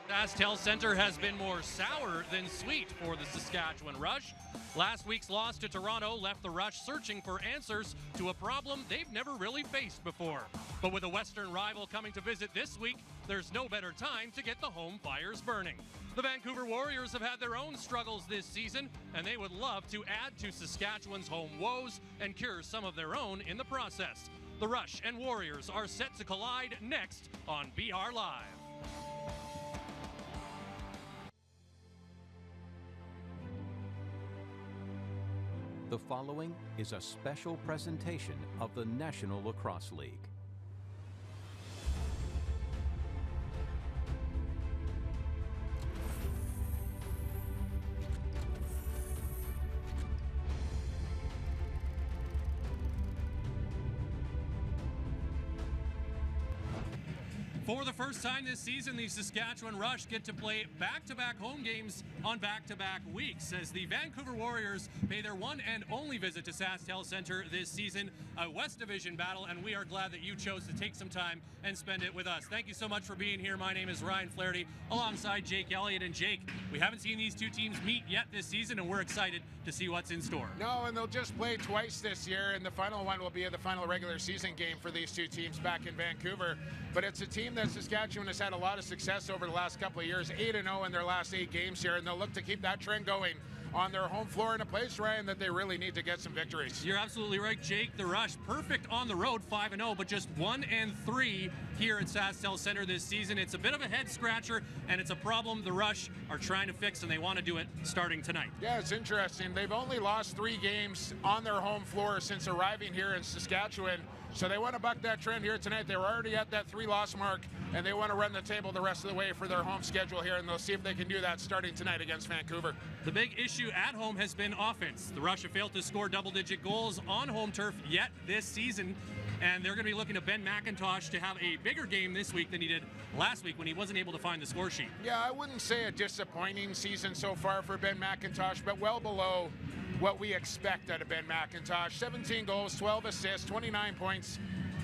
SaskTel Center has been more sour than sweet for the Saskatchewan Rush. Last week's loss to Toronto left the Rush searching for answers to a problem they've never really faced before. But with a Western rival coming to visit this week, there's no better time to get the home fires burning. The Vancouver Warriors have had their own struggles this season, and they would love to add to Saskatchewan's home woes and cure some of their own in the process. The Rush and Warriors are set to collide next on BR Live. The following is a special presentation of the National Lacrosse League. For the first time this season, the Saskatchewan Rush get to play back-to-back home games on back-to-back weeks as the Vancouver Warriors pay their one and only visit to SaskTel Center this season, a West Division battle, and we are glad that you chose to take some time and spend it with us. Thank you so much for being here. My name is Ryan Flaherty, alongside Jake Elliott. And Jake, we haven't seen these two teams meet yet this season, and we're excited to see what's in store. No, and they'll just play twice this year, and the final one will be the final regular season game for these two teams back in Vancouver. But it's a team that Saskatchewan has had a lot of success over the last couple of years, 8-0 in their last 8 games here, and they'll look to keep that trend going on their home floor in a place, Ryan, that they really need to get some victories. You're absolutely right, Jake. The Rush, perfect on the road, 5-0, but just 1-3 here at SaskTel Center this season. It's a bit of a head-scratcher, and it's a problem the Rush are trying to fix, and they want to do it starting tonight. Yeah, it's interesting. They've only lost 3 games on their home floor since arriving here in Saskatchewan, so they want to buck that trend here tonight. They were already at that 3-loss mark, and they want to run the table the rest of the way for their home schedule here, and they'll see if they can do that starting tonight against Vancouver. The big issue at home has been offense. The Rush have failed to score double-digit goals on home turf yet this season, and they're going to be looking to Ben McIntosh to have a bigger game this week than he did last week when he wasn't able to find the score sheet. Yeah, I wouldn't say a disappointing season so far for Ben McIntosh, but well below what we expect out of Ben McIntosh. 17 goals, 12 assists, 29 points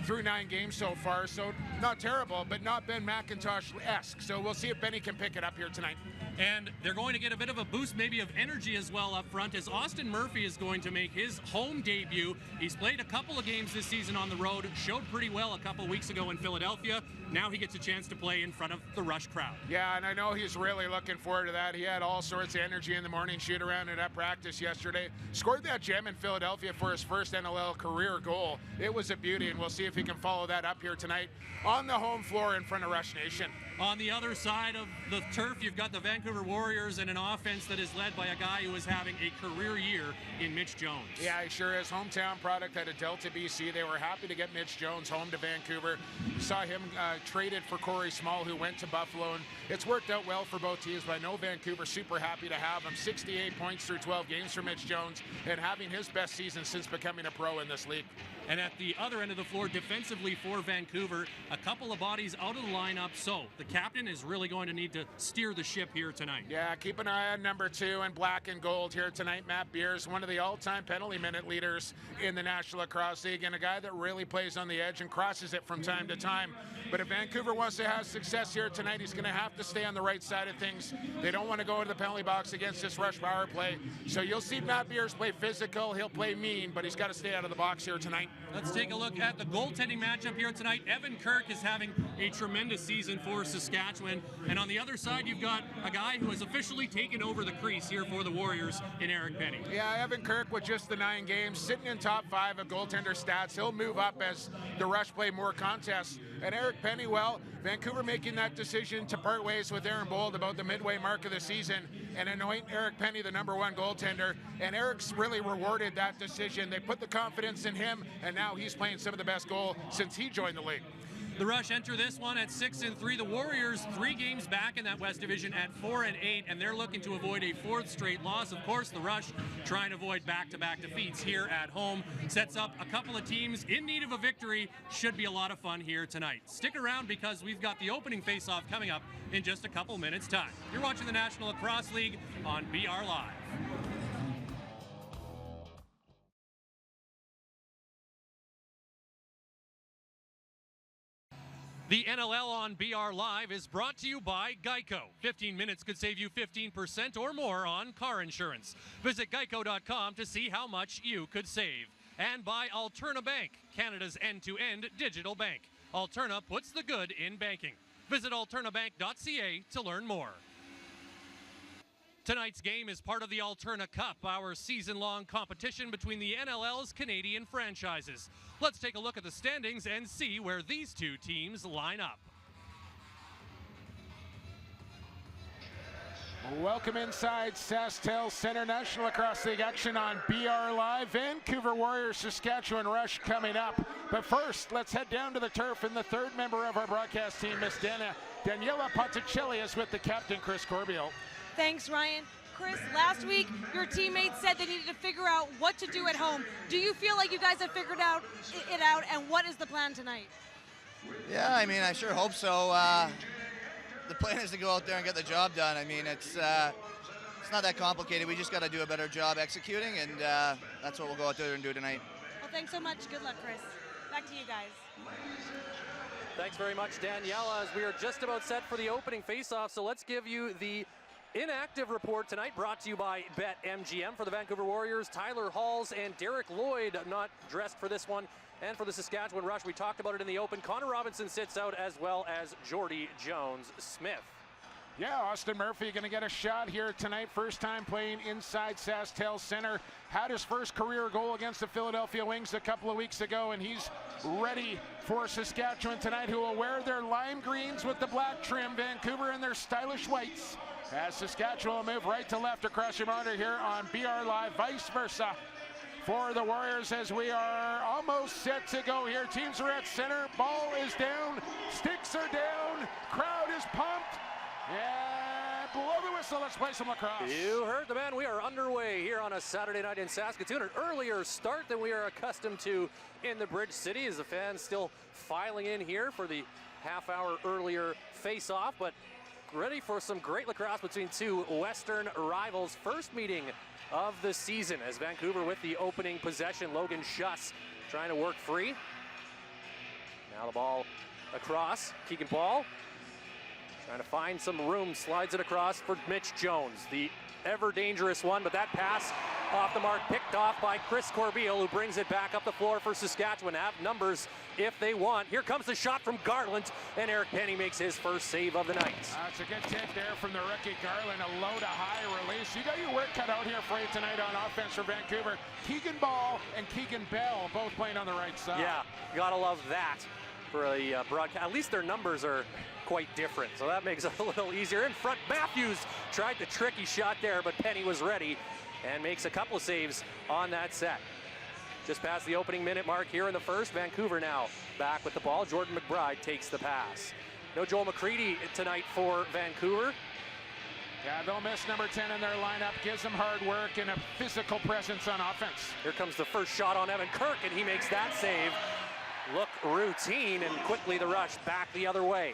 through 9 games so far, so not terrible, but not Ben McIntosh-esque. So we'll see if Benny can pick it up here tonight. And they're going to get a bit of a boost, maybe of energy as well up front, as Austin Murphy is going to make his home debut. He's played a couple of games this season on the road, showed pretty well a couple weeks ago in Philadelphia. Now he gets a chance to play in front of the Rush crowd. Yeah, and I know he's really looking forward to that. He had all sorts of energy in the morning shoot around and at practice yesterday. Scored that gem in Philadelphia for his first NLL career goal. It was a beauty, and we'll see if he can follow that up here tonight on the home floor in front of Rush Nation. On the other side of the turf, you've got the Vancouver Warriors and an offense that is led by a guy who is having a career year in Mitch Jones. Yeah, he sure is. Hometown product out of Delta, BC. They were happy to get Mitch Jones home to Vancouver. Saw him traded for Corey Small, who went to Buffalo, and it's worked out well for both teams, but I know Vancouver's super happy to have him. 68 points through 12 games for Mitch Jones, and having his best season since becoming a pro in this league. And at the other end of the floor, defensively for Vancouver, a couple of bodies out of the lineup, so the captain is really going to need to steer the ship here tonight. Yeah, keep an eye on number 2 in black and gold here tonight, Matt Beers, one of the all-time penalty minute leaders in the National Lacrosse League, and a guy that really plays on the edge and crosses it from time to time. But if Vancouver wants to have success here tonight, he's going to have to stay on the right side of things. They don't want to go into the penalty box against this Rush power play. So you'll see Matt Beers play physical, he'll play mean, but he's got to stay out of the box here tonight. Let's take a look at the goaltending matchup here tonight. Evan Kirk is having a tremendous season for Saskatchewan. And on the other side, you've got a guy who has officially taken over the crease here for the Warriors in Eric Penny. Yeah, Evan Kirk with just the 9 games, sitting in top 5 of goaltender stats. He'll move up as the Rush play more contests. And Eric Penny, well, Vancouver making that decision to part ways with Aaron Bold about the midway mark of the season and anoint Eric Penny the #1 goaltender. And Eric's really rewarded that decision. They put the confidence in him, and now he's playing some of the best goal since he joined the league. The Rush enter this one at 6-3. The Warriors 3 games back in that West Division at 4-8, and they're looking to avoid a 4th straight loss. Of course, the Rush trying to avoid back-to-back defeats here at home. Sets up a couple of teams in need of a victory. Should be a lot of fun here tonight. Stick around because we've got the opening face-off coming up in just a couple minutes' time. You're watching the National Lacrosse League on BR Live. The NLL on BR Live is brought to you by Geico. 15 minutes could save you 15% or more on car insurance. Visit geico.com to see how much you could save. And by Alterna Bank, Canada's end-to-end digital bank. Alterna puts the good in banking. Visit alternabank.ca to learn more. Tonight's game is part of the Alterna Cup, our season-long competition between the NLL's Canadian franchises. Let's take a look at the standings and see where these two teams line up. Welcome inside SaskTel Center. National Lacrosse League action on BR Live. Vancouver Warriors, Saskatchewan Rush coming up. But first, let's head down to the turf, and the third member of our broadcast team, Miss Daniela Ponticelli, is with the captain, Chris Corbeil. Thanks, Ryan. Chris, last week your teammates said they needed to figure out what to do at home. Do you feel like you guys have figured it out, and what is the plan tonight? Yeah, I mean, I sure hope so. The plan is to go out there and get the job done. I mean, it's not that complicated. We just got to do a better job executing, and that's what we'll go out there and do tonight. Well, thanks so much. Good luck, Chris. Back to you guys. Thanks very much, Daniela, as we are just about set for the opening face-off. So let's give you the inactive report tonight, brought to you by BetMGM. For the Vancouver Warriors, Tyler Halls and Derek Lloyd not dressed for this one. And for the Saskatchewan Rush, we talked about it in the open, Connor Robinson sits out, as well as Jordy Jones-Smith. Yeah, Austin Murphy going to get a shot here tonight. First time playing inside SaskTel Center. Had his first career goal against the Philadelphia Wings a couple of weeks ago, and he's ready for Saskatchewan tonight, who will wear their lime greens with the black trim. Vancouver in their stylish whites. As Saskatchewan will move right to left across your monitor here on BR Live, vice versa for the Warriors, as we are almost set to go here. Teams are at center, ball is down, sticks are down, crowd is pumped, and blow the whistle, let's play some lacrosse. You heard the man. We are underway here on a Saturday night in Saskatoon. An earlier start than we are accustomed to in the Bridge City, as the fans still filing in here for the half-hour earlier face-off, but ready for some great lacrosse between two Western rivals. First meeting of the season, as Vancouver with the opening possession. Logan Schuss trying to work free. Now the ball across. Keegan Ball trying to find some room, slides it across for Mitch Jones. The ever dangerous one, but that pass off the mark, picked off by Chris Corbeil, who brings it back up the floor for Saskatchewan. Have numbers if they want. Here comes the shot from Garland, and Eric Penny makes his first save of the night. That's a good take there from the rookie Garland, a low to high release. You got your work cut out here for you tonight on offense for Vancouver. Keegan Ball and Keegan Bell both playing on the right side. Yeah, gotta love that for a broadcast. At least their numbers are quite different, so that makes it a little easier. In front, Matthews tried the tricky shot there, but Penny was ready and makes a couple of saves on that set. Just past the opening minute mark here in the first. Vancouver now back with the ball. Jordan McBride takes the pass. No Joel McCready tonight for Vancouver. Yeah, they'll miss number 10 in their lineup. Gives them hard work and a physical presence on offense. Here comes the first shot on Evan Kirk, and he makes that save. Look routine, and quickly the Rush back the other way.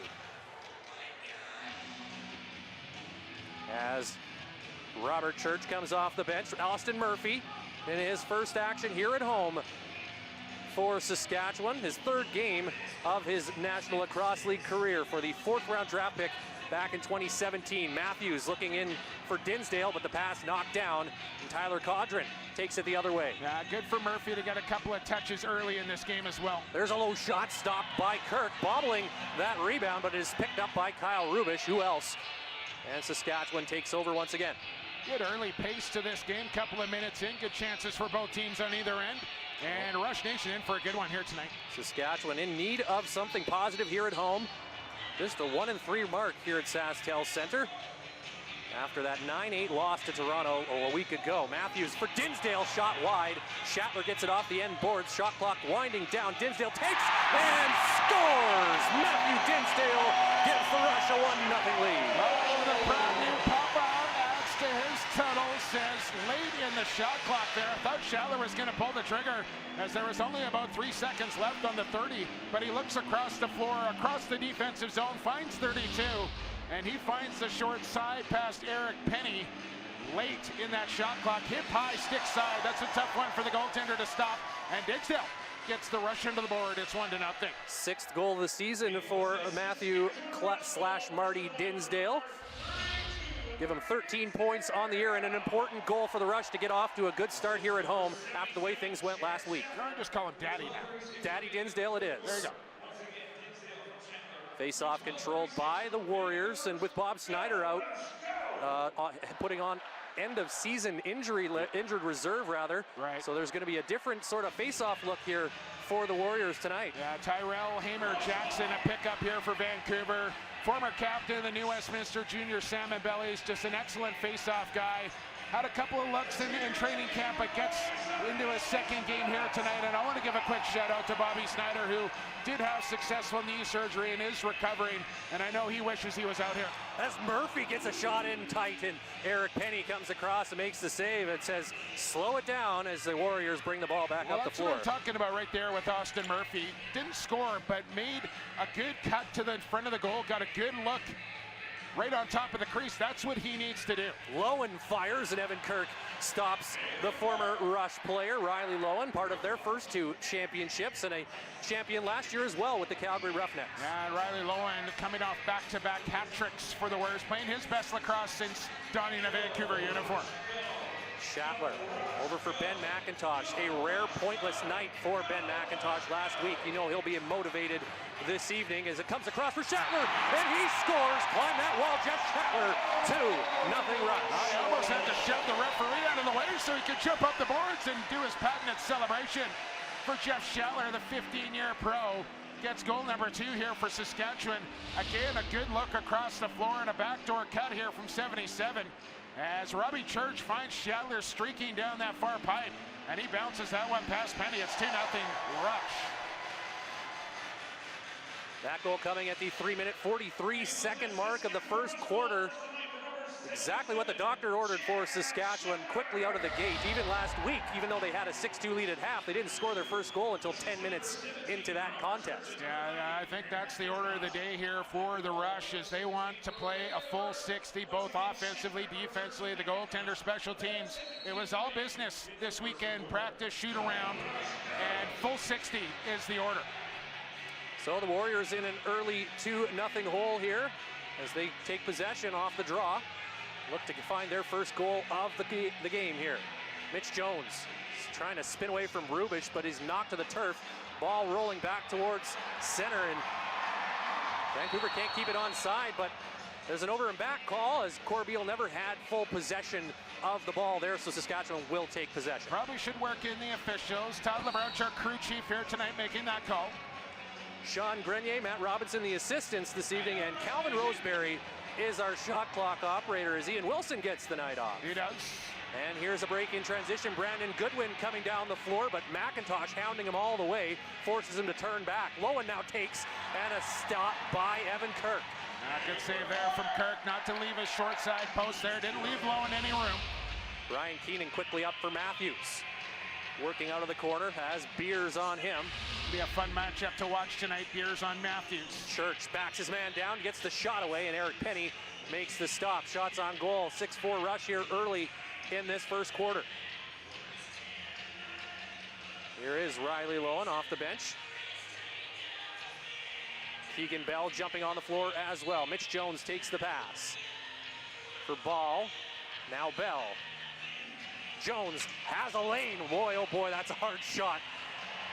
As Robert Church comes off the bench, Austin Murphy in his first action here at home for Saskatchewan, his third game of his National Lacrosse League career for the fourth-round draft pick back in 2017. Matthews looking in for Dinsdale, but the pass knocked down, and Tyler Caudron takes it the other way. Yeah, good for Murphy to get a couple of touches early in this game as well. There's a low shot stopped by Kirk, bobbling that rebound, but it is picked up by Kyle Rubish. Who else? And Saskatchewan takes over once again. Good early pace to this game, couple of minutes in, good chances for both teams on either end. And Rush Nation in for a good one here tonight. Saskatchewan in need of something positive here at home. Just a 1-3 mark here at SaskTel Center after that 9-8 loss to Toronto a week ago. Matthews for Dinsdale, shot wide. Shatler gets it off the end boards. Shot clock winding down. Dinsdale takes and scores! Matthew Dinsdale gives the Rush a 1-0 lead. Oh, the brand new Papa adds to his total, says late in the shot clock there. I thought Shatler was going to pull the trigger, as there was only about 3 seconds left on the 30, but he looks across the floor, across the defensive zone, finds 32, and he finds the short side past Eric Penny late in that shot clock. Hip high, stick side. That's a tough one for the goaltender to stop. And Digsdale gets the rush into the board. It's 1-0. Sixth goal of the season for Matthew / Marty Dinsdale. Give him 13 points on the year and an important goal for the Rush to get off to a good start here at home after the way things went last week. No, just call him Daddy now. Daddy Dinsdale it is. There you go. Face-off controlled by the Warriors, and with Bob Snyder out, putting on end-of-season injured reserve, rather. Right. So there's going to be a different sort of face-off look here for the Warriors tonight. Yeah, Tyrell Hamer-Jackson, a pickup here for Vancouver. Former captain of the New Westminster Junior Salmon Bellies, just an excellent face-off guy. Had a couple of looks in training camp, but gets into his second game here tonight. And I want to give a quick shout out to Bobby Snyder, who did have successful knee surgery and is recovering. And I know he wishes he was out here. As Murphy gets a shot in tight, and Eric Penny comes across and makes the save. It says, slow it down as the Warriors bring the ball back up the floor. That's what I'm talking about right there with Austin Murphy. Didn't score, but made a good cut to the front of the goal, got a good look right on top of the crease. That's what he needs to do. Lowen fires, and Evan Kirk stops the former Rush player, Riley Lowen, part of their first two championships, and a champion last year as well with the Calgary Roughnecks. And Riley Lowen coming off back-to-back hat tricks for the Warriors, playing his best lacrosse since donning a Vancouver uniform. Shatler over for Ben McIntosh. A rare pointless night for Ben McIntosh last week. You know he'll be motivated this evening as it comes across for Shatler, and he scores. Climb that wall, Jeff Shatler. 2-0 Rush. I almost had to shove the referee out of the way so he could jump up the boards and do his patented celebration. For Jeff Shatler, the 15-year pro, gets goal number 2 here for Saskatchewan. Again, a good look across the floor and a backdoor cut here from 77. As Robbie Church finds Shatler streaking down that far pipe, and he bounces that one past Penny. It's 2-0 Rush. That goal coming at the 3-minute 43-second mark of the first quarter. Exactly what the doctor ordered for Saskatchewan, quickly out of the gate. Even last week, even though they had a 6-2 lead at half, they didn't score their first goal until 10 minutes into that contest. Yeah, I think that's the order of the day here for the Rush, is they want to play a full 60, both offensively, defensively, the goaltender, special teams. It was all business this weekend, practice, shoot around, and full 60 is the order. So the Warriors in an early 2-0 hole here as they take possession off the draw. Look to find their first goal of the game here. Mitch Jones is trying to spin away from Rubich, but he's knocked to the turf. Ball rolling back towards center, and Vancouver can't keep it onside, but there's an over and back call as Corbeil never had full possession of the ball there, so Saskatchewan will take possession. Probably should work in the officials. Todd LeBrouch, our crew chief here tonight, making that call. Sean Grenier, Matt Robinson, the assistants this evening, and Calvin Roseberry is our shot clock operator as Ian Wilson gets the night off. He does. And here's a break in transition. Brandon Goodwin coming down the floor, but McIntosh hounding him all the way, forces him to turn back. Lowen now takes, and a stop by Evan Kirk. Good save there from Kirk, not to leave his short side post there. Didn't leave Lowen any room. Ryan Keenan quickly up for Matthews. Working out of the corner, has Beers on him. Be a fun matchup to watch tonight, Beers on Matthews. Church backs his man down, gets the shot away, and Eric Penny makes the stop. Shots on goal, 6-4 Rush here early in this first quarter. Here is Riley Lowen off the bench. Keegan Bell jumping on the floor as well. Mitch Jones takes the pass. For Ball, now Bell. Jones has a lane. Boy, oh boy, that's a hard shot.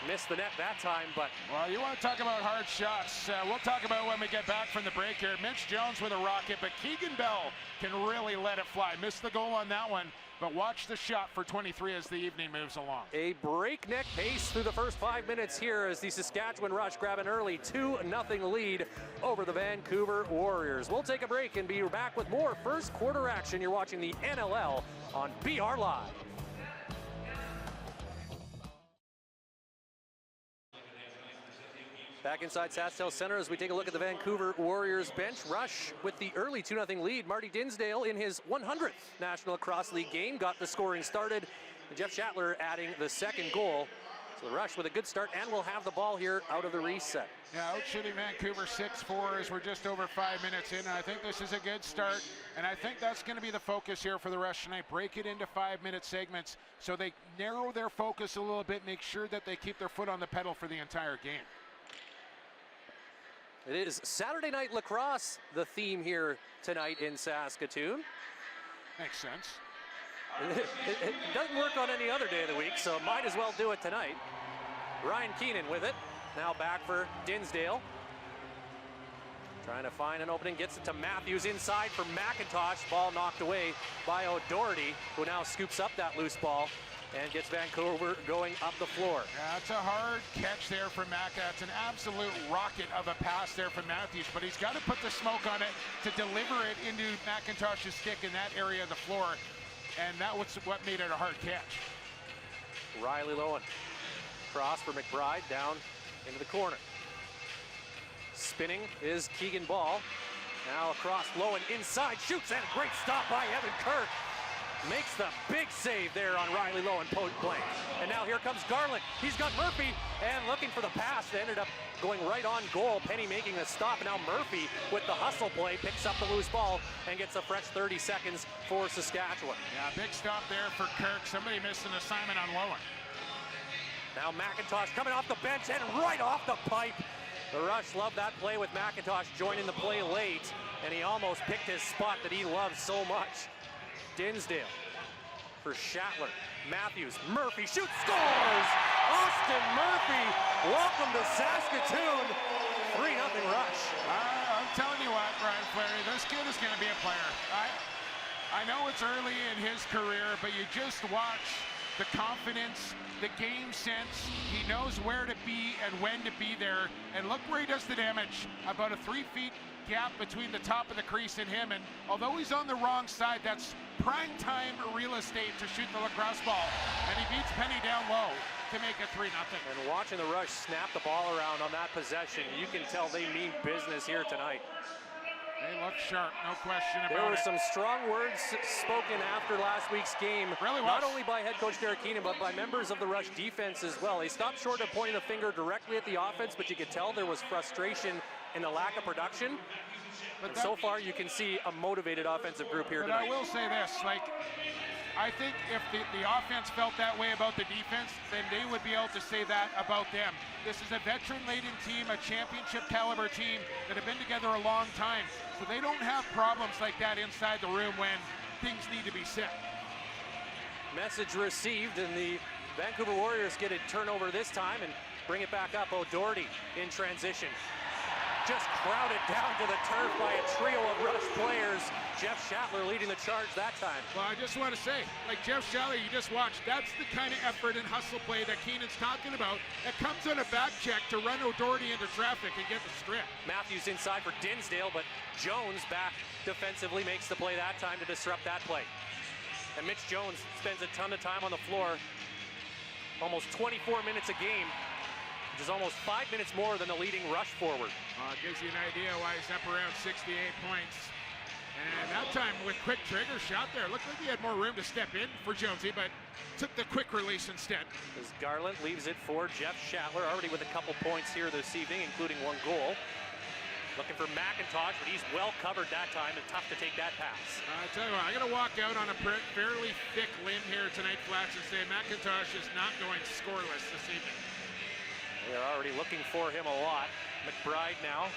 Missed the net that time, but... Well, you want to talk about hard shots. We'll talk about when we get back from the break here. Mitch Jones with a rocket, but Keegan Bell can really let it fly. Missed the goal on that one, but watch the shot for 23 as the evening moves along. A breakneck pace through the first 5 minutes here as the Saskatchewan Rush grab an early 2-0 lead over the Vancouver Warriors. We'll take a break and be back with more first quarter action. You're watching the NLL on BR Live. Back inside SaskTel Center as we take a look at the Vancouver Warriors bench. Rush with the early 2-0 lead. Marty Dinsdale in his 100th National Lacrosse League game got the scoring started. Jeff Shatler adding the second goal. So the Rush with a good start, and will have the ball here out of the reset. Yeah, out shooting Vancouver 6-4 as we're just over 5 minutes in. I think this is a good start, and I think that's going to be the focus here for the Rush tonight. Break it into 5-minute segments so they narrow their focus a little bit, make sure that they keep their foot on the pedal for the entire game. It is Saturday Night Lacrosse, the theme here tonight in Saskatoon. Makes sense. It doesn't work on any other day of the week, so might as well do it tonight. Ryan Keenan with it. Now back for Dinsdale. Trying to find an opening, gets it to Matthews inside for McIntosh. Ball knocked away by O'Doherty, who now scoops up that loose ball and gets Vancouver going up the floor. Yeah, it's a hard catch there from Maca. It's an absolute rocket of a pass there from Matthews, but he's got to put the smoke on it to deliver it into McIntosh's stick in that area of the floor, and that was what made it a hard catch. Riley Lowen. Cross for McBride, down into the corner. Spinning is Keegan Ball. Now across Lowen, inside, shoots, and a great stop by Evan Kirk. Makes the big save there on Riley Lowen, point blank. And now here comes Garland. He's got Murphy, and looking for the pass. They ended up going right on goal. Penny making the stop, and now Murphy with the hustle play picks up the loose ball and gets a fresh 30 seconds for Saskatchewan. Yeah, big stop there for Kirk. Somebody missed an assignment on Lowen. Now McIntosh coming off the bench and right off the pipe. The Rush love that play with McIntosh joining the play late, and he almost picked his spot that he loves so much. Dinsdale for Shatler. Matthews, Murphy shoots, scores! Austin Murphy, welcome to Saskatoon. 3-0 Rush. I'm telling you what, Brian Flaherty, this kid is going to be a player. I know it's early in his career, but you just watch the confidence, the game sense. He knows where to be and when to be there. And look where he does the damage. About a 3-foot gap between the top of the crease and him. And although he's on the wrong side, that's prime time real estate to shoot the lacrosse ball. And he beats Penny down low to make it 3-0. And watching the Rush snap the ball around on that possession, you can tell they mean business here tonight. They look sharp, no question about it. There were some strong words spoken after last week's game. Really was. Not only by head coach Derek Keenan, but by members of the Rush defense as well. They stopped short of pointing the finger directly at the offense, but you could tell there was frustration in the lack of production. But so far, you can see a motivated offensive group here tonight. But I will say this, I think if the offense felt that way about the defense, then they would be able to say that about them. This is a veteran-laden team, a championship caliber team that have been together a long time. So they don't have problems like that inside the room when things need to be said. Message received, and the Vancouver Warriors get a turnover this time and bring it back up. O'Doherty in transition. Just crowded down to the turf by a trio of Rush players. Jeff Shatler leading the charge that time. Well, I just want to say, Jeff Shatler, you just watched, that's the kind of effort and hustle play that Keenan's talking about. It comes on a back check to run O'Doherty into traffic and get the strip. Matthews inside for Dinsdale, but Jones back defensively makes the play that time to disrupt that play. And Mitch Jones spends a ton of time on the floor, almost 24 minutes a game, which is almost 5 minutes more than the leading Rush forward. It gives you an idea why he's up around 68 points. And that time with quick trigger shot there, looked like he had more room to step in for Jonesy, but took the quick release instead. As Garland leaves it for Jeff Shatler, already with a couple points here this evening, including 1 goal. Looking for McIntosh, but he's well covered that time, and tough to take that pass. I tell you what, I'm going to walk out on a fairly thick limb here tonight, Flats, and say McIntosh is not going scoreless this evening. They're already looking for him a lot. McBride now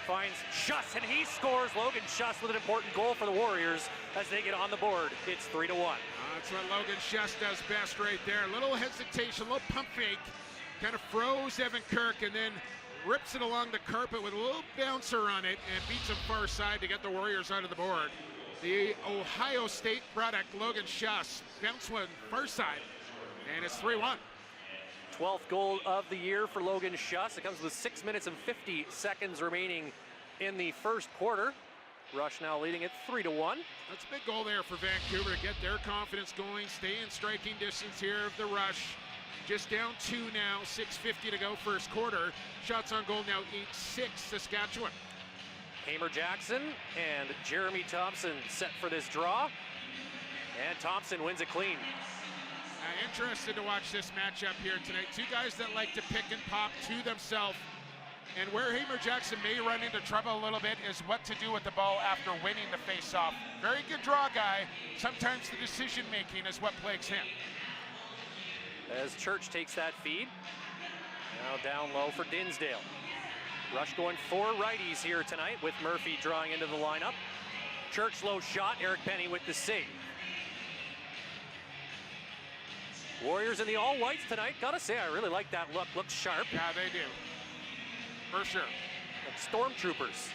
finds Schuss, and he scores. Logan Schuss with an important goal for the Warriors as they get on the board. It's 3-1. That's what Logan Schuss does best right there. A little hesitation, a little pump fake. Kind of froze Evan Kirk and then rips it along the carpet with a little bouncer on it and beats him far side to get the Warriors out of the board. The Ohio State product, Logan Schuss, bounce one far side, and it's 3-1. 12th goal of the year for Logan Schuss. It comes with 6 minutes and 50 seconds remaining in the first quarter. Rush now leading at 3-1. That's a big goal there for Vancouver to get their confidence going, stay in striking distance here of the Rush. Just down 2 now, 6:50 to go first quarter. Shots on goal now 8-6 Saskatchewan. Hamer Jackson and Jeremy Thompson set for this draw. And Thompson wins it clean. Interested to watch this matchup here tonight. Two guys that like to pick and pop to themselves. And where Hamer Jackson may run into trouble a little bit is what to do with the ball after winning the face-off. Very good draw guy. Sometimes the decision-making is what plagues him. As Church takes that feed. Now down low for Dinsdale. Rush going 4 righties here tonight with Murphy drawing into the lineup. Church low shot, Eric Penny with the save. Warriors in the all whites tonight. Gotta say, I really like that look. Looks sharp. Yeah, they do. For sure. Like stormtroopers.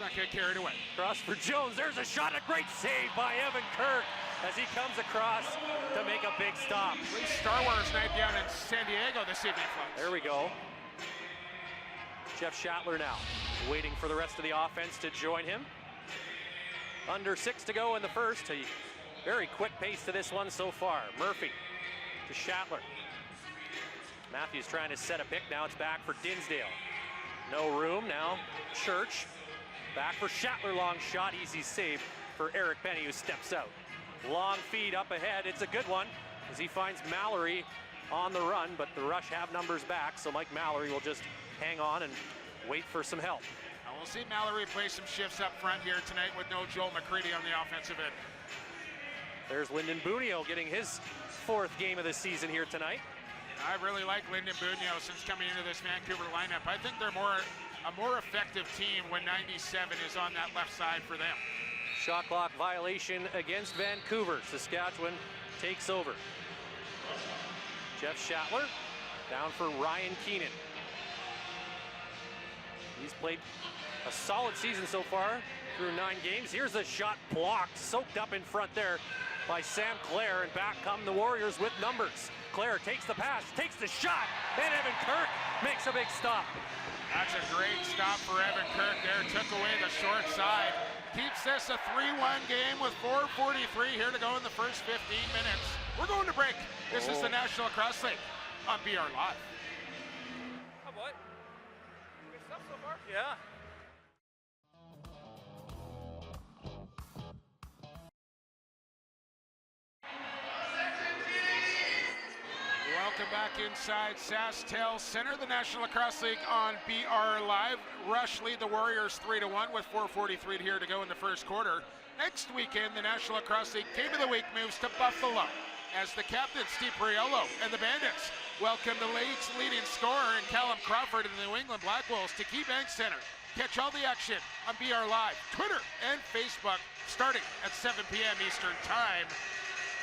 Not get carried away. Cross for Jones. There's a shot. A great save by Evan Kirk as he comes across to make a big stop. At least Star Wars night down in San Diego this evening, folks. There we go. Jeff Schattler now waiting for the rest of the offense to join him. Under 6 to go in the first. A very quick pace to this one so far. Murphy to Schattler. Matthews trying to set a pick. Now it's back for Dinsdale. No room. Now Church. Back for Schattler. Long shot. Easy save for Eric Penny, who steps out. Long feed up ahead. It's a good one as he finds Mallory on the run, but the Rush have numbers back, so Mike Mallory will just hang on and wait for some help. Now we'll see Mallory play some shifts up front here tonight with no Joel McCready on the offensive end. There's Lyndon Bunio getting his 4th game of the season here tonight. I really like Lyndon Bunio since coming into this Vancouver lineup. I think they're a more effective team when 97 is on that left side for them. Shot clock violation against Vancouver. Saskatchewan takes over. Jeff Schattler down for Ryan Keenan. He's played a solid season so far through 9 games. Here's a shot blocked, soaked up in front there by Sam Clare, and back come the Warriors with numbers. Clare takes the pass, takes the shot, and Evan Kirk makes a big stop. That's a great stop for Evan Kirk there. Took away the short side. Keeps this a 3-1 game with 4:43 here to go in the first 15 minutes. We're going to break. This is the National Cross League on BR Live. Oh, what? Good stuff so far? Yeah. Welcome back inside SaskTel Center, the National Lacrosse League on BR Live. Rush lead the Warriors 3-1 with 4:43 here to go in the first quarter. Next weekend, the National Lacrosse League Team of the Week moves to Buffalo as the captain, Steve Priello, and the Bandits welcome the league's leading scorer in Callum Crawford and the New England Black Wolves to KeyBank Center. Catch all the action on BR Live, Twitter, and Facebook starting at 7 p.m. Eastern Time.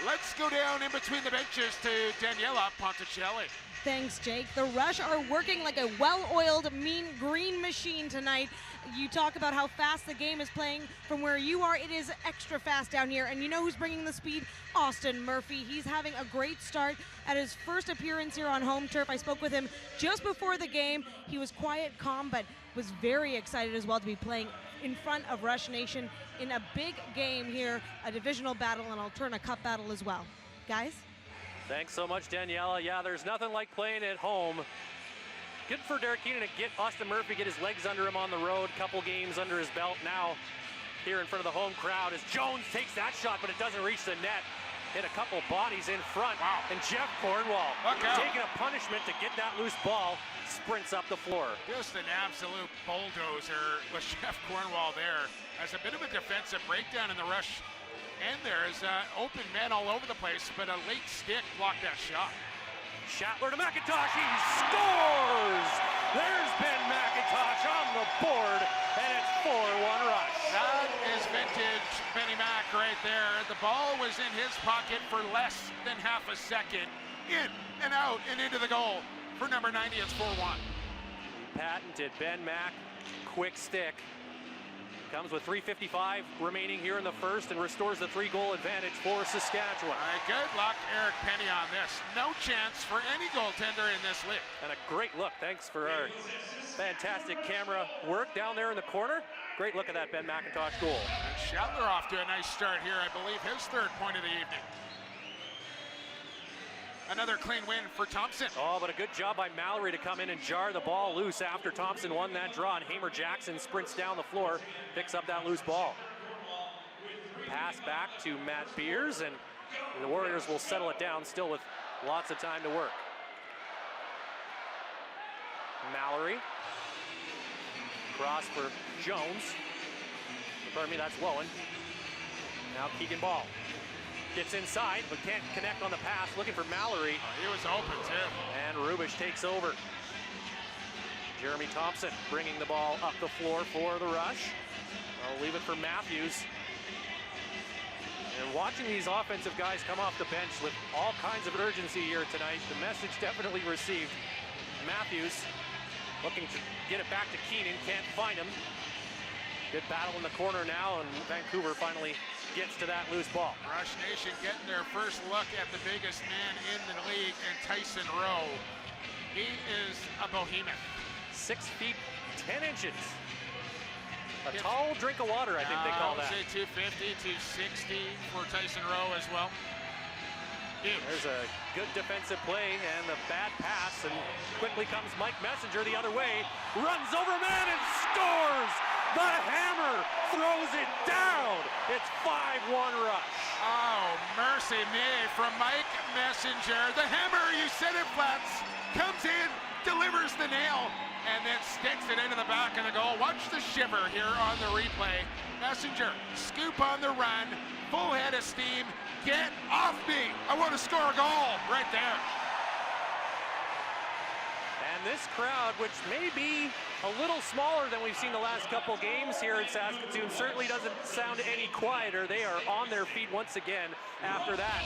Let's go down in between the benches to Daniela Ponticelli. Thanks, Jake. The Rush are working like a well-oiled, mean green machine tonight. You talk about how fast the game is playing from where you are. It is extra fast down here. And you know who's bringing the speed? Austin Murphy. He's having a great start at his first appearance here on home turf. I spoke with him just before the game. He was quiet, calm, but was very excited as well to be playing in front of Rush Nation in a big game here, a divisional battle, and I'll turn a cup battle as well. Guys? Thanks so much, Daniela. Yeah, there's nothing like playing at home. Good for Derek Keenan to get Austin Murphy, get his legs under him on the road, couple games under his belt now here in front of the home crowd as Jones takes that shot, but it doesn't reach the net. Hit a couple bodies in front. Wow. And Jeff Cornwall, taking a punishment to get that loose ball, sprints up the floor. Just an absolute bulldozer with Jeff Cornwall there. As a bit of a defensive breakdown in the Rush end there is open men all over the place, but a late stick blocked that shot. Schattler to McIntosh, he scores! There's Ben McIntosh on the board, and it's 4-1 Rush. That is vintage Benny Mac right there. The ball was in his pocket for less than half a second. In and out and into the goal. For number 90, it's 4-1. Patented Ben Mac, quick stick. Comes with 3:55 remaining here in the first and restores the 3-goal advantage for Saskatchewan. All right, good luck, Eric Penny, on this. No chance for any goaltender in this league. And a great look. Thanks for our fantastic camera work down there in the corner. Great look at that Ben McIntosh goal. And Schattler off to a nice start here. I believe his 3rd point of the evening. Another clean win for Thompson. Oh, but a good job by Mallory to come in and jar the ball loose after Thompson won that draw. And Hamer Jackson sprints down the floor, picks up that loose ball. Pass back to Matt Beers, and The Warriors will settle it down, still with lots of time to work. Mallory. Cross for Jones. Pardon me, that's Lowen. Now Keegan Ball. Gets inside, but can't connect on the pass. Looking for Mallory. He was open, too. And Rubish takes over. Jeremy Thompson bringing the ball up the floor for the Rush. I'll leave it for Matthews. And watching these offensive guys come off the bench with all kinds of urgency here tonight, the message definitely received. Matthews looking to get it back to Keenan, can't find him. Good battle in the corner now, and Vancouver finally gets to that loose ball. Rush Nation getting their first look at the biggest man in the league, and Tyson Rowe. He is a behemoth. 6 feet 10 inches. A tall drink of water, I think they call that. I would say 250, 260 for Tyson Rowe as well. Huge. There's a good defensive play and a bad pass, and quickly comes Mike Messenger the other way, runs over a man and scores! The Hammer throws it down! It's 5-1 Rush. Oh, mercy me from Mike Messenger. The Hammer, you said it, Flats, comes in, delivers the nail, and then sticks it into the back of the goal. Watch the shiver here on the replay. Messenger, scoop on the run, full head of steam. Get off me! I want to score a goal right there. And this crowd, which may be a little smaller than we've seen the last couple games here in Saskatoon, certainly doesn't sound any quieter. They are on their feet once again after that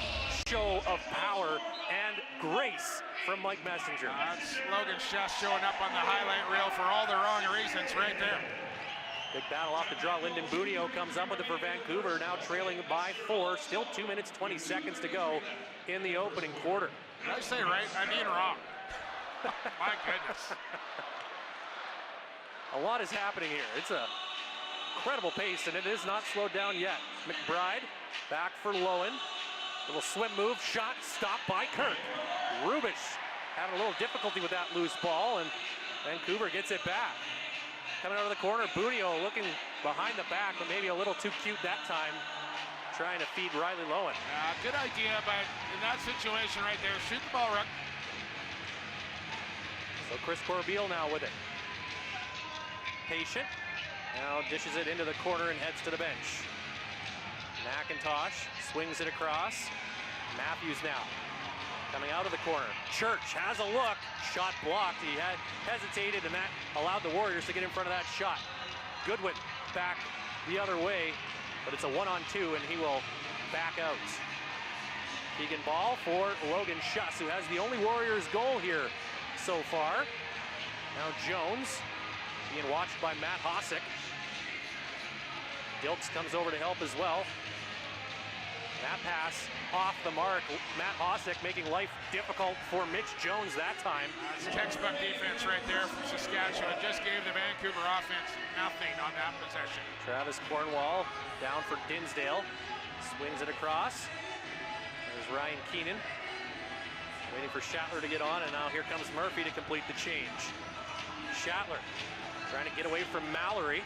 show of power and grace from Mike Messenger. That's Logan Schuss showing up on the highlight reel for all the wrong reasons right there. Big battle off the draw. Lyndon Bunio comes up with it for Vancouver, now trailing by 4. Still 2 minutes, 20 seconds to go in the opening quarter. Did I say right? I mean wrong. My goodness. A lot is happening here. It's a incredible pace, and it is not slowed down yet. McBride back for Lowen. Little swim move, shot stopped by Kirk. Rubish having a little difficulty with that loose ball, and Vancouver gets it back. Coming out of the corner, Bunio looking behind the back, but maybe a little too cute that time, trying to feed Riley Lowen. Good idea, but in that situation right there, shoot the ball, Ruck. So Chris Corbeil now with it. Patient, now dishes it into the corner and heads to the bench. McIntosh swings it across. Matthews now coming out of the corner. Church has a look, shot blocked. He had hesitated, and that allowed the Warriors to get in front of that shot. Goodwin back the other way, but it's a 1-on-2, and he will back out. Keegan Ball for Logan Schuss, who has the only Warriors goal here so far. Now Jones being watched by Matt Hossack. Dilks comes over to help as well. That pass off the mark. Matt Hossack making life difficult for Mitch Jones that time. That's textbook defense right there from Saskatchewan. Just gave the Vancouver offense nothing on that possession. Travis Cornwall down for Dinsdale. Swings it across. There's Ryan Keenan. Waiting for Schattler to get on, and now here comes Murphy to complete the change. Schattler trying to get away from Mallory.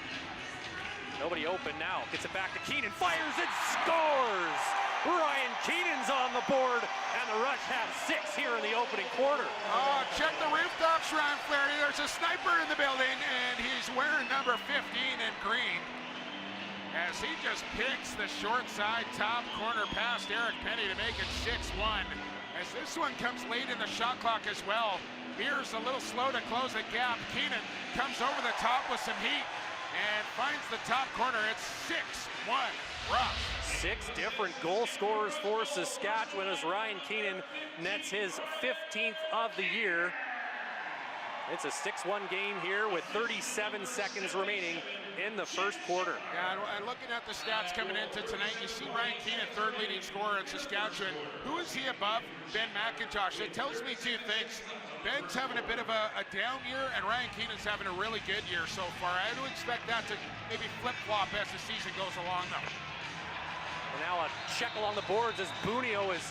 Nobody open now. Gets it back to Keenan. Fires and scores! Ryan Keenan's on the board, and the Rush have 6 here in the opening quarter. Oh, check the rooftops, Ron Flaherty. There's a sniper in the building, and he's wearing number 15 in green. As he just picks the short side top corner past Eric Penny to make it 6-1. As this one comes late in the shot clock as well. Beers a little slow to close the gap. Keenan comes over the top with some heat and finds the top corner. It's 6-1 Rush. 6 different goal scorers for Saskatchewan as Ryan Keenan nets his 15th of the year. It's a 6-1 game here with 37 seconds remaining in the first quarter. Yeah, and looking at the stats coming into tonight, you see Ryan Keenan, third leading scorer in Saskatchewan. Who is he above? Ben McIntosh. It tells me 2 things. Ben's having a bit of a down year, and Ryan Keenan's having a really good year so far. I would expect that to maybe flip-flop as the season goes along, though. And now a check along the boards as Bunio is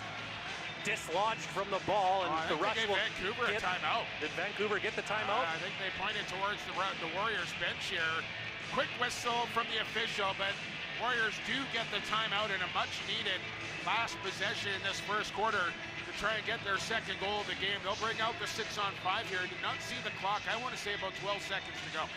dislodged from the ball, and the Rush will Vancouver get a timeout. Did Vancouver get the timeout? I think they pointed towards the Warriors bench here. Quick whistle from the official, but Warriors do get the timeout in a much-needed last possession in this first quarter to try and get their second goal of the game. They'll bring out the 6-on-5 here. Did not see the clock. I want to say about 12 seconds to go.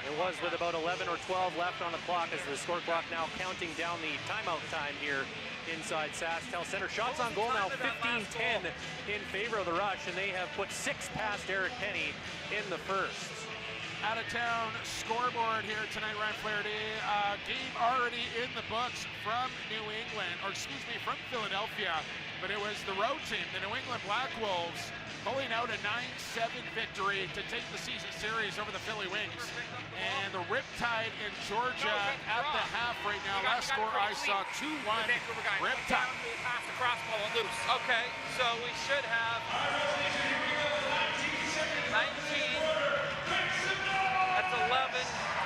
It was with about 11 or 12 left on the clock as the score clock now counting down the timeout time here inside SaskTel Center. Shots on goal now 15-10 in favor of the Rush, and they have put 6 past Eric Penny in the first. Out of town scoreboard here tonight, Ryan Flaherty. Game already in the books from New England, or excuse me, from Philadelphia, but it was the road team, the New England Black Wolves, pulling out a 9-7 victory to take the season series over the Philly Wings. And the Riptide in Georgia at the half right now. Last score I saw 2-1 Riptide. Pass the crossball loose. Okay, so we should have 19. That's 11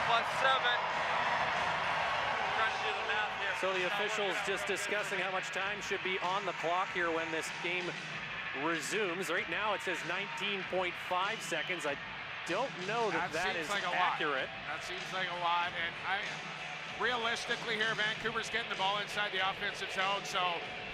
plus 7. I'm trying to do the math here. So the officials just discussing how much time should be on the clock here when this game resumes. Right now it says 19.5 seconds. I don't know that is like accurate. That seems like a lot. And realistically here, Vancouver's getting the ball inside the offensive zone. So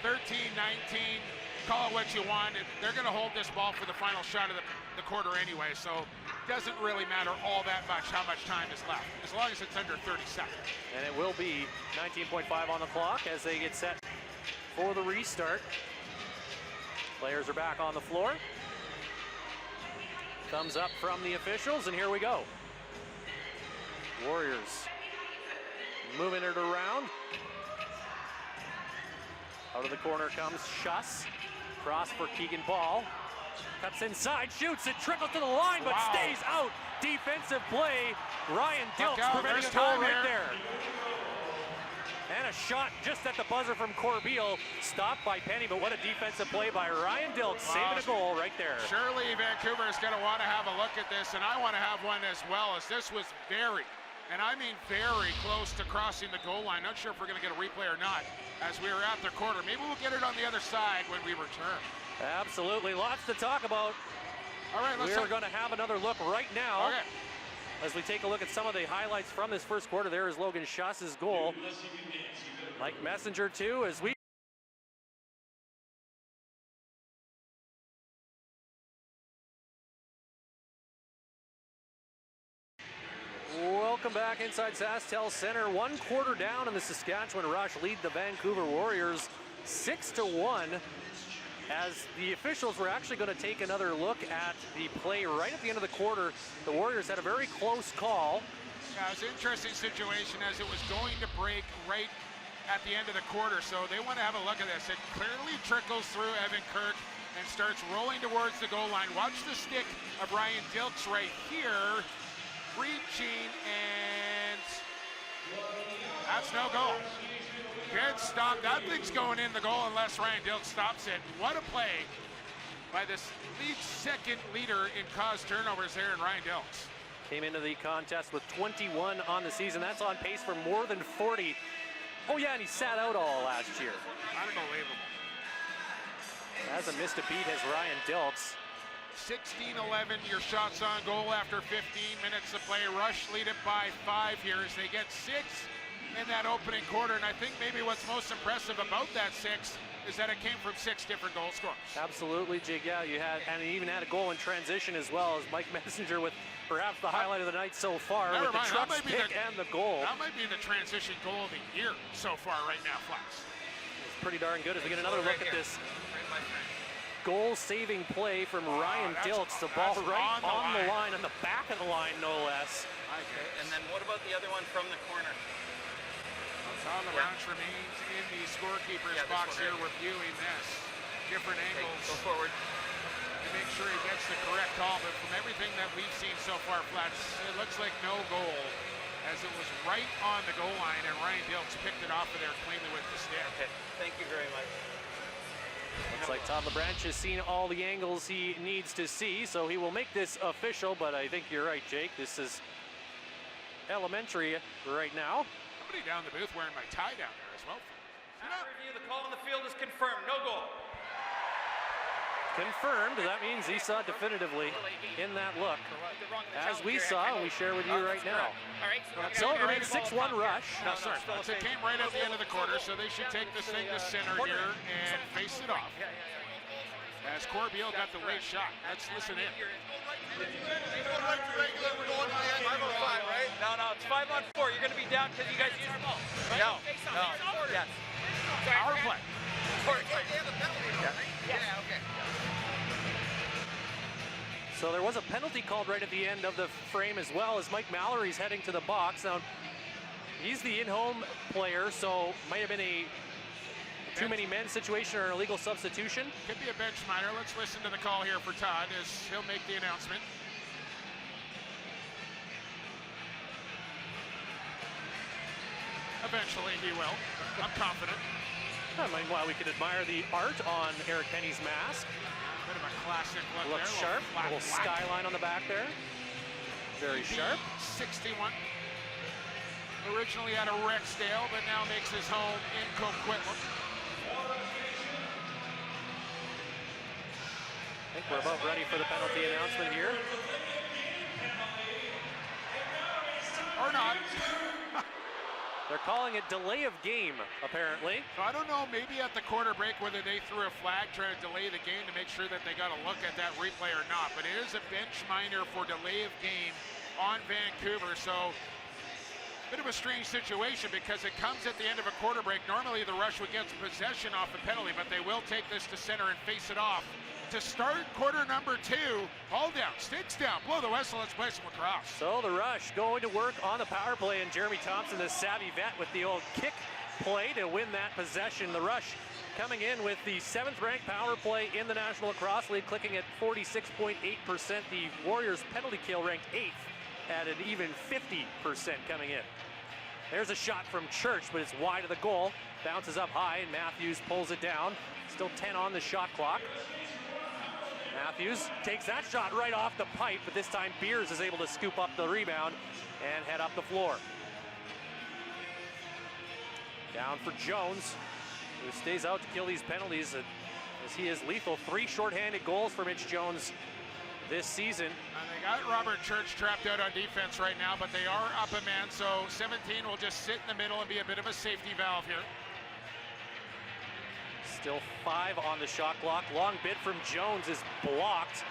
13-19, call it what you want. They're going to hold this ball for the final shot of the quarter anyway. So it doesn't really matter all that much how much time is left, as long as it's under 30 seconds. And it will be 19.5 on the clock as they get set for the restart. Players are back on the floor. Thumbs up from the officials, and here we go. Warriors moving it around. Out of the corner comes Schuss. Cross for Keegan Ball. Cuts inside, shoots, it trickles to the line, but stays out. Defensive play. Ryan Dilks preventing a goal right there. And a shot just at the buzzer from Corbeil, stopped by Penny, but what a defensive play by Ryan Dilks, saving a goal right there. Surely Vancouver is going to want to have a look at this, and I want to have one as well, as this was very, and I mean very close to crossing the goal line. Not sure if we're going to get a replay or not as we were at the quarter. Maybe we'll get it on the other side when we return. Absolutely, lots to talk about. All right, we're going to have another look right now. Okay. As we take a look at some of the highlights from this first quarter, there is Logan Schuss's goal. Mike Messenger too, as we welcome back inside SaskTel Center. 1 quarter down, and the Saskatchewan Rush lead the Vancouver Warriors 6-1. As the officials were actually going to take another look at the play right at the end of the quarter, the Warriors had a very close call. Yeah, it was an interesting situation as it was going to break right at the end of the quarter, so they want to have a look at this. It clearly trickles through Evan Kirk and starts rolling towards the goal line. Watch the stick of Ryan Dilks right here, reaching, and that's no goal. Good stop. That thing's going in the goal unless Ryan Dilks stops it. What a play by this second leader in caused turnovers there in Ryan Dilks. Came into the contest with 21 on the season. That's on pace for more than 40. Oh yeah, and he sat out all last year. Unbelievable. Hasn't missed a beat has Ryan Dilks. 16-11, your shots on goal after 15 minutes of play. Rush lead it by 5 here as they get 6 in that opening quarter, and I think maybe what's most impressive about that 6 is that it came from 6 different goal scorers. Absolutely, Jig. Yeah, you had, and he even had a goal in transition as well as Mike Messenger with perhaps the highlight of the night so far with the truck stick and the goal. That might be the transition goal of the year so far right now, Flex. It's pretty darn good as we get another look at this goal-saving play from Ryan Dilks. The ball right on the line, on the back of the line, no less. Okay, and then what about the other one from the corner? Tom Lounge remains in the scorekeeper's box here, reviewing this. Different angles. Go forward. To make sure he gets the correct call, but from everything that we've seen so far, Flats, it looks like no goal, as it was right on the goal line, and Ryan Dilks picked it off of there cleanly with the stick. Okay, thank you very much. Looks like Todd LeBranch has seen all the angles he needs to see, so he will make this official, but I think you're right, Jake. This is elementary right now. Somebody down the booth wearing my tie down there as well. After review, the call on the field is confirmed. No goal. confirmed. That means he saw definitively in that look. As we saw, we share with you right now. So it remains 6-1 Rush. No, sorry. It came right at the end of the quarter, so they should take this thing to center here and face it off. As Corbeil got the late shot. Let's listen in. 5 on 5, right? No, it's 5 on 4. You're going to be down because you guys use the ball. Right? No. Yes. Power play. Yeah, okay. So there was a penalty called right at the end of the frame as well, as Mike Mallory's heading to the box. Now, he's the in-home player, so might have been a too many men situation or an illegal substitution. Could be a bench minor. Let's listen to the call here for Todd as he'll make the announcement. Eventually he will. I'm confident. Meanwhile, we could admire the art on Eric Penny's mask. Bit of a classic look Looks there. sharp. A little skyline on the back there. Very sharp. 61. Originally out of Rexdale, but now makes his home in Coquitlam. I think we're about ready for the penalty announcement here. Or not. They're calling it delay of game, apparently. So I don't know, maybe at the quarter break whether they threw a flag trying to delay the game to make sure that they got a look at that replay or not. But it is a bench minor for delay of game on Vancouver. So bit of a strange situation because it comes at the end of a quarter break. Normally the Rush would get possession off the penalty, but they will take this to center and face it off. To start quarter number 2, ball down, sticks down, blow the whistle, let's play some lacrosse. So the Rush going to work on the power play, and Jeremy Thompson, the savvy vet, with the old kick play to win that possession. The Rush coming in with the 7th ranked power play in the National Lacrosse League, clicking at 46.8%. The Warriors penalty kill ranked 8th at an even 50% coming in. There's a shot from Church, but it's wide of the goal. Bounces up high, and Matthews pulls it down. Still 10 on the shot clock. Matthews takes that shot right off the pipe, but this time Beers is able to scoop up the rebound and head up the floor. Down for Jones, who stays out to kill these penalties as he is lethal. 3 shorthanded goals for Mitch Jones this season. And they got Robert Church trapped out on defense right now, but they are up a man, so 17 will just sit in the middle and be a bit of a safety valve here. Still 5 on the shot clock. Long bid from Jones is blocked.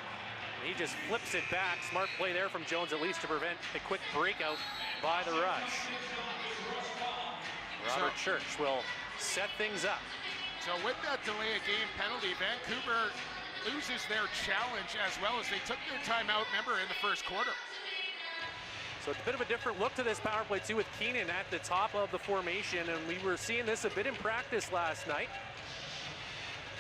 He just flips it back. Smart play there from Jones, at least to prevent a quick breakout by the Rush. Robert Church will set things up. So with that delay of game penalty, Vancouver loses their challenge as well as they took their timeout, remember, in the first quarter. So it's a bit of a different look to this power play too, with Keenan at the top of the formation, and we were seeing this a bit in practice last night.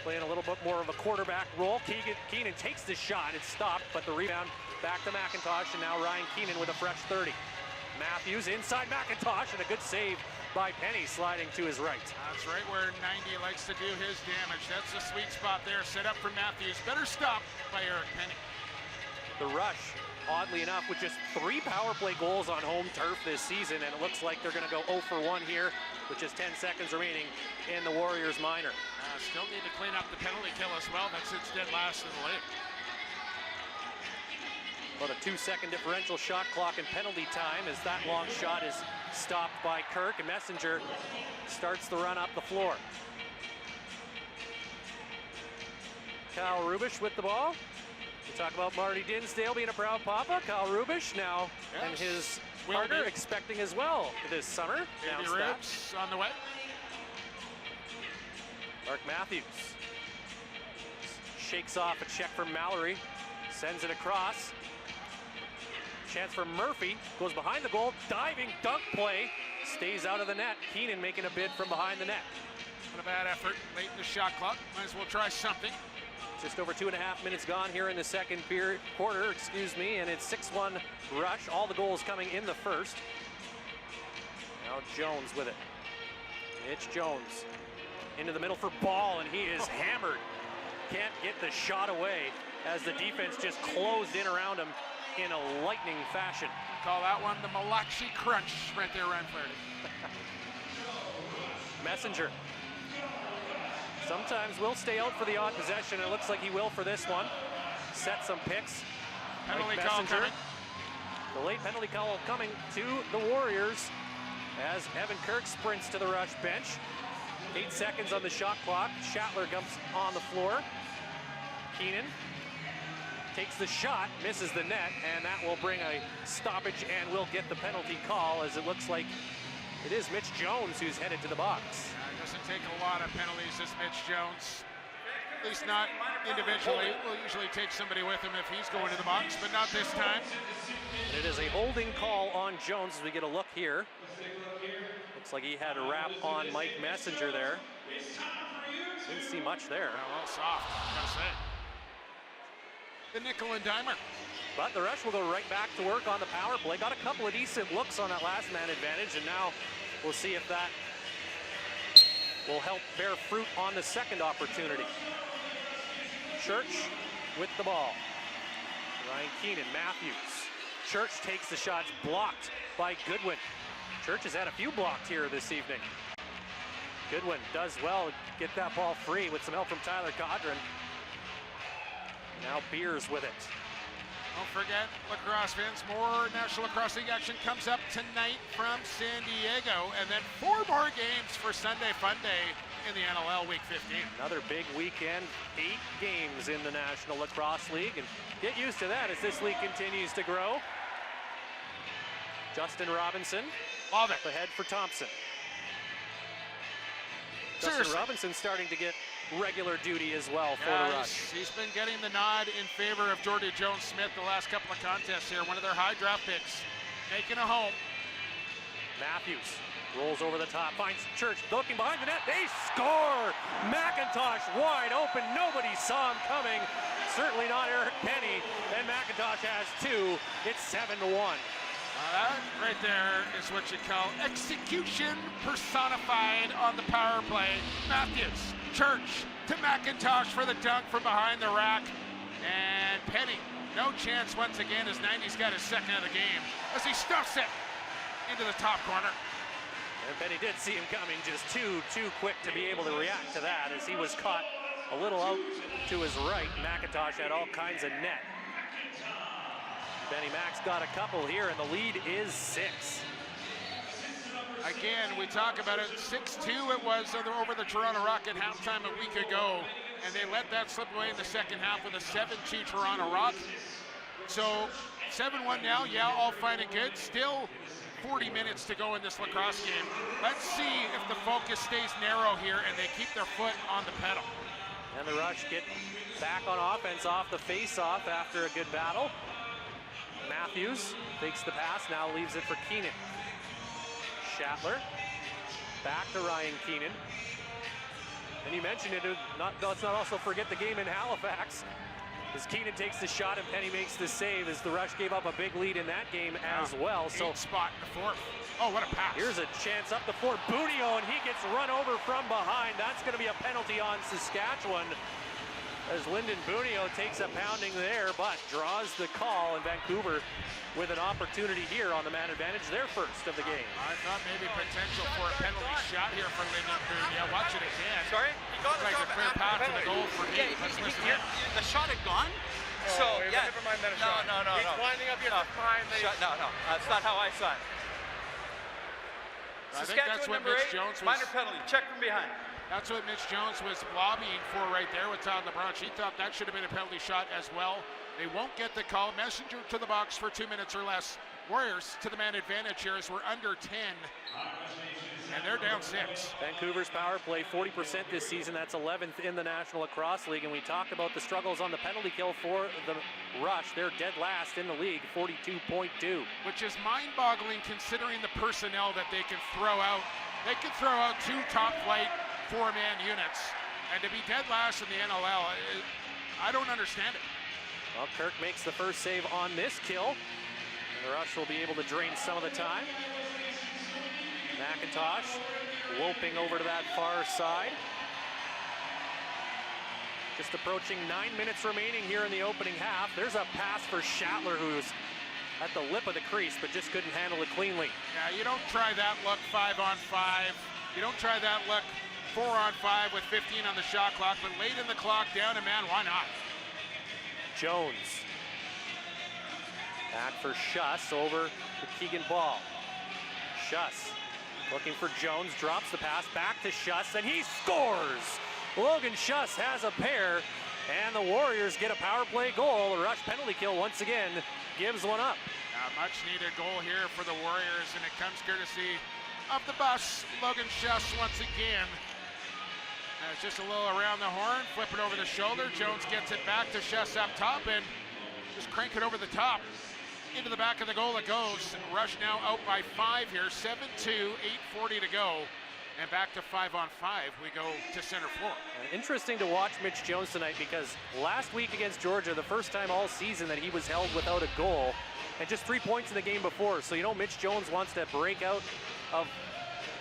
Playing a little bit more of a quarterback role. Keenan takes the shot, it's stopped, but the rebound back to McIntosh, and now Ryan Keenan with a fresh 30. Matthews inside McIntosh, and a good save by Penny, sliding to his right. That's right where 90 likes to do his damage. That's the sweet spot there, set up for Matthews. Better stop by Eric Penny. The Rush, oddly enough, with just 3 power play goals on home turf this season, and it looks like they're going to go 0 for 1 here with just 10 seconds remaining in the Warriors minor. Still need to clean up the penalty kill as well. That sits dead last in the league. About a 2-second differential shot clock and penalty time as that long shot is stopped by Kirk, and Messenger starts the run up the floor. Kyle Rubish with the ball. We talk about Marty Dinsdale being a proud papa. Kyle Rubish now, and his partner expecting as well this summer. Baby Rubes on the way. Mark Matthews shakes off a check from Mallory, sends it across. Chance for Murphy, goes behind the goal, diving dunk play, stays out of the net. Keenan making a bid from behind the net. Not a bad effort late in the shot clock. Might as well try something. Just over 2.5 minutes gone here in the second quarter, and it's 6-1 Rush. All the goals coming in the first. Now Jones with it. Mitch Jones into the middle for Ball, and he is hammered. Can't get the shot away as the defense just closed in around him in a lightning fashion. Call that one the Malachi Crunch right there, Ryan Flaherty. Messenger sometimes will stay out for the odd possession. It looks like he will for this one. Set some picks. Penalty call coming. The late penalty call coming to the Warriors as Evan Kirk sprints to the Rush bench. 8 seconds on the shot clock. Schattler comes on the floor. Keenan takes the shot, misses the net, and that will bring a stoppage and will get the penalty call, as it looks like it is Mitch Jones who's headed to the box. It doesn't take a lot of penalties, this Mitch Jones. At least not individually. We'll usually take somebody with him if he's going to the box, but not this time. It is a holding call on Jones as we get a look here. Looks like he had a wrap on Mike Messenger there. Didn't see much there. Well, soft, gotta say. The nickel and dimer. But the Rush will go right back to work on the power play. Got a couple of decent looks on that last man advantage, and now we'll see if that will help bear fruit on the second opportunity. Church with the ball. Ryan Keenan, Matthews. Church takes the shots, blocked by Goodwin. Church has had a few blocked here this evening. Goodwin does well, get that ball free with some help from Tyler Godron. Now Beers with it. Don't forget, lacrosse fans, more National Lacrosse League action comes up tonight from San Diego, and then 4 more games for Sunday Fun Day in the NLL Week 15. Another big weekend, 8 games in the National Lacrosse League, and get used to that as this league continues to grow. Justin Robinson, love it. Up ahead for Thompson. Seriously. Justin Robinson starting to get regular duty as well for the Rush. He's been getting the nod in favor of Jordy Jones-Smith the last couple of contests here. One of their high draft picks, making a home. Matthews rolls over the top, finds Church looking behind the net. They score! McIntosh wide open. Nobody saw him coming. Certainly not Eric Penny. And McIntosh has 2. It's 7-1. That right there is what you call execution personified on the power play. Matthews, Church to McIntosh for the dunk from behind the rack. And Penny, no chance once again as 90's got his second of the game as he stuffs it into the top corner. And Penny did see him coming, just too quick to be able to react to that as he was caught a little out to his right. McIntosh had all kinds of net. Benny Max got a couple here, and the lead is 6. Again, we talk about it, 6-2 it was over the Toronto Rock at halftime a week ago, and they let that slip away in the second half with a 7-2 Toronto Rock. So 7-1 now, yeah, all fine and good. Still 40 minutes to go in this lacrosse game. Let's see if the focus stays narrow here and they keep their foot on the pedal. And the Rush get back on offense off the face-off after a good battle. Matthews takes the pass, now leaves it for Keenan. Schattler, back to Ryan Keenan. And you mentioned it, let's not also forget the game in Halifax. As Keenan takes the shot and Penny makes the save as the Rush gave up a big lead in that game as well. So spot in the fourth. Oh, what a pass. Here's a chance up the floor. Bunio, and he gets run over from behind. That's going to be a penalty on Saskatchewan as Lyndon Bunio takes a pounding there, but draws the call, and Vancouver with an opportunity here on the man advantage, their first of the game. I thought maybe potential for a penalty shot here for Lyndon Bunio. Watch it again. Sorry? He got like a clear path to the goal for me. Let's listen in. The shot had gone. So, yeah. Never mind that shot. No. He's winding up here behind the... No. That's not how I saw it. I think that's what Mitch Jones was... Minor penalty. Check from behind. That's what Mitch Jones was lobbying for right there with Todd LeBron. He thought that should have been a penalty shot as well. They won't get the call. Messenger to the box for 2 minutes or less. Warriors to the man advantage here as we're under 10. And they're down 6. Vancouver's power play 40% this season. That's 11th in the National Lacrosse League. And we talked about the struggles on the penalty kill for the Rush. They're dead last in the league, 42.2. Which is mind-boggling considering the personnel that they can throw out. They can throw out 2 top-flight 4-man units. And to be dead last in the NLL, I don't understand it. Well, Kirk makes the first save on this kill. And the Rush will be able to drain some of the time. McIntosh loping over to that far side. Just approaching 9 minutes remaining here in the opening half. There's a pass for Schattler, who's at the lip of the crease, but just couldn't handle it cleanly. Yeah, you don't try that look 5-on-5. You don't try that look 4-on-5 with 15 on the shot clock, but late in the clock, down a man, why not? Jones. Back for Schuss over to Keegan Ball. Schuss looking for Jones, drops the pass back to Schuss, and he scores! Logan Schuss has a pair, and the Warriors get a power play goal. The Rush penalty kill once again gives one up. A much needed goal here for the Warriors, and it comes courtesy of the bus, Logan Schuss once again. It's just a little around the horn, flip it over the shoulder. Jones gets it back to Schuss up top and just crank it over the top. Into the back of the goal it goes. Rush now out by 5 here, 7-2, 8:40 to go. And back to 5-on-5, we go to center floor. Interesting to watch Mitch Jones tonight, because last week against Georgia, the first time all season that he was held without a goal, and just 3 points in the game before. So you know Mitch Jones wants to break out of,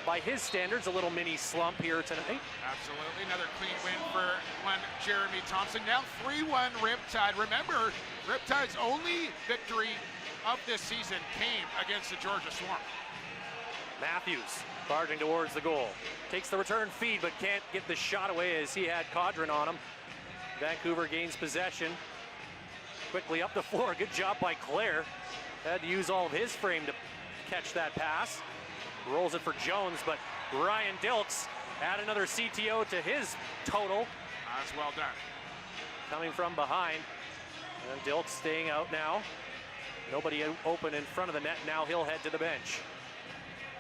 by his standards, a little mini slump here tonight. Absolutely, another clean win for one Jeremy Thompson. Now 3-1 Riptide. Remember, Riptide's only victory of this season came against the Georgia Swarm. Matthews barging towards the goal. Takes the return feed, but can't get the shot away as he had Caudron on him. Vancouver gains possession. Quickly up the floor. Good job by Claire. Had to use all of his frame to catch that pass. Rolls it for Jones, but Ryan Dilks add another CTO to his total. That's well done. Coming from behind. And Dilks staying out now. Nobody open in front of the net. Now he'll head to the bench.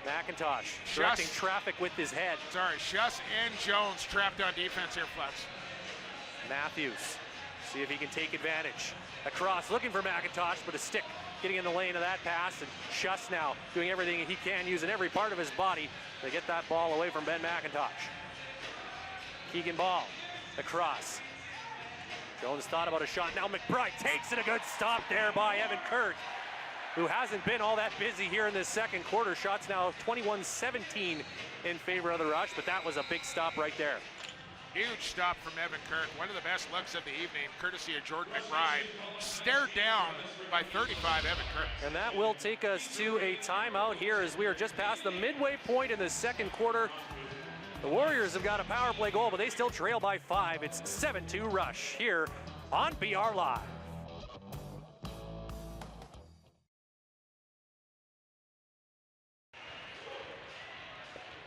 McIntosh directing traffic with his head. Sorry, Schuss and Jones trapped on defense here, Flats. Matthews, see if he can take advantage. Across, looking for McIntosh, but a stick getting in the lane of that pass. And Schuss now doing everything he can, using every part of his body to get that ball away from Ben McIntosh. Keegan Ball, across. Jones thought about a shot. Now McBride takes it. A good stop there by Evan Kirk, who hasn't been all that busy here in this second quarter. Shots now 21-17 in favor of the Rush, but that was a big stop right there. Huge stop from Evan Kirk. One of the best looks of the evening, courtesy of Jordan McBride. Stared down by 35, Evan Kirk. And that will take us to a timeout here as we are just past the midway point in the second quarter. The Warriors have got a power play goal, but they still trail by 5. It's 7-2 Rush here on BR Live.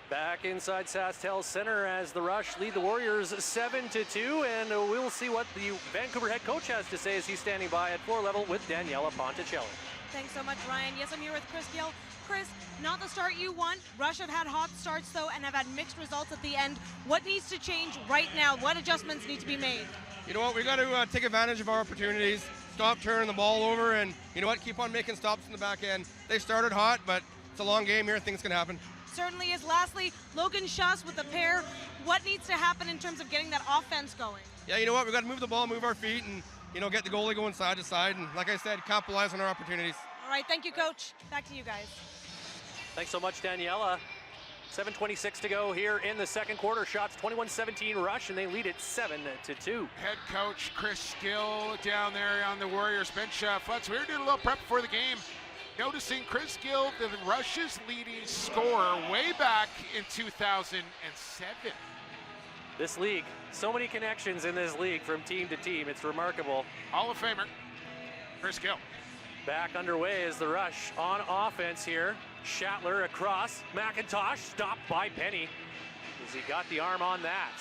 Back inside SaskTel Center as the Rush lead the Warriors 7-2, and we'll see what the Vancouver head coach has to say as he's standing by at floor level with Daniela Ponticelli. Thanks so much, Ryan. Yes, I'm here with Chris Gill. Chris, not the start you want. Rush have had hot starts, though, and have had mixed results at the end. What needs to change right now? What adjustments need to be made? You know what, we got to take advantage of our opportunities, stop turning the ball over, and you know what, keep on making stops in the back end. They started hot, but it's a long game here. Things can happen. Certainly is. Lastly, Logan Schuss with the pair. What needs to happen in terms of getting that offense going? Yeah, you know what, we got to move the ball, move our feet, and you know, get the goalie going side to side, and like I said, capitalize on our opportunities. All right, thank you, Coach. Back to you guys. Thanks so much, Daniela. 7:26 to go here in the second quarter. Shots 21-17 Rush, and they lead it 7-2. Head coach Chris Gill down there on the Warriors bench. Flats, we were doing a little prep before the game. Noticing Chris Gill, the Rush's leading scorer way back in 2007. This league, so many connections in this league from team to team. It's remarkable. Hall of Famer, Chris Gill. Back underway is the Rush on offense here. Schattler across. McIntosh stopped by Penny as he got the arm on that.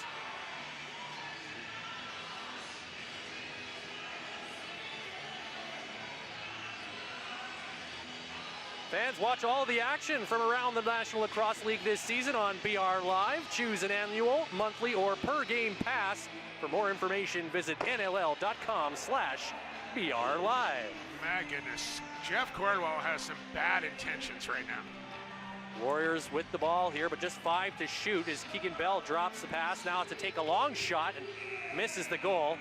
Fans, watch all the action from around the National Lacrosse League this season on BR Live. Choose an annual, monthly, or per game pass. For more information, visit NLL.com/BR Live. My goodness, Jeff Cordwell has some bad intentions right now. Warriors with the ball here, but just 5 to shoot as Keegan Bell drops the pass now to take a long shot and misses the goal.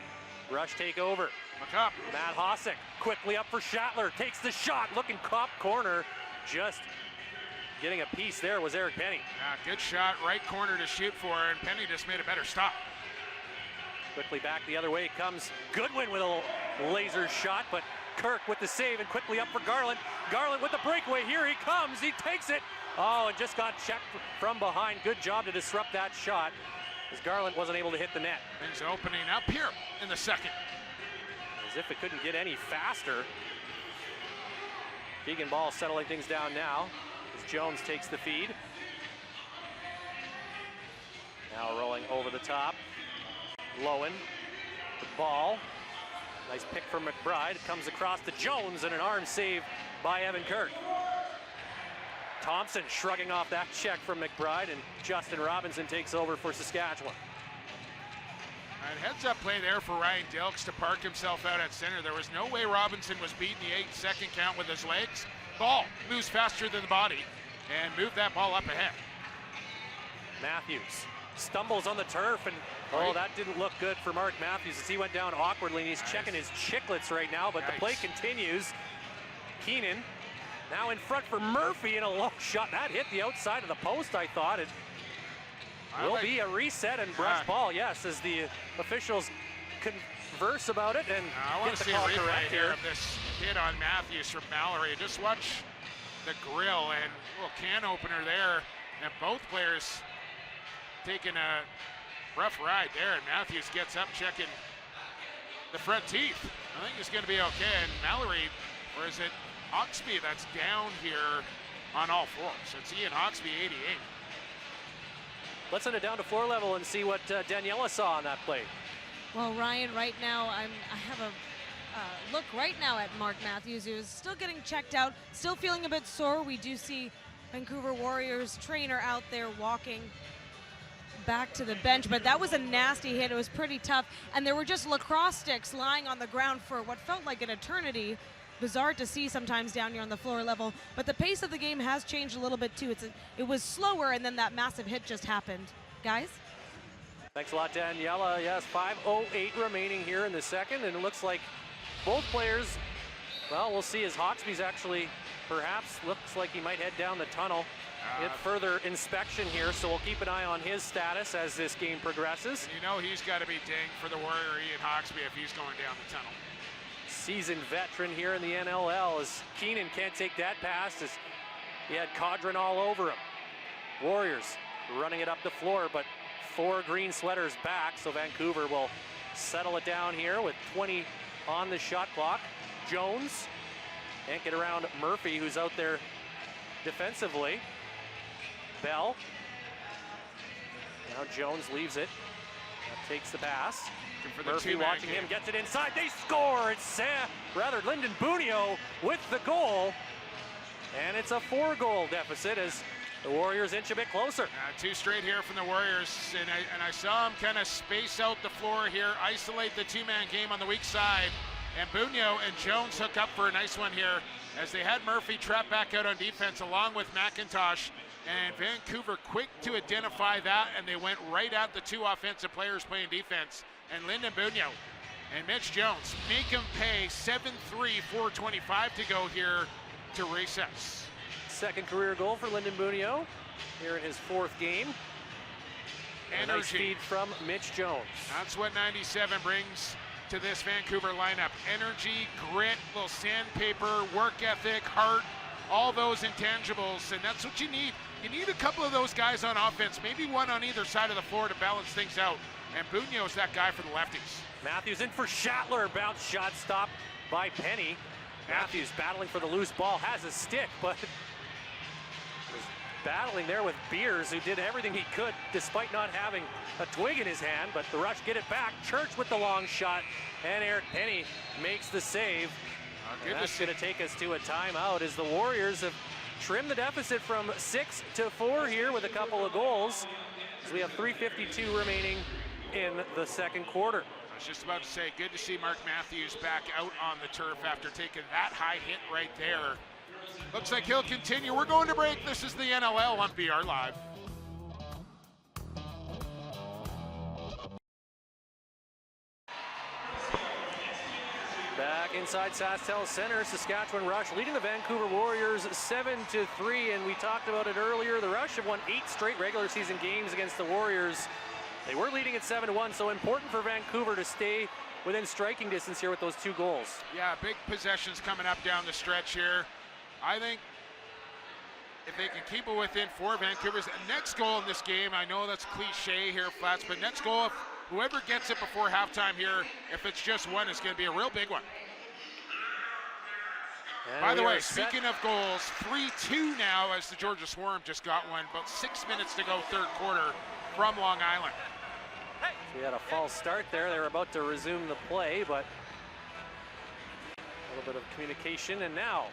Rush take over. Look up. Matt Hossack quickly up for Schattler, takes the shot, looking cop corner. Just getting a piece there was Eric Penny. Good shot, right corner to shoot for, and Penny just made a better stop. Quickly back the other way comes Goodwin with a laser shot, but Kirk with the save and quickly up for Garland. Garland with the breakaway, here he comes, he takes it, Oh, and just got checked from behind. Good job to disrupt that shot, as Garland wasn't able to hit the net. Things opening up here in the second. As if it couldn't get any faster. Keegan Ball settling things down now as Jones takes the feed. Now rolling over the top. Lowen, the ball. Nice pick from McBride. Comes across to Jones and an arm save by Evan Kirk. Thompson shrugging off that check from McBride, and Justin Robinson takes over for Saskatchewan. And heads up play there for Ryan Dilks to park himself out at center. There was no way Robinson was beating the 8-second count with his legs. Ball moves faster than the body and moved that ball up ahead. Matthews stumbles on the turf, and that didn't look good for Mark Matthews as he went down awkwardly, and he's checking his chiclets right now, but the play continues. Keenan now in front for Murphy in a low shot. That hit the outside of the post, I thought. It will be a reset and brush ball, yes, as the officials converse about it and I want to see a replay here of this hit on Matthews from Mallory. Just watch the grill and a little can opener there, and both players taking a rough ride there, and Matthews gets up checking the front teeth. I think it's going to be okay, and Mallory, or is it Hawksby that's down here on all fours? It's Ian Hawksby, 88. Let's send it down to floor level and see what Daniela saw on that play. Well, Ryan, right now I have a look right now at Mark Matthews, who is still getting checked out, still feeling a bit sore. We do see Vancouver Warriors trainer out there walking back to the bench, but that was a nasty hit. It was pretty tough, and there were just lacrosse sticks lying on the ground for what felt like an eternity. Bizarre to see sometimes down here on the floor level, but the pace of the game has changed a little bit too. It was slower, and then that massive hit just happened. Guys? Thanks a lot, Daniela. Yes, 5:08 remaining here in the second, and it looks like both players, well, we'll see as Hawksby's actually perhaps looks like he might head down the tunnel. Get further inspection here, so we'll keep an eye on his status as this game progresses. And you know he's got to be dinged for the Warrior Ian Hawksby if he's going down the tunnel. Seasoned veteran here in the NLL, as Keenan can't take that pass as he had Codron all over him. Warriors running it up the floor, but 4 green sweaters back, so Vancouver will settle it down here with 20 on the shot clock. Jones can't get around Murphy, who's out there defensively. Bell. Now Jones leaves it. Takes the pass. Murphy watching him, gets it inside. They score! It's Lyndon Bunio with the goal. And it's a 4-goal deficit as the Warriors inch a bit closer. 2 straight here from the Warriors, and I saw him kind of space out the floor here, isolate the 2-man game on the weak side, and Bunio and Jones hook up for a nice one here as they had Murphy trapped back out on defense along with McIntosh, and Vancouver quick to identify that, and they went right at the 2 offensive players playing defense, and Lyndon Bunio and Mitch Jones make him pay. 7-3, 4:25 to go here to recess. Second career goal for Lyndon Bunio here in his 4th game. Energy. A nice feed from Mitch Jones. That's what 97 brings to this Vancouver lineup. Energy, grit, little sandpaper, work ethic, heart, all those intangibles, and that's what you need. You need a couple of those guys on offense, maybe one on either side of the floor to balance things out, and Bunio's that guy for the lefties. Matthews in for Schattler, bounce shot stopped by Penny. Matthews battling for the loose ball, has a stick, but was battling there with Beers, who did everything he could despite not having a twig in his hand, but the Rush get it back. Church with the long shot, and Eric Penny makes the save. That's going to take us to a timeout as the Warriors have trimmed the deficit from 6 to 4 here with a couple of goals. So we have 3:52 remaining in the second quarter. I was just about to say, good to see Mark Matthews back out on the turf after taking that high hit right there. Looks like he'll continue. We're going to break. This is the NLL on BR Live. Back inside SaskTel Center, Saskatchewan Rush leading the Vancouver Warriors 7-3, and we talked about it earlier. The Rush have won 8 straight regular season games against the Warriors. They were leading at 7-1, so important for Vancouver to stay within striking distance here with those 2 goals. Yeah, big possessions coming up down the stretch here. I think if they can keep it within 4, Vancouver's next goal in this game, I know that's cliche here, Flats, but next goal, if whoever gets it before halftime here, if it's just one, it's going to be a real big one. And by the way, speaking of goals, 3-2 now as the Georgia Swarm just got one. About 6 minutes to go, third quarter from Long Island. So we had a false start there. They were about to resume the play, but a little bit of communication, and now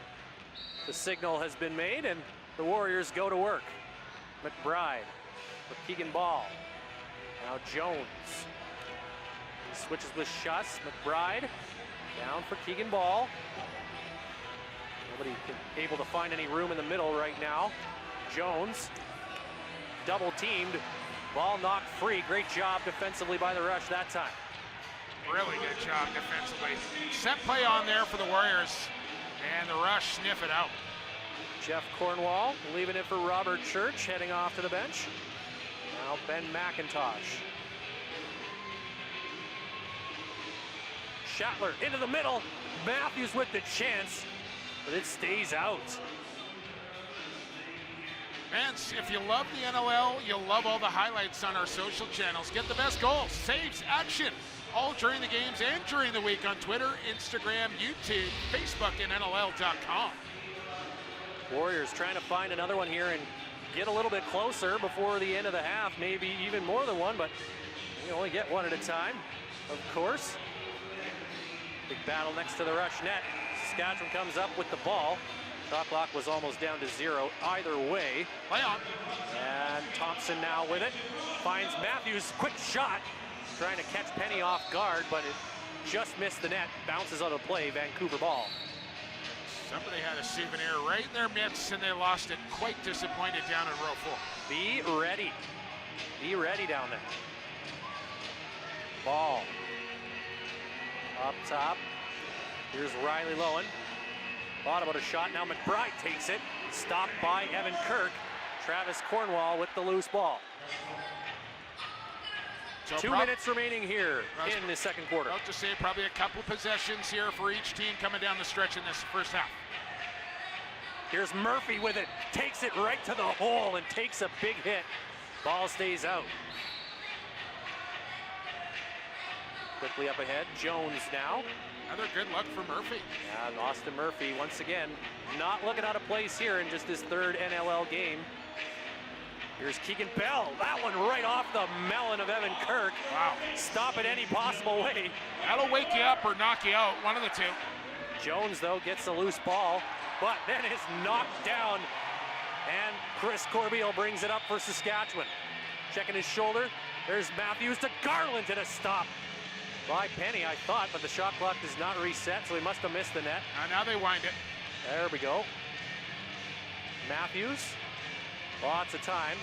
the signal has been made, and the Warriors go to work. McBride with Keegan Ball. Now Jones. He switches with Schuss. McBride down for Keegan Ball. Nobody able to find any room in the middle right now. Jones double teamed. Ball knocked free. Great job defensively by the Rush that time. Really good job defensively. Set play on there for the Warriors, and the Rush sniff it out. Jeff Cornwall leaving it for Robert Church, heading off to the bench. Now Ben McIntosh. Schattler into the middle. Matthews with the chance, but it stays out. Fans, if you love the NLL, you'll love all the highlights on our social channels. Get the best goals, saves, action, all during the games and during the week on Twitter, Instagram, YouTube, Facebook, and NLL.com. Warriors trying to find another one here and get a little bit closer before the end of the half, maybe even more than one, but you only get one at a time, of course. Big battle next to the Rush net. Saskatchewan comes up with the ball. Shot clock was almost down to 0 either way. Play on. And Thompson now with it. Finds Matthews, quick shot. Trying to catch Penny off guard, but it just missed the net. Bounces out of play, Vancouver ball. Somebody had a souvenir right in their midst and they lost it. Quite disappointed down in row 4. Be ready. Be ready down there. Ball. Up top. Here's Riley Lowen. Thought about a shot. Now McBride takes it. Stopped by Evan Kirk. Travis Cornwall with the loose ball. So 2 minutes remaining here in the second quarter. About to say probably a couple possessions here for each team coming down the stretch in this first half. Here's Murphy with it. Takes it right to the hole and takes a big hit. Ball stays out. Quickly up ahead. Jones now. Another good luck for Murphy. Yeah, and Austin Murphy once again not looking out of place here in just his third NLL game. Here's Keegan Bell. That one right off the melon of Evan Kirk. Wow. Stop it any possible way. That'll wake you up or knock you out, one of the two. Jones, though, gets the loose ball, but then is knocked down. And Chris Corbeil brings it up for Saskatchewan. Checking his shoulder. There's Matthews to Garland and a stop by Penny, I thought, but the shot clock does not reset, so he must have missed the net. Now they wind it. There we go. Matthews, lots of time.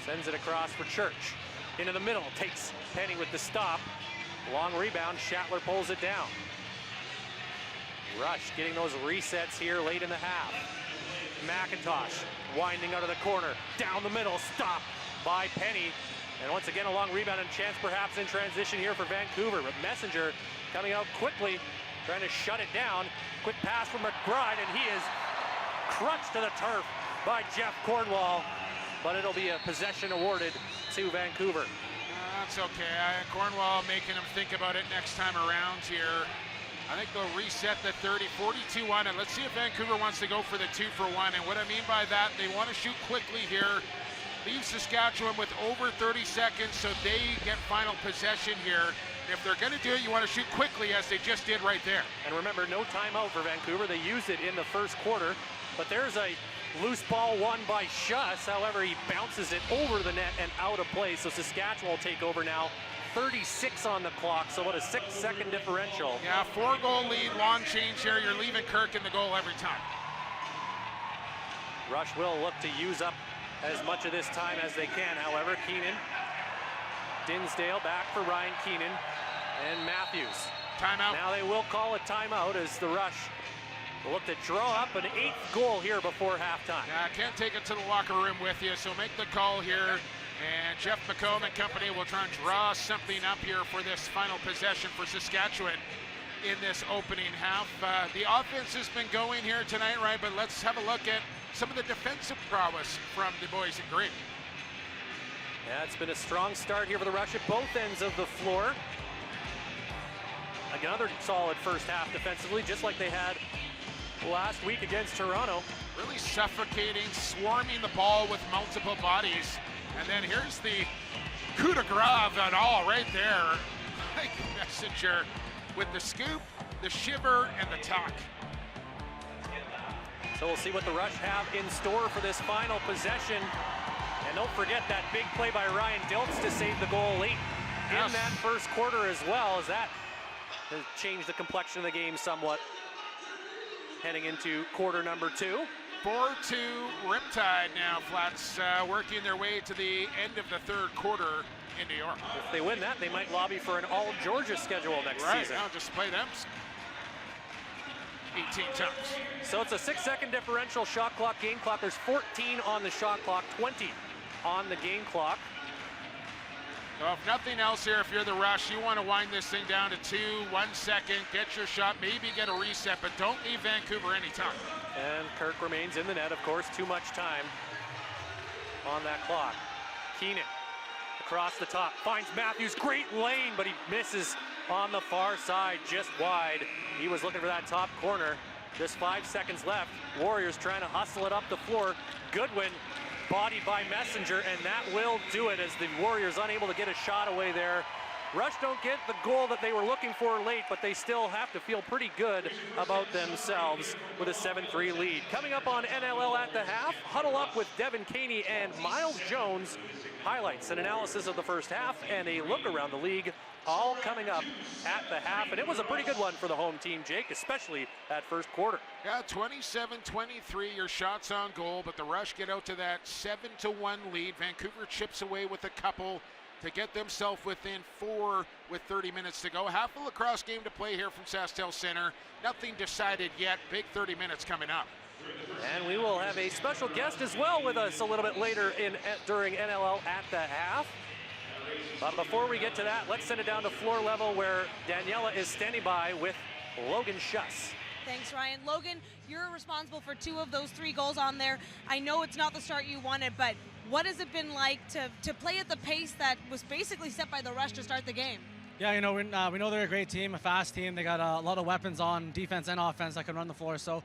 Sends it across for Church. Into the middle, takes Penny with the stop. Long rebound, Schattler pulls it down. Rush getting those resets here late in the half. McIntosh winding out of the corner, down the middle, stop by Penny. And once again, a long rebound and chance perhaps in transition here for Vancouver. But Messenger coming out quickly, trying to shut it down. Quick pass from McBride, and he is crunched to the turf by Jeff Cornwall. But it'll be a possession awarded to Vancouver. That's okay. Cornwall making him think about it next time around here. I think they'll reset the 30-42-1, and let's see if Vancouver wants to go for the 2-for-1. And what I mean by that, they want to shoot quickly here. Leave Saskatchewan with over 30 seconds so they get final possession here. If they're going to do it, you want to shoot quickly as they just did right there. And remember, no timeout for Vancouver. They used it in the first quarter, but there's a loose ball won by Schuss. However, he bounces it over the net and out of play, so Saskatchewan will take over now. 36 on the clock, so what a 6-second differential. Yeah, 4-goal lead, long change here. You're leaving Kirk in the goal every time. Rush will look to use up as much of this time as they can. However, Keenan, Dinsdale back for Ryan Keenan, and Matthews. Timeout. Now they will call a timeout as the Rush will look to draw up an 8th goal here before halftime. Yeah, I can't take it to the locker room with you, so make the call here. And Jeff McComb and company will try and draw something up here for this final possession for Saskatchewan. in this opening half. The offense has been going here tonight, right? But let's have a look at some of the defensive prowess from the boys in green. Yeah, it's been a strong start here for the Rush at both ends of the floor. Another solid first half defensively, just like they had last week against Toronto. Really suffocating, swarming the ball with multiple bodies. And then here's the coup de grace and all right there. Mike Messenger with the scoop, the shiver, and the tuck. So we'll see what the Rush have in store for this final possession. And don't forget that big play by Ryan Diltz to save the goal late in that first quarter as well, as that has changed the complexion of the game somewhat heading into quarter number 2. 4-2 Riptide now. Flats working their way to the end of the third quarter in New York. If they win that, they might lobby for an all-Georgia schedule next season. Right, now just play them 18 times. So it's a 6-second differential shot clock, game clock. There's 14 on the shot clock, 20 on the game clock. So if nothing else here, if you're the Rush, you want to wind this thing down to 1 second, get your shot, maybe get a reset, but don't leave Vancouver any time. And Kirk remains in the net, of course, too much time on that clock. Keenan across the top, finds Matthews, great lane, but he misses on the far side, just wide. He was looking for that top corner. Just 5 seconds left. Warriors trying to hustle it up the floor. Goodwin bodied by Messenger, and that will do it as the Warriors unable to get a shot away there. Rush don't get the goal that they were looking for late, but they still have to feel pretty good about themselves with a 7-3 lead. Coming up on NLL at the half, huddle up with Devin Caney and Miles Jones. Highlights and analysis of the first half and a look around the league, all coming up at the half. And it was a pretty good one for the home team, Jake, especially that first quarter. Yeah, 27-23, your shots on goal, but the Rush get out to that 7-1 lead. Vancouver chips away with a couple to get themselves within 4 with 30 minutes to go. Half a lacrosse game to play here from SaskTel Center. Nothing decided yet. Big 30 minutes coming up. And we will have a special guest as well with us a little bit later during NLL at the half. But before we get to that, let's send it down to floor level where Daniela is standing by with Logan Schuss. Thanks, Ryan. Logan, you're responsible for 2 of those 3 goals on there. I know it's not the start you wanted, but what has it been like to play at the pace that was basically set by the Rush to start the game? Yeah, you know, we know they're a great team, a fast team. They got a lot of weapons on defense and offense that can run the floor. So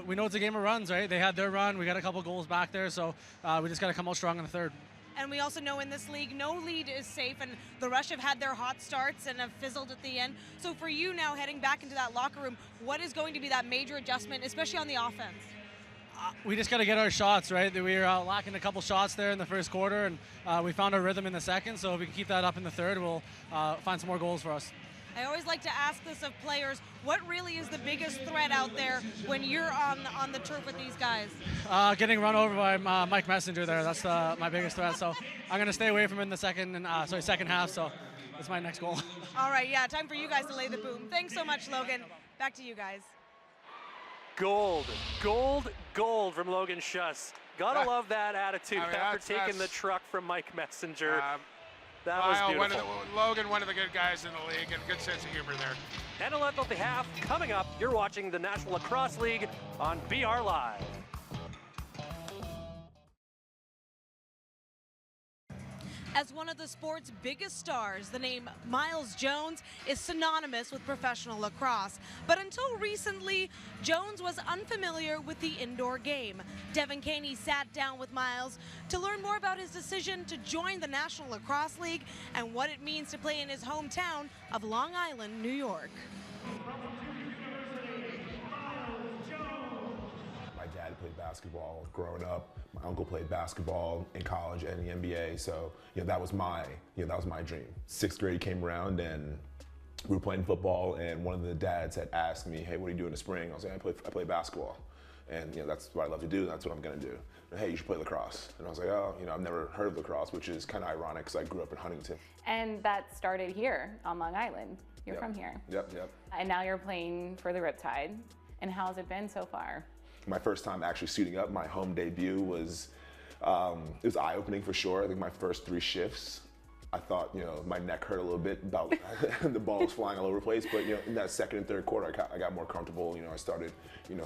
we know it's a game of runs, right? They had their run. We got a couple goals back there, so we just got to come out strong in the third. And we also know in this league, no lead is safe, and the Rush have had their hot starts and have fizzled at the end. So for you now heading back into that locker room, what is going to be that major adjustment, especially on the offense? We just got to get our shots, right? We were lacking a couple shots there in the first quarter, and we found our rhythm in the second. So if we can keep that up in the third, we'll find some more goals for us. I always like to ask this of players, what really is the biggest threat out there when you're on the turf with these guys? Getting run over by Mike Messenger there, that's my biggest threat. So I'm going to stay away from him in the second half, so that's my next goal. All right, yeah, time for you guys to lay the boom. Thanks so much, Logan. Back to you guys. Gold from Logan Schuss. Gotta love that attitude after taking the truck from Mike Messenger. That was beautiful. Logan, one of the good guys in the league, and good sense of humor there. NLL at the half coming up. You're watching the National Lacrosse League on BR Live. As one of the sport's biggest stars, the name Miles Jones is synonymous with professional lacrosse. But until recently, Jones was unfamiliar with the indoor game. Devin Caney sat down with Miles to learn more about his decision to join the National Lacrosse League and what it means to play in his hometown of Long Island, New York. My dad played basketball growing up. My uncle played basketball in college and the NBA, so that was my dream. 6th grade came around and we were playing football, and one of the dads had asked me, "Hey, what do you do in the spring?" I was like, "I play basketball, and that's what I love to do. And that's what I'm gonna do." And, "Hey, you should play lacrosse." And I was like, "Oh, I've never heard of lacrosse," which is kind of ironic because I grew up in Huntington. And that started here on Long Island. You're from here. Yep. And now you're playing for the Riptide. And how's it been so far? My first time actually suiting up, my home debut was, it was eye-opening for sure. I think my first 3 shifts, I thought, my neck hurt a little bit about the ball was flying all over the place. But, in that second and third quarter, I got more comfortable. I started,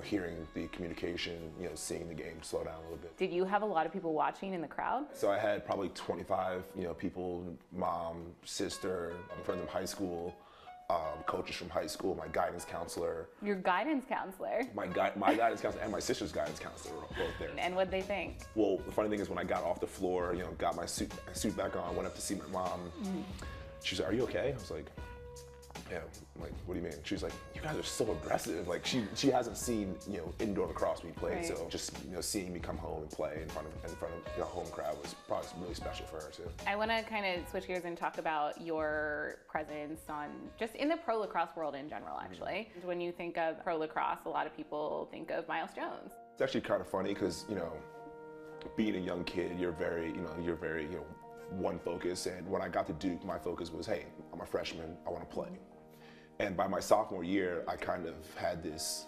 hearing the communication, seeing the game slow down a little bit. Did you have a lot of people watching in the crowd? So I had probably 25, people, mom, sister, friends from high school, coaches from high school, my guidance counselor. Your guidance counselor? My guidance counselor and my sister's guidance counselor were both there. And what'd they think? Well, the funny thing is when I got off the floor, got my suit back on, went up to see my mom. She's like, "Are you okay?" I was like, "Yeah." I'm like, "What do you mean?" She's like, "You guys are so aggressive." Like she hasn't seen indoor lacrosse me play, right. So just seeing me come home and play in front of a home crowd was probably really special for her too. I want to kind of switch gears and talk about your presence just in the pro lacrosse world in general. Actually, when you think of pro lacrosse, a lot of people think of Miles Jones. It's actually kind of funny because being a young kid, you're very one focus. And when I got to Duke, my focus was, hey, I'm a freshman, I want to play. And by my sophomore year, I kind of had this,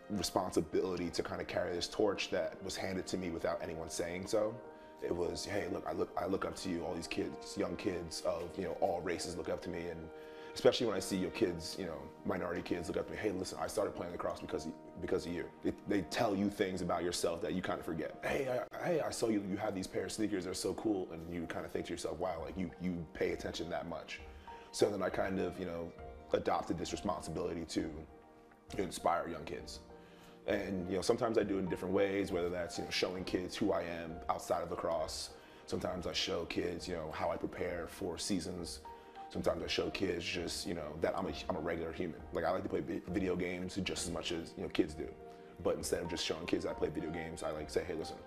responsibility to kind of carry this torch that was handed to me without anyone saying so. It was, hey, look, I look up to you, all these kids, young kids of, all races look up to me. And especially when I see your kids, minority kids look up to me, hey, listen, I started playing lacrosse because of you. They tell you things about yourself that you kind of forget. Hey, I saw you have these pair of sneakers, they're so cool. And you kind of think to yourself, wow, like you pay attention that much. So then I kind of, adopted this responsibility to inspire young kids. And sometimes I do it in different ways, whether that's showing kids who I am outside of lacrosse. Sometimes I show kids how I prepare for seasons. Sometimes I show kids just that I'm a regular human. Like I like to play video games just as much as kids do. But instead of just showing kids I play video games, I like say, hey, listen,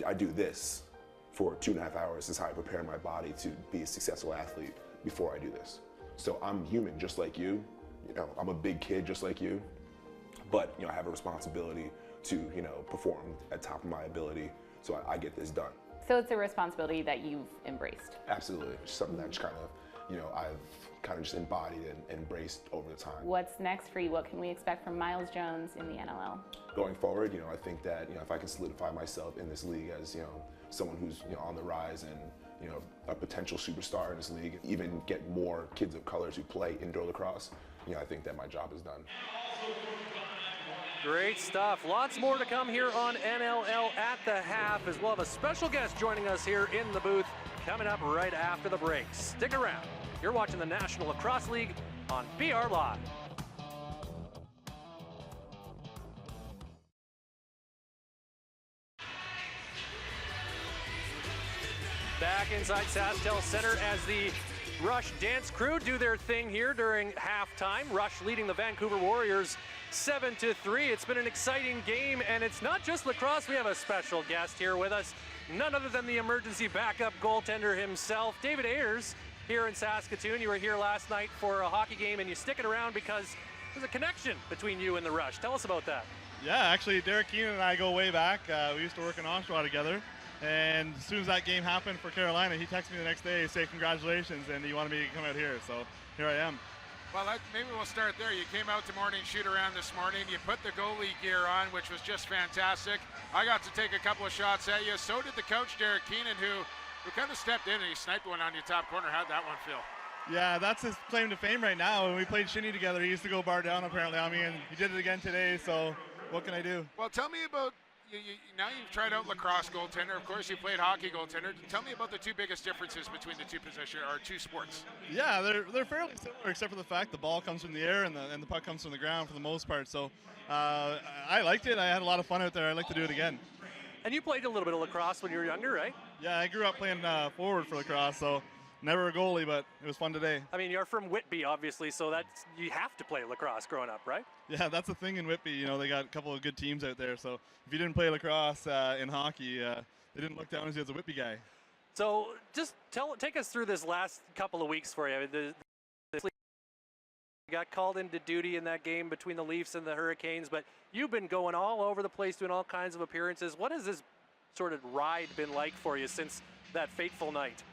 I do this for 2.5 hours. This is how I prepare my body to be a successful athlete before I do this. So I'm human just like you. I'm a big kid just like you. But I have a responsibility to perform at top of my ability, so I get this done. So it's a responsibility that you've embraced. Absolutely, it's something that just kind of I've kind of just embodied and embraced over the time. What's next for you? What can we expect from Miles Jones in the NLL? Going forward, I think that if I can solidify myself in this league as someone who's on the rise and a potential superstar in this league, even get more kids of color to play indoor lacrosse, I think that my job is done. Great stuff. Lots more to come here on NLL at the half, as we'll have a special guest joining us here in the booth coming up right after the break. Stick around. You're watching the National Lacrosse League on BR Live. Back inside SaskTel Center as the Rush dance crew do their thing here during halftime. Rush leading the Vancouver Warriors 7-3. It's been an exciting game, and it's not just lacrosse. We have a special guest here with us, none other than the emergency backup goaltender himself, David Ayers, here in Saskatoon. You were here last night for a hockey game, and you stick it around because there's a connection between you and the Rush. Tell us about that. Yeah, actually, Derek Keenan and I go way back. We used to work in Oshawa together. And as soon as that game happened for Carolina, he texted me the next day, say congratulations, and he wanted me to come out here. So here I am. Well, maybe we'll start there. You came out to morning shoot around this morning. You put the goalie gear on, which was just fantastic. I got to take a couple of shots at you. So did the coach, Derek Keenan, who kind of stepped in and he sniped one on your top corner. How'd that one feel? Yeah, that's his claim to fame right now. When we played shinny together, he used to go bar down apparently on me, and he did it again today. So what can I do? Well, tell me about now you've tried out lacrosse goaltender. Of course, you played hockey goaltender. Tell me about the two biggest differences between the two positions or two sports. Yeah, they're fairly similar, except for the fact the ball comes from the air and the puck comes from the ground for the most part. So I liked it. I had a lot of fun out there. I'd like to do it again. And you played a little bit of lacrosse when you were younger, right? Yeah, I grew up playing forward for lacrosse, so never a goalie, but it was fun today. I mean, you're from Whitby, obviously, so you have to play lacrosse growing up, right? Yeah, that's the thing in Whitby. They got a couple of good teams out there. So if you didn't play lacrosse in hockey, they didn't look down as you as a Whitby guy. So just take us through this last couple of weeks for you. The got called into duty in that game between the Leafs and the Hurricanes, but you've been going all over the place doing all kinds of appearances. What has this sort of ride been like for you since that fateful night?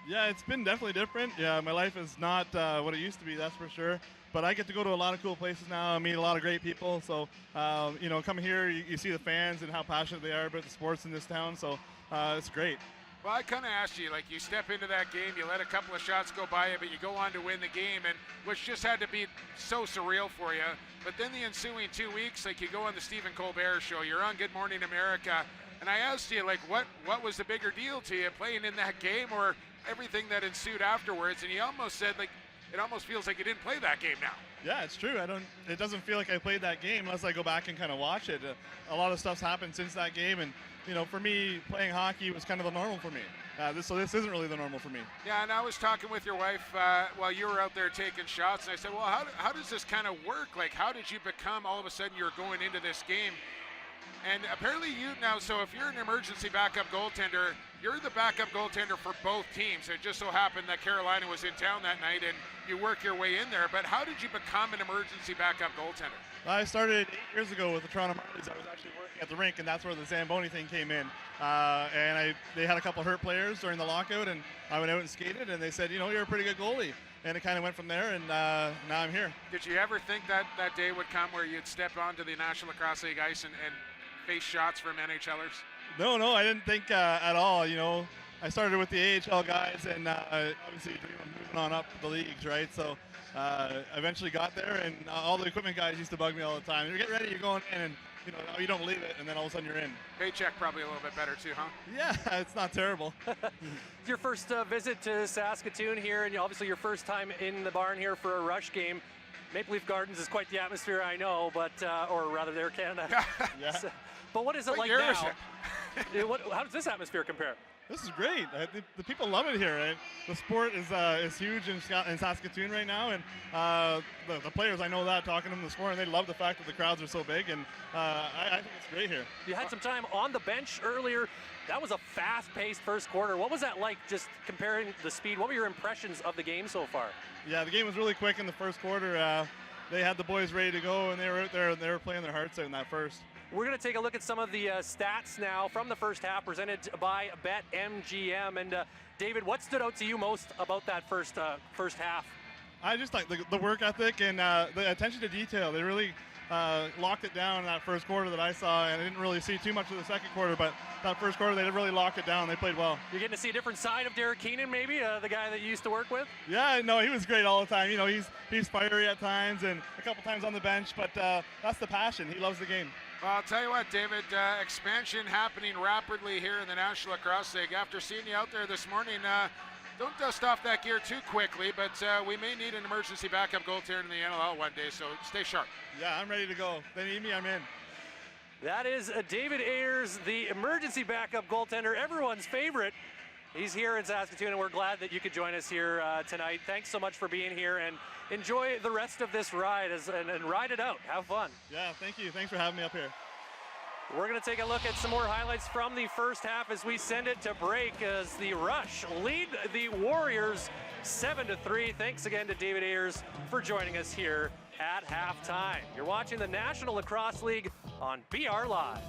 Yeah, it's been definitely different. Yeah, my life is not what it used to be, that's for sure. But I get to go to a lot of cool places now. I meet a lot of great people. So, coming here, you see the fans and how passionate they are about the sports in this town. So, it's great. Well, I kind of asked you, like, you step into that game, you let a couple of shots go by you, but you go on to win the game, and which just had to be so surreal for you. But then the ensuing 2 weeks, like, you go on the Stephen Colbert show, you're on Good Morning America, and I asked you, like, what was the bigger deal to you, playing in that game or everything that ensued afterwards? And you almost said, like, it almost feels like you didn't play that game now. Yeah, it's true. It doesn't feel like I played that game unless I go back and kind of watch it. A lot of stuff's happened since that game, and for me, playing hockey was kind of the normal for me. So this isn't really the normal for me. Yeah, and I was talking with your wife while you were out there taking shots, and I said, well, how does this kind of work? Like, how did you become, all of a sudden, you're going into this game? And apparently you now, so if you're an emergency backup goaltender, you're the backup goaltender for both teams. It just so happened that Carolina was in town that night, and you work your way in there. But how did you become an emergency backup goaltender? I started 8 years ago with the Toronto Marlies. I was actually working at the rink, and that's where the Zamboni thing came in. They had a couple hurt players during the lockout, and I went out and skated, and they said, you're a pretty good goalie. And it kind of went from there, and now I'm here. Did you ever think that day would come where you'd step onto the National Lacrosse League ice and face shots from NHLers? No, I didn't think at all. I started with the AHL guys, and obviously moving on up the leagues, right? So eventually got there, and all the equipment guys used to bug me all the time. You get ready, you're going in, and you don't believe it, and then all of a sudden you're in. Paycheck probably a little bit better too, huh? Yeah, it's not terrible. It's your first visit to Saskatoon here, and obviously your first time in the barn here for a Rush game. Maple Leaf Gardens is quite the atmosphere, I know, but or rather, Air Canada. Yeah. So, but what is it like now? How does this atmosphere compare? This is great. The people love it here. Right? The sport is huge in Saskatoon right now, and the players, I know that, talking to them this morning, they love the fact that the crowds are so big, and I think it's great here. You had some time on the bench earlier. That was a fast-paced first quarter. What was that like, just comparing the speed? What were your impressions of the game so far? Yeah, the game was really quick in the first quarter. They had the boys ready to go, and they were out there, and they were playing their hearts out in that first. We're going to take a look at some of the stats now from the first half presented by BetMGM. And David, what stood out to you most about that first half? I just like the work ethic and the attention to detail. They really locked it down in that first quarter that I saw, and I didn't really see too much of the second quarter, but that first quarter they really locked it down. They played well. You're getting to see a different side of Derek Keenan, maybe, the guy that you used to work with? Yeah, no, he was great all the time. He's fiery at times and a couple times on the bench, but that's the passion. He loves the game. Well, I'll tell you what, David, expansion happening rapidly here in the National Lacrosse League. After seeing you out there this morning, don't dust off that gear too quickly, but we may need an emergency backup goaltender in the NLL one day, so stay sharp. Yeah, I'm ready to go. If they need me, I'm in. That is David Ayers, the emergency backup goaltender, everyone's favorite. He's here in Saskatoon, and we're glad that you could join us here tonight. Thanks so much for being here, and enjoy the rest of this ride and ride it out. Have fun. Yeah, thank you. Thanks for having me up here. We're going to take a look at some more highlights from the first half as we send it to break as the Rush lead the Warriors 7-3. Thanks again to David Ayers for joining us here at halftime. You're watching the National Lacrosse League on BR Live.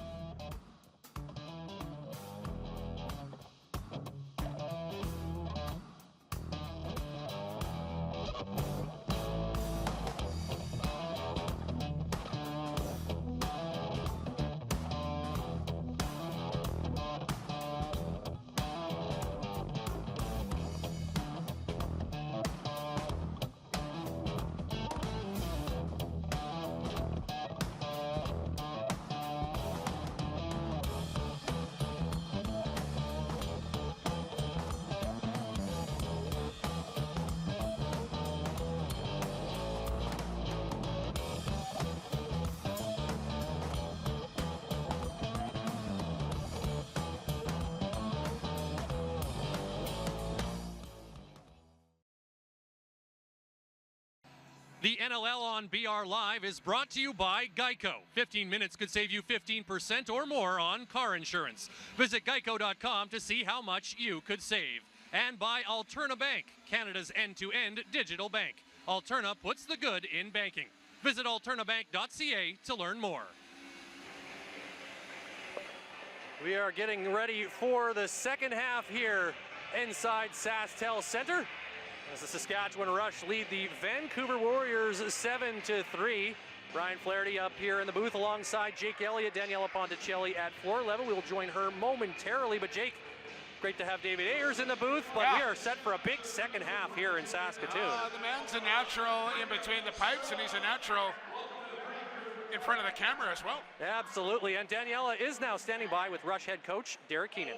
The NLL on BR Live is brought to you by Geico. 15 minutes could save you 15% or more on car insurance. Visit geico.com to see how much you could save. And by Alterna Bank, Canada's end-to-end digital bank. Alterna puts the good in banking. Visit alternabank.ca to learn more. We are getting ready for the second half here inside SaskTel Center, as the Saskatchewan Rush lead the Vancouver Warriors 7-3. Brian Flaherty up here in the booth alongside Jake Elliott, Daniela Ponticelli at floor level. We'll join her momentarily, but Jake, Great to have David Ayers in the booth, but we are set for a big second half here in Saskatoon. The man's a natural in between the pipes, and he's a natural in front of the camera as well. Absolutely, and Daniela is now standing by with Rush head coach Derek Keenan.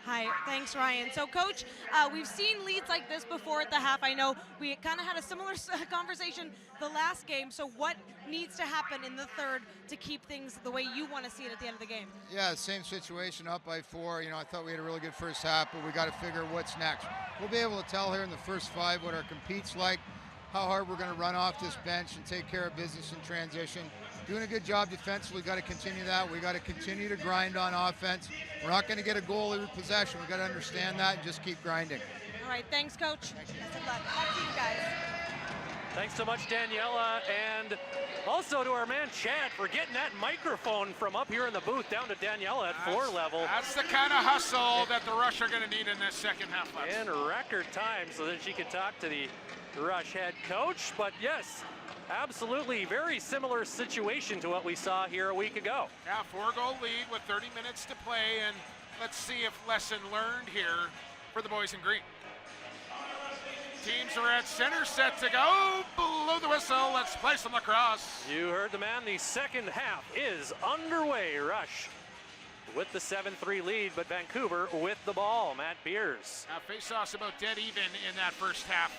Hi, thanks, Ryan. So, Coach, we've seen leads like this before at the half. I know we kind of had a similar conversation the last game. So what needs to happen in the third to keep things the way you want to see it at the end of the game? Yeah, same situation, up by 4. You know, I thought we had a really good first half, but we got to figure what's next. We'll be able to tell here in the first 5 what our compete's like, how hard we're going to run off this bench and take care of business in transition. Doing a good job defensively. Got to continue that. We got to continue to grind on offense. We're not going to get a goal every possession. We got to understand that and just keep grinding. All right, thanks, Coach. Best of luck. Back to you guys. Thanks so much, Daniela, and also to our man Chad for getting that microphone from up here in the booth down to Daniela at floor level. That's the kind of hustle that the Rush are going to need in this second half. In record time so that she could talk to the Rush head coach. But yes, absolutely very similar situation to what we saw here a week ago. Yeah, 4-goal lead with 30 minutes to play, and let's see if lesson learned here for the boys in green. Teams are at center, set to go. Blow the whistle. Let's play some lacrosse. You heard the man. The second half is underway. Rush with the 7-3 lead, but Vancouver with the ball. Matt Beers. Face-offs about dead even in that first half.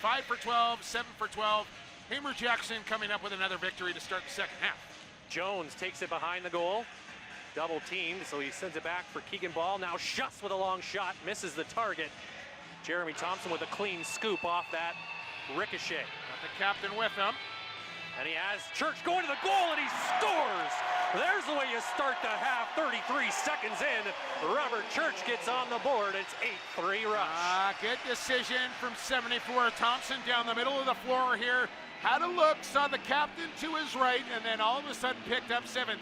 5 for 12, 7 for 12. Hamer Jackson coming up with another victory to start the second half. Jones takes it behind the goal. Double teamed, so he sends it back for Keegan Ball. Now Schuss with a long shot, misses the target. Jeremy Thompson with a clean scoop off that ricochet. Got the captain with him. And he has Church going to the goal, and he scores! There's the way you start the half, 33 seconds in. Robert Church gets on the board. It's 8-3 Rush. Good decision from 74. Thompson down the middle of the floor here. Had a look, saw the captain to his right, and then all of a sudden picked up 17.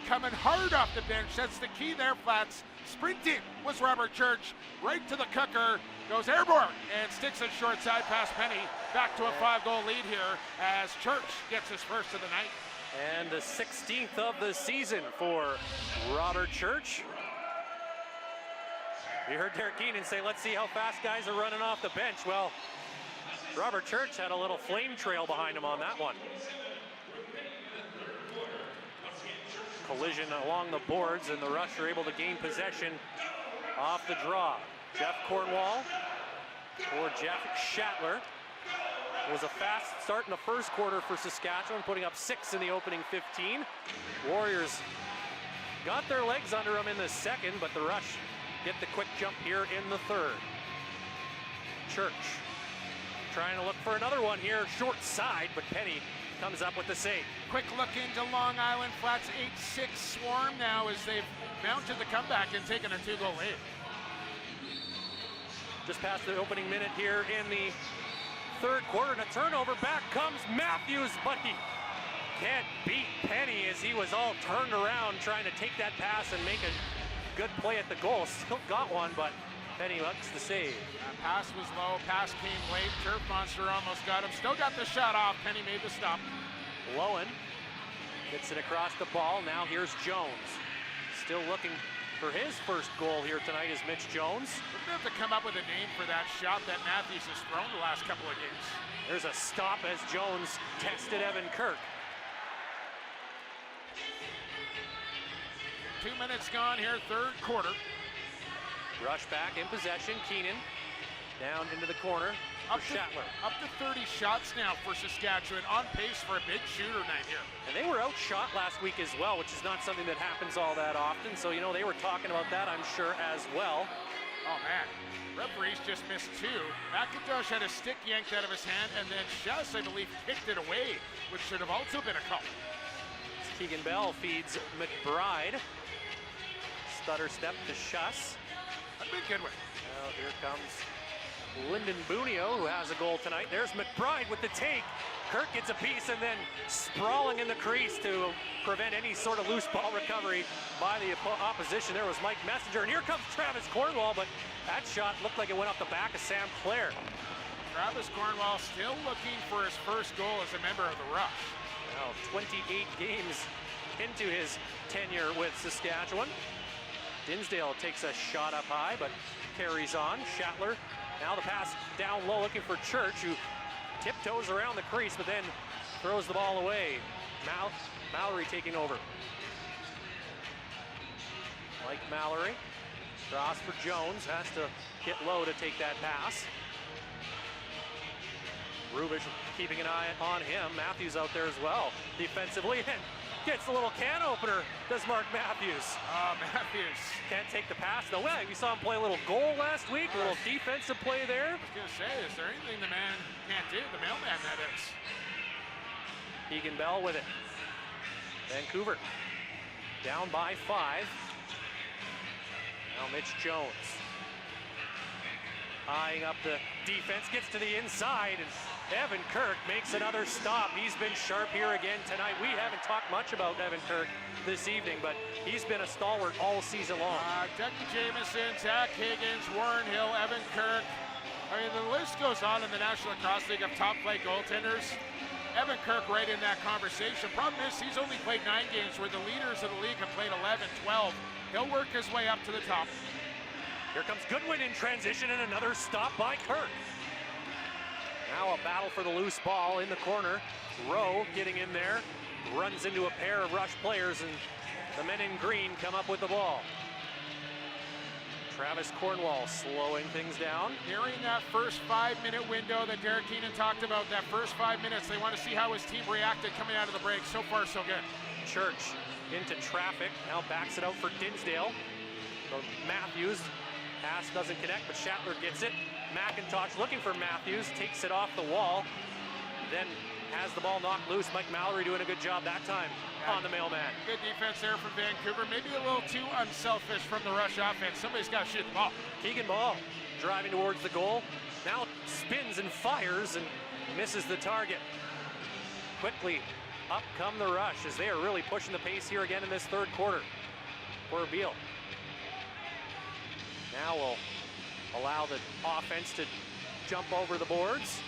Coming hard off the bench. That's the key there, Flats. Sprinting was Robert Church. Right to the cooker. Goes airborne and sticks it short side past Penny. Back to a 5-goal lead here as Church gets his first of the night. And the 16th of the season for Robert Church. You heard Derek Keenan say, let's see how fast guys are running off the bench. Well, Robert Church had a little flame trail behind him on that one. Collision along the boards, and the Rush are able to gain possession off the draw. Jeff Cornwall or Jeff Schattler. It was a fast start in the first quarter for Saskatchewan, putting up 6 in the opening 15. Warriors got their legs under them in the second, but the Rush get the quick jump here in the third. Church trying to look for another one here, short side, but Penny comes up with the save. Quick look into Long Island Flats 8-6 Swarm now as they've mounted the comeback and taken a 2-goal lead. Just past the opening minute here in the third quarter, and a turnover. Back comes Matthews, but he can't beat Penny as he was all turned around trying to take that pass and make a good play at the goal. Still got one, but Penny looks the save. Pass was low, pass came late. Turf Monster almost got him. Still got the shot off. Penny made the stop. Lowen gets it across the ball. Now here's Jones. Still looking for his first goal here tonight is Mitch Jones. We're going to have to come up with a name for that shot that Matthews has thrown the last couple of games. There's a stop as Jones tested Evan Kirk. 2 minutes gone here, third quarter. Rush back in possession. Keenan down into the corner for Schattler. Up to 30 shots now for Saskatchewan, on pace for a big shooter night here. And they were outshot last week as well, which is not something that happens all that often. So, you know, they were talking about that, I'm sure, as well. Oh, man. Referees just missed 2. McIntosh had a stick yanked out of his hand, and then Schuss, I believe, kicked it away, which should have also been a call. Keegan Bell feeds McBride. Stutter step to Schuss. That'd be a good one. Well, here comes Lyndon Bunio, who has a goal tonight. There's McBride with the take. Kirk gets a piece and then sprawling in the crease to prevent any sort of loose ball recovery by the opposition. There was Mike Messenger, and here comes Travis Cornwall, but that shot looked like it went off the back of Sam Clare. Travis Cornwall still looking for his first goal as a member of the Rush. Now 28 games into his tenure with Saskatchewan. Dinsdale takes a shot up high, but carries on. Schattler, now the pass down low, looking for Church, who tiptoes around the crease, but then throws the ball away. Mallory taking over. Mike Mallory, cross for Jones, has to get low to take that pass. Rubish keeping an eye on him. Matthews out there as well, defensively, and gets a little can opener, does Mark Matthews. Matthews. Can't take the pass. No way. We saw him play a little goal last week, a little defensive play there. I was going to say, is there anything the man can't do? The mailman, that is. Keegan Bell with it. Vancouver down by 5. Now Mitch Jones eyeing up the defense, gets to the inside, and Evan Kirk makes another stop. He's been sharp here again tonight. We haven't talked much about Evan Kirk this evening, but he's been a stalwart all season long. Dougie Jamieson, Zach Higgins, Warren Hill, Evan Kirk. I mean, the list goes on in the National Lacrosse League of top flight goaltenders. Evan Kirk right in that conversation. Problem is, he's only played 9 games, where the leaders of the league have played 11, 12. He'll work his way up to the top. Here comes Goodwin in transition, and another stop by Kirk. Now a battle for the loose ball in the corner. Rowe getting in there, runs into a pair of Rush players, and the men in green come up with the ball. Travis Cornwall slowing things down. Nearing that first 5-minute window that Derek Keenan talked about, that first 5 minutes, they want to see how his team reacted coming out of the break. So far, so good. Church into traffic, now backs it out for Dinsdale. So Matthews, pass doesn't connect, but Schattler gets it. McIntosh looking for Matthews, takes it off the wall, then has the ball knocked loose. Mike Mallory doing a good job that time on the mailman. Good defense there from Vancouver. Maybe a little too unselfish from the Rush offense. Somebody's got to shoot the ball. Keegan Ball driving towards the goal. Now spins and fires and misses the target. Quickly up come the Rush as they are really pushing the pace here again in this third quarter for Beal. Now we'll allow the offense to jump over the boards.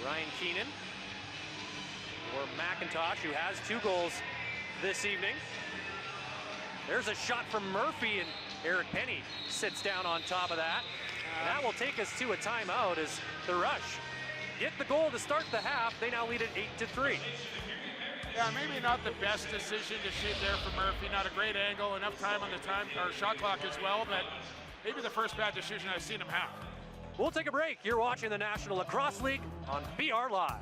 Ryan Keenan or McIntosh, who has 2 goals this evening. There's a shot from Murphy, and Eric Penny sits down on top of that. That will take us to a timeout as the Rush get the goal to start the half. They now lead it 8-3. Yeah, maybe not the best decision to shoot there for Murphy. Not a great angle, enough time on the shot clock as well, but maybe the first bad decision I've seen him have. We'll take a break. You're watching the National Lacrosse League on BR Live.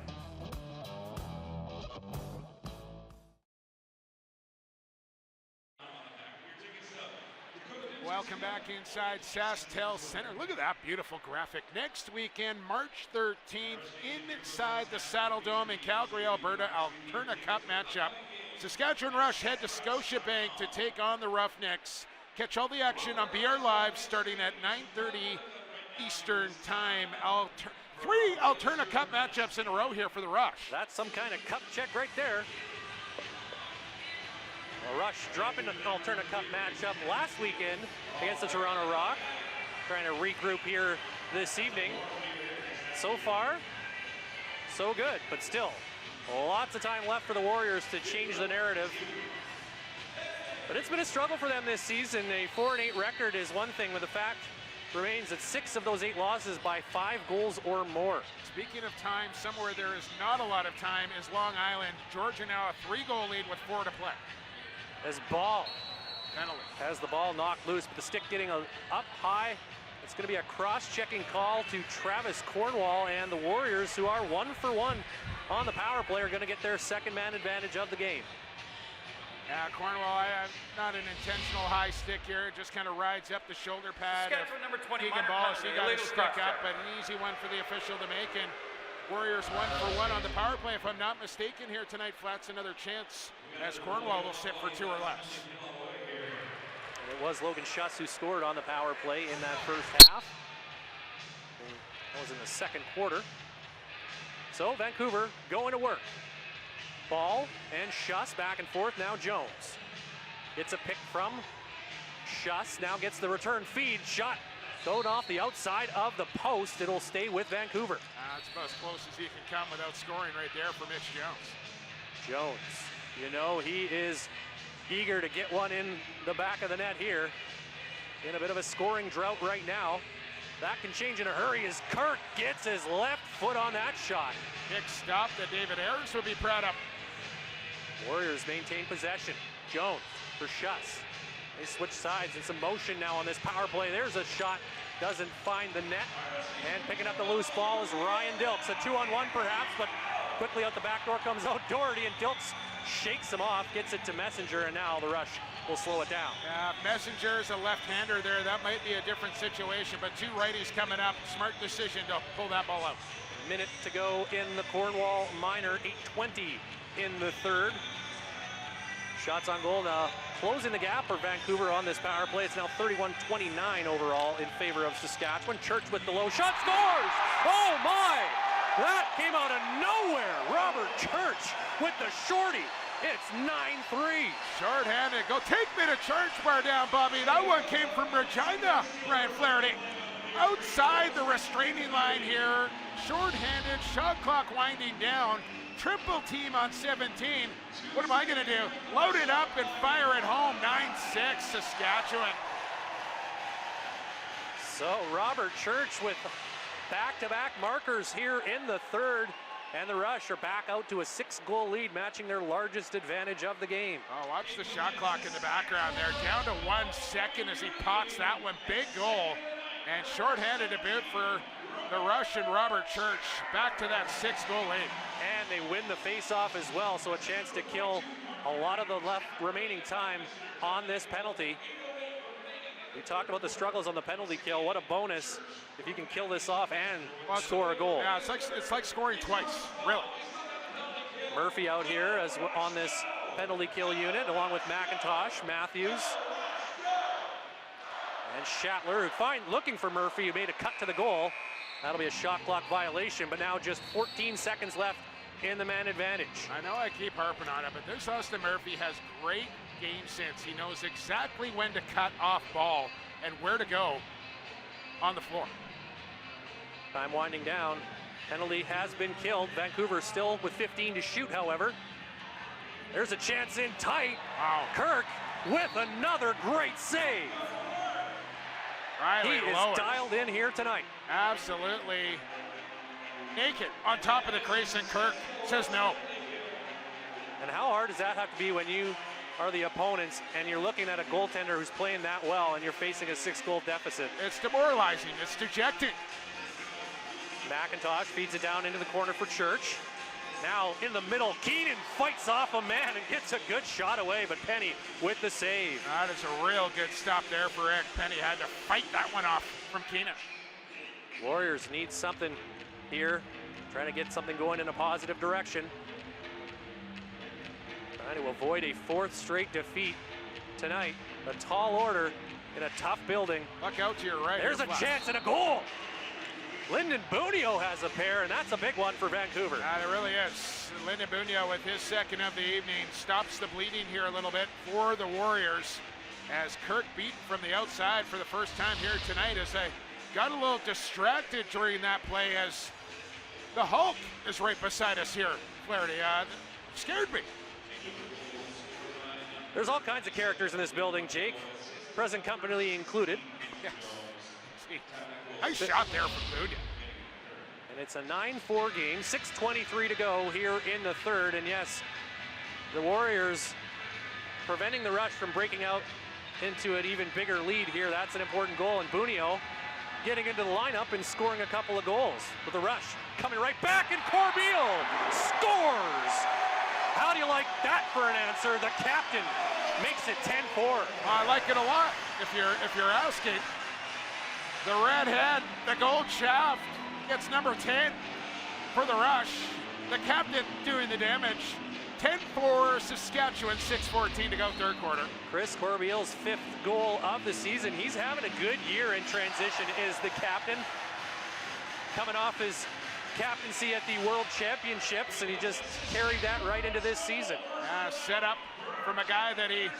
Welcome back inside SaskTel Center. Look at that beautiful graphic. Next weekend, March 13th, inside the Saddle Dome in Calgary, Alberta, Alberta Cup matchup. Saskatchewan Rush head to Scotiabank to take on the Roughnecks. Catch all the action on BR Live starting at 9:30 Eastern Time. 3 Alberta Cup matchups in a row here for the Rush. That's some kind of cup check right there. The Rush dropping an Alberta Cup matchup last weekend against the Toronto Rock. Trying to regroup here this evening. So far, so good, but still lots of time left for the Warriors to change the narrative. But it's been a struggle for them this season. A 4-8 record is one thing, but the fact remains that 6 of those 8 losses by 5 goals or more. Speaking of time, somewhere there is not a lot of time is Long Island. Georgia now a 3-goal lead with 4 to play. As Ball penalty has the ball knocked loose, but the stick getting up high. It's going to be a cross-checking call to Travis Cornwall, and the Warriors, who are 1 for 1 on the power play, are going to get their second man advantage of the game. Yeah, Cornwall, not an intentional high stick here. It just kind of rides up the shoulder pad of number 20, Keegan Ball. He got his stick up, but an easy one for the official to make. And Warriors 1 for 1 on the power play. If I'm not mistaken here tonight, Flats another chance as Cornwall will sit for 2 or less. And it was Logan Schuss who scored on the power play in that first half. That was in the second quarter. So Vancouver going to work. Ball and Schuss back and forth. Now Jones gets a pick from Schuss. Now gets the return feed. Shot going off the outside of the post. It'll stay with Vancouver. That's about as close as he can come without scoring right there for Mitch Jones. Jones, you know, he is eager to get one in the back of the net here. In a bit of a scoring drought right now. That can change in a hurry as Kirk gets his left foot on that shot. Big stop that David Ayers would be proud of. Warriors maintain possession. Jones for Schuss. They switch sides and some motion now on this power play. There's a shot, doesn't find the net. And picking up the loose ball is Ryan Dilks. A 2-on-1 perhaps, but quickly out the back door comes out Doherty, and Dilks shakes him off, gets it to Messenger, and now the Rush will slow it down. Messenger's a left-hander there. That might be a different situation, but two righties coming up. Smart decision to pull that ball out. Minute to go in the Cornwall Minor, 8:20 in the third. Shots on goal now, closing the gap for Vancouver on this power play. It's now 31-29 overall in favor of Saskatchewan. Church with the low shot, scores! Oh my! That came out of nowhere. Robert Church with the shorty. It's 9-3. Short-handed. Go take me to Church bar down, Bobby. That one came from Regina, Ryan Flaherty. Outside the restraining line here. Short-handed, shot clock winding down. Triple team on 17. What am I going to do? Load it up and fire it home. 9-6 Saskatchewan. So Robert Church with back-to-back markers here in the third. And the Rush are back out to a 6-goal lead, matching their largest advantage of the game. Oh, watch the shot clock in the background there. Down to 1 second as he pots that one. Big goal. And shorthanded a bit for the Rush and Robert Church. Back to that 6-goal lead. And they win the face-off as well, so a chance to kill a lot of the remaining time on this penalty. We talked about the struggles on the penalty kill. What a bonus if you can kill this off and score a goal. Yeah, it's like scoring twice, really. Murphy out here as on this penalty kill unit, along with McIntosh, Matthews, and Shatler, looking for Murphy, who made a cut to the goal. That'll be a shot clock violation, but now just 14 seconds left in the man advantage. I know I keep harping on it, but this Austin Murphy has great game sense. He knows exactly when to cut off ball and where to go on the floor. Time winding down. Penalty has been killed. Vancouver still with 15 to shoot, however. There's a chance in tight. Wow. Kirk with another great save. Riley he is dialed in here tonight. Absolutely naked on top of the crease, and Kirk says no. And how hard does that have to be when you are the opponents and you're looking at a goaltender who's playing that well and you're facing a 6-goal deficit? It's demoralizing. It's dejecting. McIntosh feeds it down into the corner for Church. Now in the middle, Keenan fights off a man and gets a good shot away, but Penny with the save. That is a real good stop there for Eric Penny. Had to fight that one off from Keenan. Warriors need something here, trying to get something going in a positive direction. Trying to avoid a 4th straight defeat tonight. A tall order in a tough building. Look out to your right. There's a chance and a goal. Lyndon Bunio has a pair, and that's a big one for Vancouver. It really is. Lyndon Bunio with his second of the evening stops the bleeding here a little bit for the Warriors as Kirk beat from the outside for the first time here tonight, as they got a little distracted during that play as the Hulk is right beside us here. Flaherty scared me. There's all kinds of characters in this building, Jake. Present company included. Yes. Nice shot there from Bunio. And it's a 9-4 game, 6:23 to go here in the third. And yes, the Warriors preventing the Rush from breaking out into an even bigger lead here. That's an important goal. And Bunio getting into the lineup and scoring a couple of goals. With the Rush coming right back, and Corbeil scores! How do you like that for an answer? The captain makes it 10-4. I like it a lot, if you're asking. The redhead, the gold shaft, gets number 10 for the Rush. The captain doing the damage. 10-4 Saskatchewan, 6:14 to go third quarter. Chris Corbeil's 5th goal of the season. He's having a good year in transition, is the captain. Coming off his captaincy at the World Championships, and he just carried that right into this season. Set up from a guy that he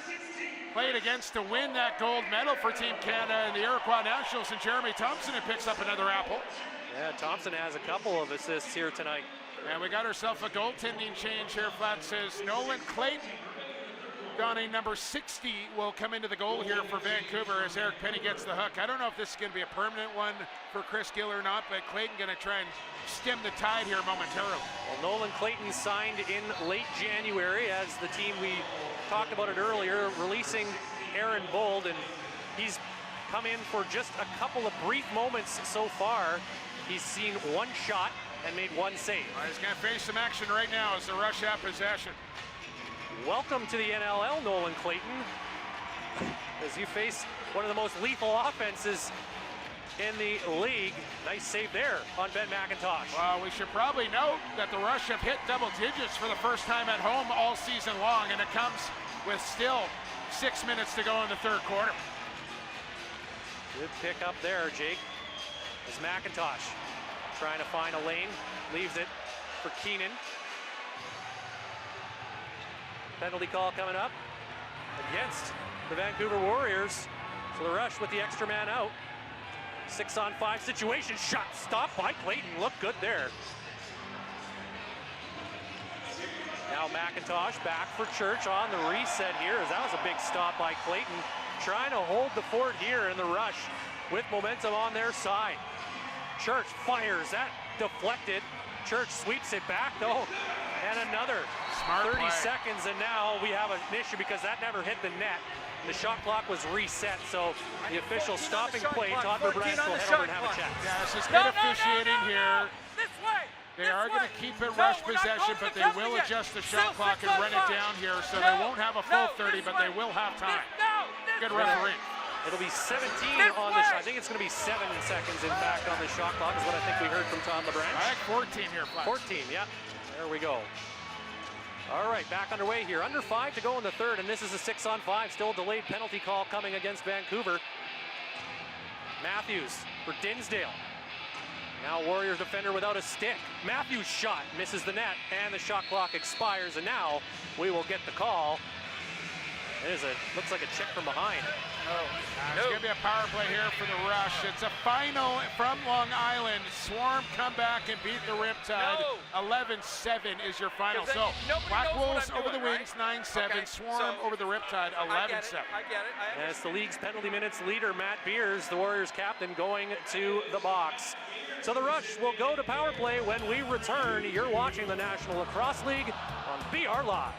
played against to win that gold medal for Team Canada in the Iroquois Nationals, and Jeremy Thompson, who picks up another apple. Yeah, Thompson has a couple of assists here tonight. And we got ourselves a goaltending change here. Flat says Nolan Clayton Donnie, number 60 will come into the goal here for Vancouver as Eric Penny gets the hook. I don't know if this is going to be a permanent one for Chris Gill or not, but Clayton going to try and stem the tide here momentarily. Well, Nolan Clayton signed in late January as the team, we talked about it earlier, releasing Aaron Bold, and he's come in for just a couple of brief moments so far. He's seen one shot and made one save. He's going to face some action right now as the Rush have possession. Welcome to the NLL, Nolan Clayton, as you face one of the most lethal offenses in the league. Nice save there on Ben McIntosh. Well, we should probably note that the Rush have hit double digits for the first time at home all season long, and it comes with still 6 minutes to go in the third quarter. Good pick up there, Jake, as McIntosh trying to find a lane, leaves it for Keenan. Penalty call coming up against the Vancouver Warriors. So the Rush with the extra man out. 6-on-5 situation, shot stopped by Clayton. Looked good there. Now McIntosh back for Church on the reset here, as that was a big stop by Clayton. Trying to hold the fort here in the Rush with momentum on their side. Church fires, that deflected. Church sweeps it back though, and another. Smart 30 play. seconds, and now we have an issue because that never hit the net. The shot clock was reset, so the official stopping play, Todd Verbrugge, will head over and have a check. Yeah, this is good officiating here. This way! They are going to keep it Rush possession, but they will adjust the shot clock and run it down here, so they won't have a full 30, but they will have time. Good referee. It'll be 17 on the shot. I think it's going to be 7 seconds, in fact, on the shot clock, is what I think we heard from Tom LeBranch. I think 14 here, Flash. 14, yeah. There we go. All right, back underway here. Under 5 to go in the third, and this is a 6-on-5. Still a delayed penalty call coming against Vancouver. Matthews for Dinsdale. Now Warriors defender without a stick. Matthews shot, misses the net, and the shot clock expires, and now we will get the call. It is looks like a check from behind. It's going to be a power play here for the Rush. It's a final from Long Island. Swarm come back and beat the Riptide. 11-7 is your final. So Black Wolves over the Wings, 9-7. Swarm over the Riptide, 11-7. I get it. As the league's penalty minutes leader, Matt Beers, the Warriors captain, going to the box. So the Rush will go to power play when we return. You're watching the National Lacrosse League on BR Live.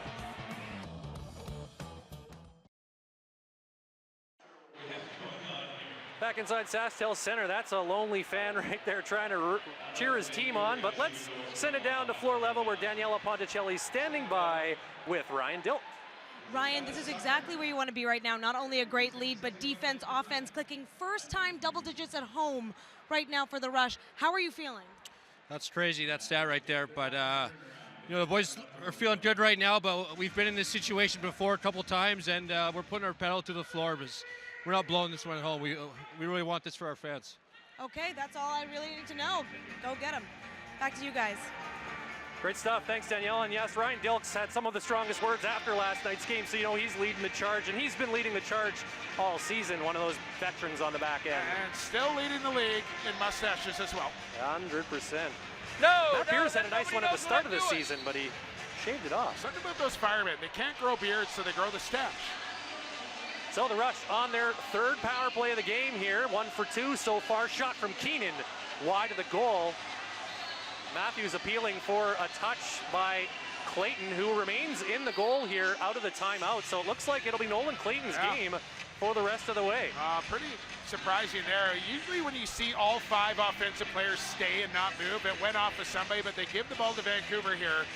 Back inside SaskTel Center, that's a lonely fan right there trying to cheer his team on, but let's send it down to floor level where Daniela Ponticelli's standing by with Ryan Dilk. Ryan, this is exactly where you want to be right now. Not only a great lead, but defense, offense clicking. First time double digits at home right now for the Rush. How are you feeling? That's crazy, that stat right there, but you know, the boys are feeling good right now, but we've been in this situation before a couple times, and we're putting our pedal to the floor because we're not blowing this one home. We really want this for our fans. Okay, that's all I really need to know. Go get them. Back to you guys. Great stuff. Thanks, Danielle. And yes, Ryan Dilks had some of the strongest words after last night's game, so you know he's leading the charge, and he's been leading the charge all season, one of those veterans on the back end. And still leading the league in mustaches as well. 100%. No! Matt Beers had a nice one at the start of the season, but he shaved it off. Something about those firemen. They can't grow beards, so they grow the stash. So the Rush on their third power play of the game here. 1 for 2 so far. Shot from Keenan wide of the goal. Matthews appealing for a touch by Clayton, who remains in the goal here out of the timeout. So it looks like it'll be Nolan Clayton's game for the rest of the way. Pretty surprising there. Usually when you see all 5 offensive players stay and not move, it went off of somebody, but they give the ball to Vancouver here.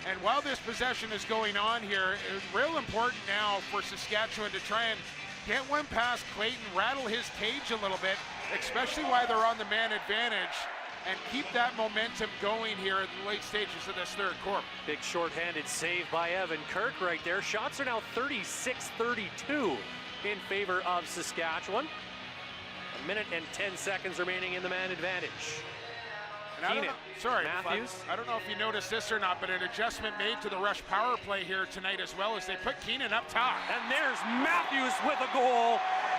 And while this possession is going on here, it's real important now for Saskatchewan to try and get one past Clayton, rattle his cage a little bit, especially while they're on the man advantage, and keep that momentum going here in the late stages of this third quarter. Big shorthanded save by Evan Kirk right there. Shots are now 36-32 in favor of Saskatchewan. 1 minute and 10 seconds remaining in the man advantage. And I don't know, sorry, Matthews. I don't know if you noticed this or not, but an adjustment made to the Rush power play here tonight as well, as they put Keenan up top. And there's Matthews with a goal.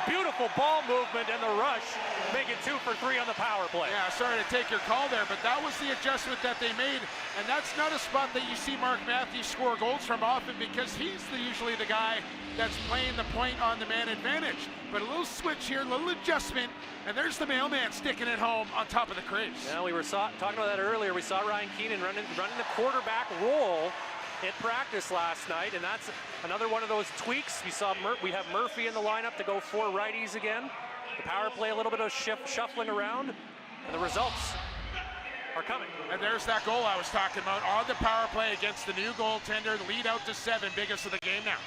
beautiful ball movement, and the Rush make it 2 for 3 on the power play. Yeah, sorry to take your call there, but that was the adjustment that they made, and that's not a spot that you see Mark Matthews score goals from often because he's usually the guy that's playing the point on the man advantage. But a little switch here, a little adjustment, and there's the mailman sticking it home on top of the crease. Yeah, we were talking about that earlier. We saw Ryan Keenan running the quarterback role in practice last night, and that's another one of those tweaks. We have Murphy in the lineup to go 4 righties again. The power play, a little bit of shuffling around, and the results are coming. And there's that goal I was talking about on the power play against the new goaltender. The lead out to 7, biggest of the game now.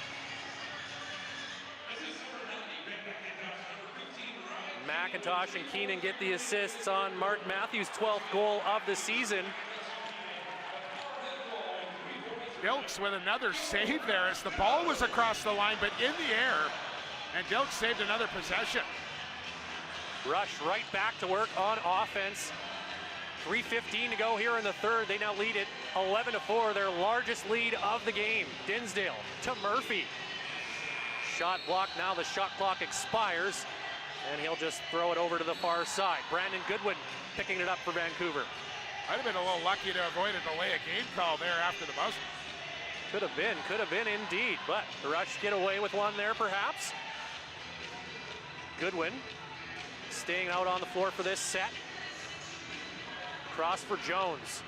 McIntosh and Keenan get the assists on Mark Matthews' 12th goal of the season. Dilks with another save there as the ball was across the line, but in the air, and Dilks saved another possession. Rush right back to work on offense. 3:15 to go here in the third. They now lead it 11-4, their largest lead of the game. Dinsdale to Murphy. Shot blocked, now the shot clock expires, and he'll just throw it over to the far side. Brandon Goodwin picking it up for Vancouver. I'd have been a little lucky to avoid a delay of game call there after the buzzer. Could have been indeed, but the Rush get away with one there perhaps. Goodwin staying out on the floor for this set. Cross for Jones.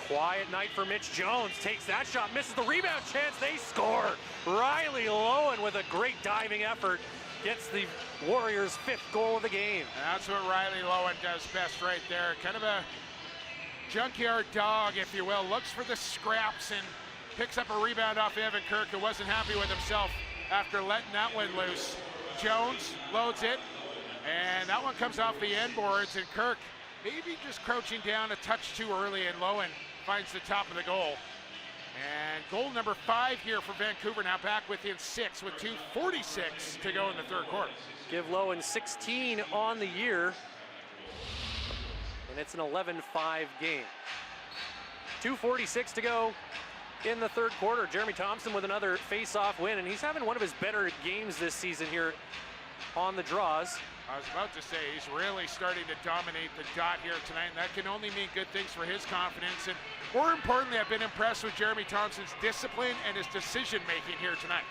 Quiet night for Mitch Jones. Takes that shot, misses the rebound chance, they score. Riley Lowen with a great diving effort gets the Warriors' 5th goal of the game. And that's what Riley Lowen does best right there. Kind of a junkyard dog, if you will. Looks for the scraps and picks up a rebound off Evan Kirk, who wasn't happy with himself after letting that one loose. Jones loads it, and that one comes off the end boards, and Kirk maybe just crouching down a touch too early, and Lowen finds the top of the goal. And goal number 5 here for Vancouver, now back within 6 with 2:46 to go in the third quarter. Give Lowen 16 on the year, and it's an 11-5 game. 2:46 to go in the third quarter. Jeremy Thompson with another face-off win, and he's having one of his better games this season here on the draws. I was about to say, he's really starting to dominate the dot here tonight, and that can only mean good things for his confidence. And more importantly, I've been impressed with Jeremy Thompson's discipline and his decision-making here tonight.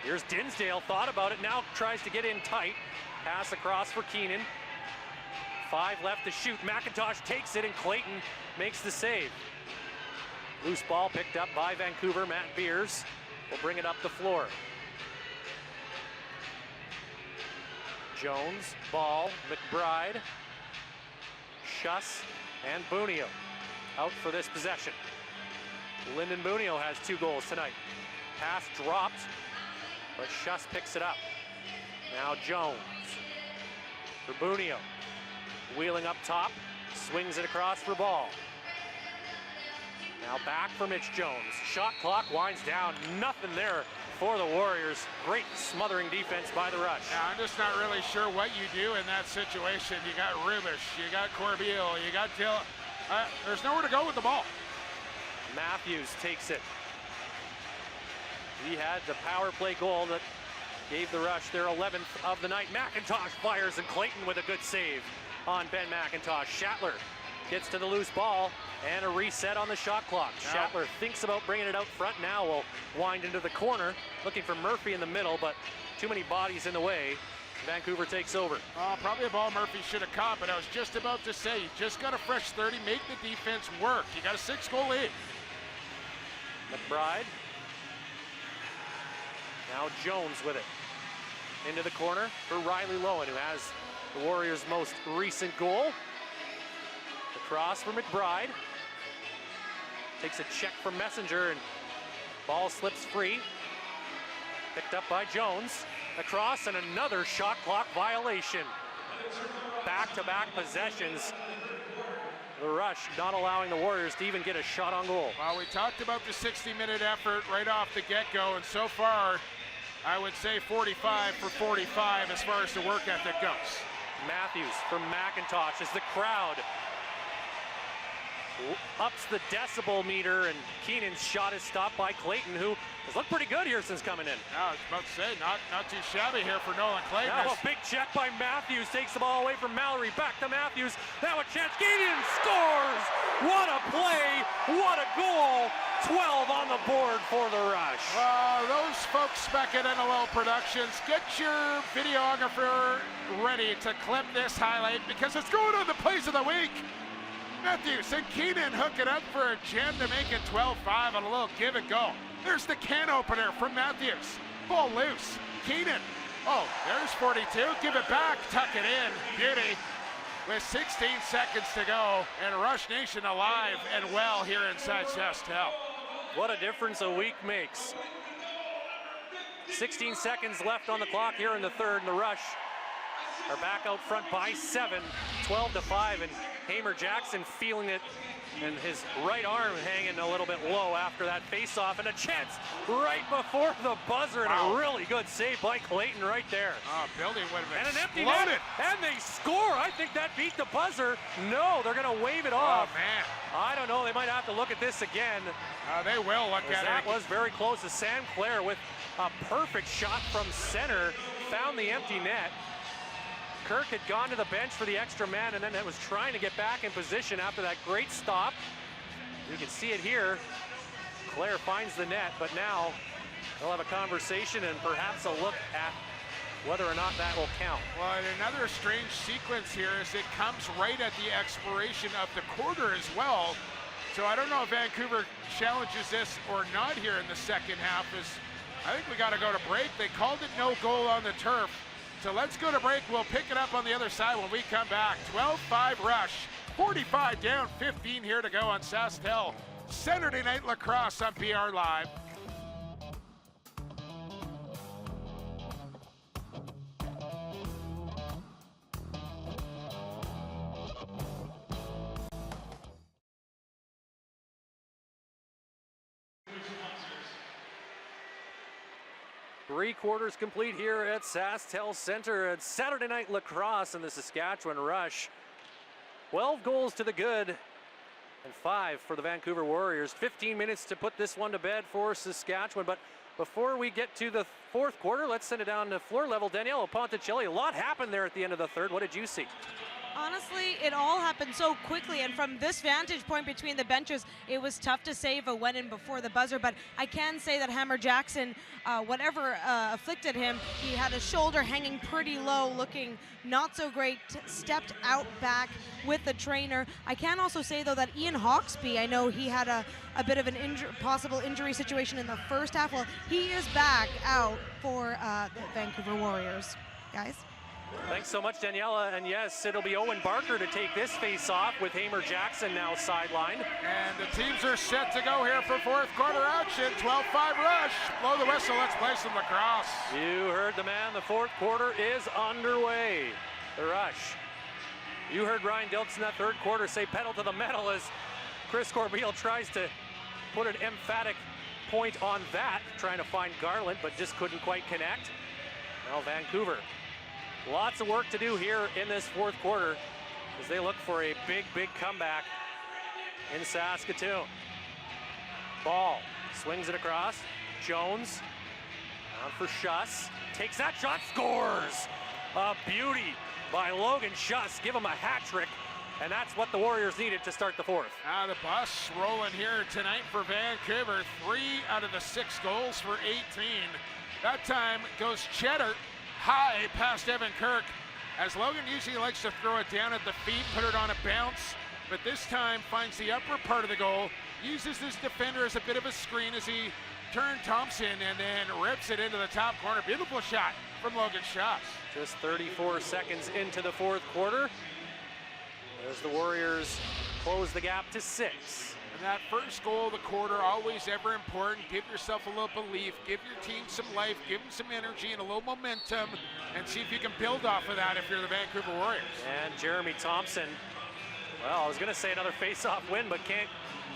Here's Dinsdale, thought about it, now tries to get in tight. Pass across for Keenan. 5 left to shoot. McIntosh takes it, and Clayton makes the save. Loose ball picked up by Vancouver. Matt Beers will bring it up the floor. Jones, ball, McBride, Schuss, and Bunio out for this possession. Lyndon Bunio has 2 goals tonight. Pass dropped, but Schuss picks it up. Now Jones for Bunio. Wheeling up top, swings it across for ball. Now back for Mitch Jones. Shot clock winds down, nothing there for the Warriors. Great smothering defense by the Rush. Yeah, I'm just not really sure what you do in that situation. You got Rubish, you got Corbeil, you got Dill. There's nowhere to go with the ball. Matthews takes it. He had the power play goal that gave the Rush their 11th of the night. McIntosh fires, and Clayton with a good save on Ben McIntosh. Shatler gets to the loose ball, and a reset on the shot clock. Now, Shatler thinks about bringing it out front. Now will wind into the corner, looking for Murphy in the middle, but too many bodies in the way. Vancouver takes over. Probably a ball Murphy should have caught, but I was just about to say, you just got a fresh 30, make the defense work. You got a 6-goal lead. McBride. Now Jones with it. Into the corner for Riley Lowen, who has the Warriors' most recent goal. The cross for McBride. Takes a check from Messenger, and ball slips free. Picked up by Jones. Across, and another shot clock violation. Back-to-back possessions. The Rush not allowing the Warriors to even get a shot on goal. Well, we talked about the 60-minute effort right off the get-go, and so far, I would say 45 for 45 as far as the work ethic goes. Matthews from McIntosh as the crowd ups the decibel meter, and Keenan's shot is stopped by Clayton, who has looked pretty good here since coming in. Yeah, I was about to say, not too shabby here for Nolan Clayton. Now a big check by Matthews, takes the ball away from Mallory, back to Matthews, now a chance, Keenan scores! What a play, what a goal! 12 on the board for the Rush. Those folks back at NLL Productions, get your videographer ready to clip this highlight because it's going on the plays of the week. Matthews and Keenan hook it up for a gem to make it 12-5 on a little give and go. There's the can opener from Matthews. Ball loose. Keenan. Oh, there's 42. Give it back. Tuck it in. Beauty. With 16 seconds to go, and Rush Nation alive and well here inside Saskatchewan. What a difference a week makes. 16 seconds left on the clock here in the third, and the Rush are back out front by 7, 12-5, and Hamer Jackson feeling it, and his right arm hanging a little bit low after that face-off, and a chance right before the buzzer, and a really good save by Clayton right there. Building would have and an empty exploded. net, and they score. I think that beat the buzzer. No, they're going to wave it off. Oh, man. I don't know. They might have to look at this again. They will look at it. That was very close to Sam Clare with a perfect shot from center, found the empty net. Kirk had gone to the bench for the extra man, and then was trying to get back in position after that great stop. You can see it here. Clare finds the net, but now they'll have a conversation and perhaps a look at whether or not that will count. Well, and another strange sequence here is it comes right at the expiration of the quarter as well. So I don't know if Vancouver challenges this or not here in the second half. I think we got to go to break. They called it no goal on the turf. So let's go to break. We'll pick it up on the other side when we come back. 12-5 Rush, 45 down, 15 here to go on Saskatchewan. Saturday Night Lacrosse on PR Live. Three quarters complete here at Saskatchewan Center at Saturday Night Lacrosse and the Saskatchewan Rush. 12 goals to the good and 5 for the Vancouver Warriors. 15 minutes to put this one to bed for Saskatchewan. But before we get to the fourth quarter, let's send it down to floor level. Daniela Ponticelli, a lot happened there at the end of the third. What did you see? Honestly, it all happened so quickly, and from this vantage point between the benches, it was tough to say if it went in before the buzzer, but I can say that Hammer Jackson, whatever afflicted him, he had his shoulder hanging pretty low, looking not so great, stepped out back with the trainer. I can also say, though, that Ian Hawksby, I know he had a bit of an possible injury situation in the first half. Well, he is back out for the Vancouver Warriors. Guys? Thanks so much, Daniela. And yes, it'll be Owen Barker to take this face-off with Hamer Jackson now sidelined. And the teams are set to go here for fourth quarter action. 12-5 Rush. Blow the whistle. Let's play some lacrosse. You heard the man. The fourth quarter is underway. The Rush. You heard Ryan Dilks in that third quarter say pedal to the metal as Chris Corbeil tries to put an emphatic point on that, trying to find Garland, but just couldn't quite connect. Now Vancouver. Lots of work to do here in this fourth quarter as they look for a big, big comeback in Saskatoon. Ball, swings it across. Jones, on for Schuss. Takes that shot, scores! A beauty by Logan Schuss. Give him a hat trick, and that's what the Warriors needed to start the fourth. The bus rolling here tonight for Vancouver. 3 out of the 6 goals for 18. That time goes Cheddar. High past Evan Kirk, as Logan usually likes to throw it down at the feet, put it on a bounce, but this time finds the upper part of the goal, uses this defender as a bit of a screen as he turned Thompson and then rips it into the top corner. Beautiful shot from Logan Schuss. Just 34 seconds into the fourth quarter as the Warriors close the gap to 6. That first goal of the quarter, always ever important. Give yourself a little belief, give your team some life, give them some energy and a little momentum, and see if you can build off of that if you're the Vancouver Warriors. And Jeremy Thompson, well, I was gonna say another face-off win, but can't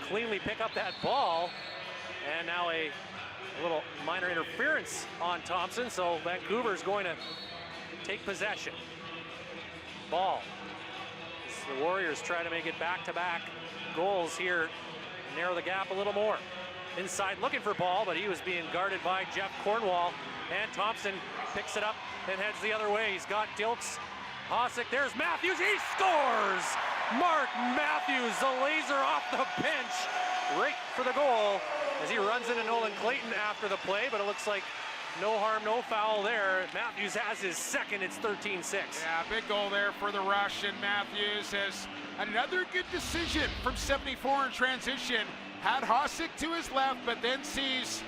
cleanly pick up that ball. And now a little minor interference on Thompson, so Vancouver's going to take possession. Ball. As the Warriors try to make it back-to-back goals here, narrow the gap a little more. Inside looking for ball, but he was being guarded by Jeff Cornwall. And Thompson picks it up and heads the other way. He's got Dilks, Hosick, there's Matthews, he scores! Mark Matthews, the laser off the bench, right for the goal as he runs into Nolan Clayton after the play, but it looks like no harm, no foul there. Matthews has his second, it's 13-6. Yeah, big goal there for the Rush, and Matthews has another good decision from 74 in transition. Had Hosick to his left, but then sees,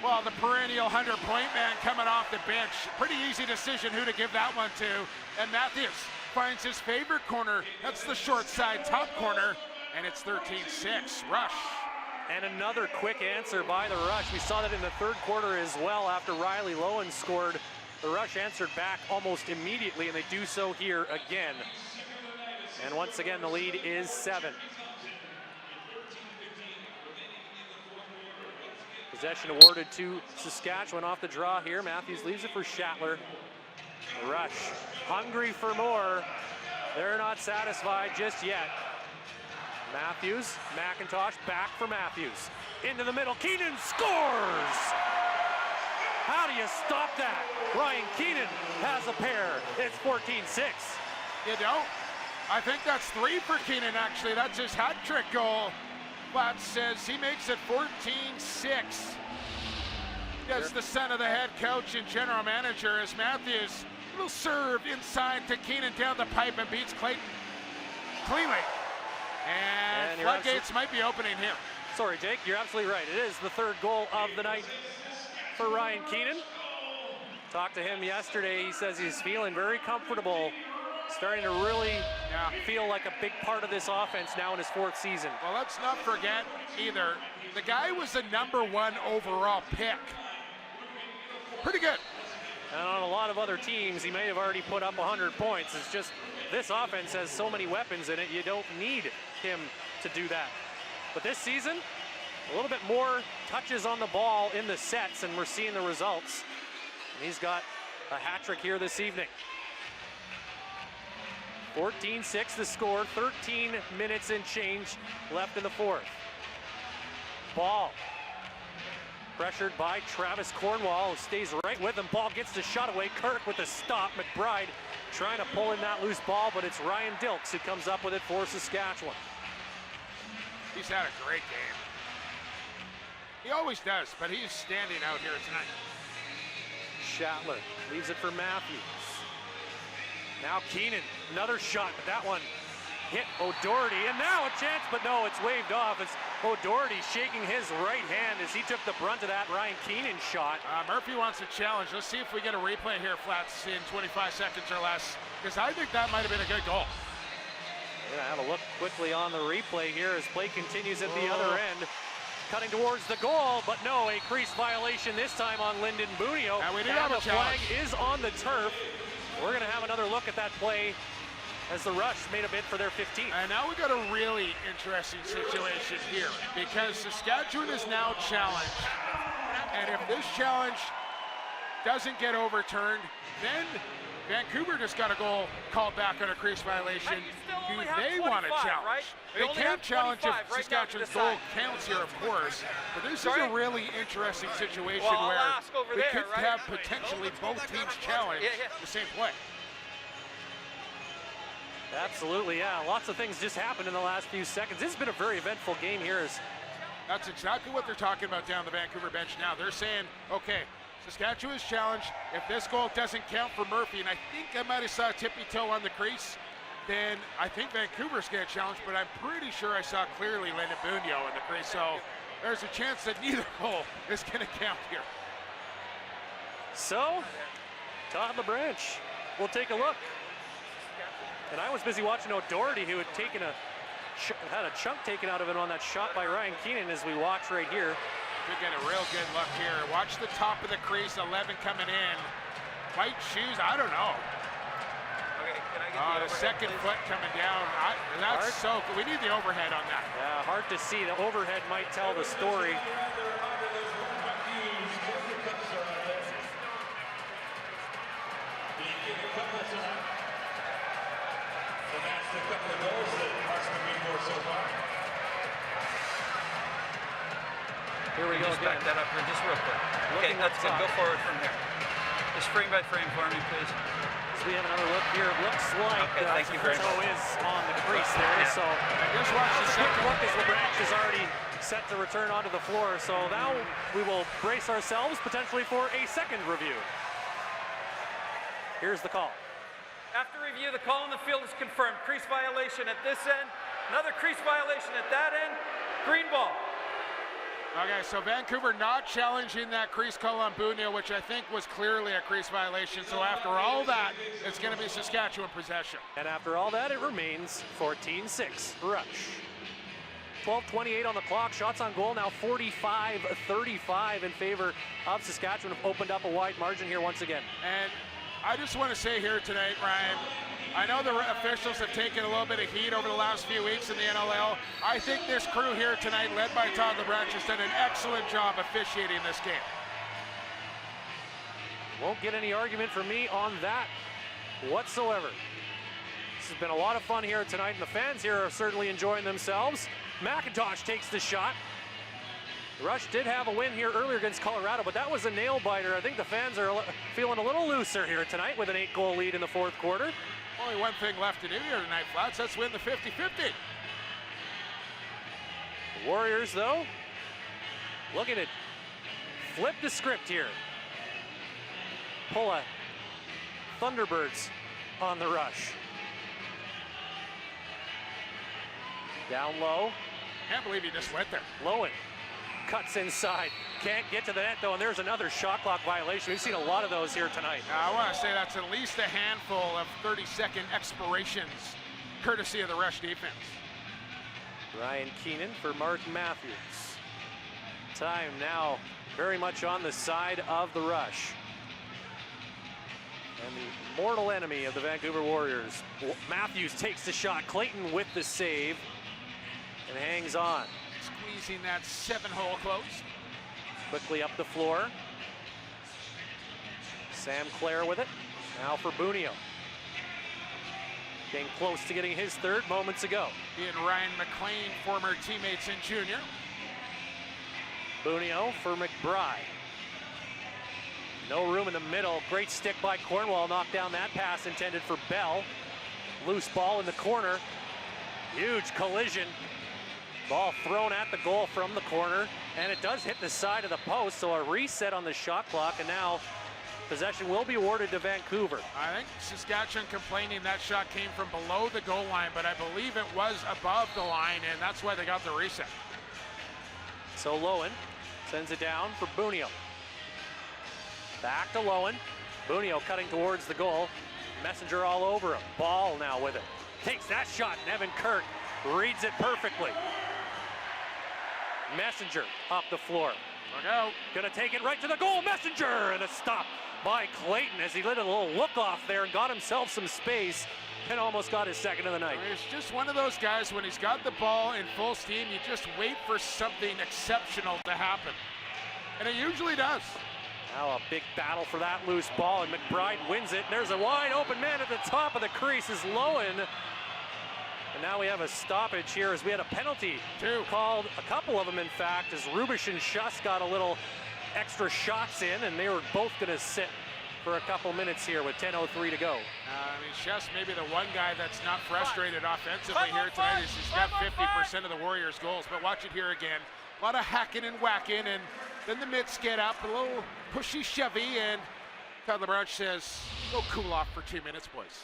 well, the perennial 100-point man coming off the bench. Pretty easy decision who to give that one to. And Matthews finds his favorite corner. That's the short side top corner, and it's 13-6, Rush. And another quick answer by the Rush. We saw that in the third quarter as well after Riley Lowen scored. The Rush answered back almost immediately, and they do so here again. And once again, the lead is 7. Possession awarded to Saskatchewan off the draw here. Matthews leaves it for Schattler. The Rush hungry for more. They're not satisfied just yet. Matthews, McIntosh back for Matthews. Into the middle, Keenan scores! How do you stop that? Ryan Keenan has a pair. It's 14-6. You don't? I think that's 3 for Keenan, actually. That's his hat trick goal. Platt says he makes it 14-6. Yes, the son of the head coach and general manager as Matthews will serve inside to Keenan down the pipe and beats Clayton cleanly. And floodgates might be opening here. Sorry, Jake, you're absolutely right. It is the third goal of the night for Ryan Keenan. Talked to him yesterday. He says he's feeling very comfortable, starting to really feel like a big part of this offense now in his 4th season. Well, let's not forget either, the guy was the #1 overall pick. Pretty good. And on a lot of other teams, he may have already put up 100 points. It's just this offense has so many weapons in it, you don't need him to do that. But this season, a little bit more touches on the ball in the sets, and we're seeing the results. And he's got a hat trick here this evening. 14-6 the score, 13 minutes and change left in the 4th. Ball pressured by Travis Cornwall, who stays right with him. Ball gets the shot away. Kirk with the stop. McBride trying to pull in that loose ball, but it's Ryan Dilks who comes up with it for Saskatchewan. He's had a great game. He always does, but he's standing out here tonight. Schattler leaves it for Matthews. Now Keenan, another shot, but that one hit O'Doherty, and now a chance, but no, it's waved off. It's O'Doherty shaking his right hand as he took the brunt of that Ryan Keenan shot. Murphy wants a challenge. Let's see if we get a replay here, Flats, in 25 seconds or less, because I think that might have been a good goal. We're gonna have a look quickly on the replay here as play continues at the other end. Cutting towards the goal, but no, a crease violation this time on Lyndon Bunio. And we do have a flag is on the turf. We're gonna have another look at that play as the Rush made a bid for their 15th. And now we got a really interesting situation here because Saskatchewan is now challenged. And if this challenge doesn't get overturned, then Vancouver just got a goal called back on a crease violation. Do they want to challenge? Right? They can't challenge if Saskatchewan's goal counts here, of course. But this is a really interesting situation where we could have potentially both teams challenge the same play. Absolutely, yeah. Lots of things just happened in the last few seconds. This has been a very eventful game here. That's exactly what they're talking about down the Vancouver bench now. They're saying, okay, Saskatchewan's challenged. If this goal doesn't count for Murphy, and I think I might have saw a tippy toe on the crease, then I think Vancouver's going to challenge, but I'm pretty sure I saw clearly Lyndon Bunio in the crease. So there's a chance that neither goal is going to count here. So, Todd LaBranch, we'll take a look. And I was busy watching O'Doherty, who had taken had a chunk taken out of it on that shot by Ryan Keenan as we watch right here. Could get a real good look here. Watch the top of the crease, 11 coming in. White shoes, I don't know. Okay, can I get the second foot coming down. That's so cool. We need the overhead on that. Yeah, hard to see. The overhead might tell the story. Here we go just again. back that up here just real quick. Okay, Looking that's good. up Go top. forward from here. Just frame by frame for me, please. So we have another look here. It looks like Okay, thank you very Pinto much. is on the crease there. Yeah. So just watch the quick second. look as LeBranch is already set to return onto the floor. So now we will brace ourselves potentially for a second review. Here's the call. After review, the call on the field is confirmed. Crease violation at this end, another crease violation at that end, green ball. Okay, so Vancouver not challenging that crease call on Bunio, which I think was clearly a crease violation. So after all that, it's going to be Saskatchewan possession. And after all that, it remains 14-6 Rush. 12:28 on the clock. Shots on goal now 45-35 in favor of Saskatchewan. Have opened up a wide margin here once again. And I just want to say here tonight, Ryan, I know the officials have taken a little bit of heat over the last few weeks in the NLL. I think this crew here tonight, led by Todd LeBranch, has done an excellent job officiating this game. Won't get any argument from me on that whatsoever. This has been a lot of fun here tonight, and the fans here are certainly enjoying themselves. McIntosh takes the shot. The Rush did have a win here earlier against Colorado, but that was a nail-biter. I think the fans are feeling a little looser here tonight with an 8-goal lead in the fourth quarter. Only one thing left to do here tonight, Flats. Let's win the 50-50. The Warriors, though, looking to flip the script here. Pull a Thunderbirds on the Rush. Down low. Can't believe he just went there. Lowen cuts inside. Can't get to the net, though, and there's another shot clock violation. We've seen a lot of those here tonight. I want to say that's at least a handful of 30-second expirations, courtesy of the Rush defense. Ryan Keenan for Mark Matthews. Time now very much on the side of the Rush. And the mortal enemy of the Vancouver Warriors. Matthews takes the shot. Clayton with the save and hangs on. Squeezing that 7-hole close. Quickly up the floor. Sam Clare with it. Now for Bunio. Getting close to getting his third moments ago. He and Ryan McLean, former teammates in junior. Bunio for McBride. No room in the middle. Great stick by Cornwall. Knocked down that pass intended for Bell. Loose ball in the corner. Huge collision. Ball thrown at the goal from the corner, and it does hit the side of the post, so a reset on the shot clock, and now possession will be awarded to Vancouver. I think Saskatchewan complaining that shot came from below the goal line, but I believe it was above the line, and that's why they got the reset. So Lowen sends it down for Bunio. Back to Lowen. Bunio cutting towards the goal. Messenger all over him. Ball now with it. Takes that shot, and Evan Kirk reads it perfectly. Messenger up the floor. Look out. Gonna take it right to the goal. Messenger, and a stop by Clayton as he let a little look off there and got himself some space and almost got his second of the night. He's just one of those guys, when he's got the ball in full steam, you just wait for something exceptional to happen. And it usually does. Now a big battle for that loose ball, and McBride wins it. There's a wide open man at the top of the crease is Lowen. And now we have a stoppage here as we had a penalty called, a couple of them in fact, as Rubish and Schuss got a little extra shots in, and they were both going to sit for a couple minutes here with 10:03 to go. I mean, Schuss may be the one guy that's not frustrated offensively here tonight. He's got 50% of the Warriors' goals, but watch it here again. A lot of hacking and whacking, and then the mitts get up, a little pushy shovey, and Todd LeBranch says, go cool off for 2 minutes, boys.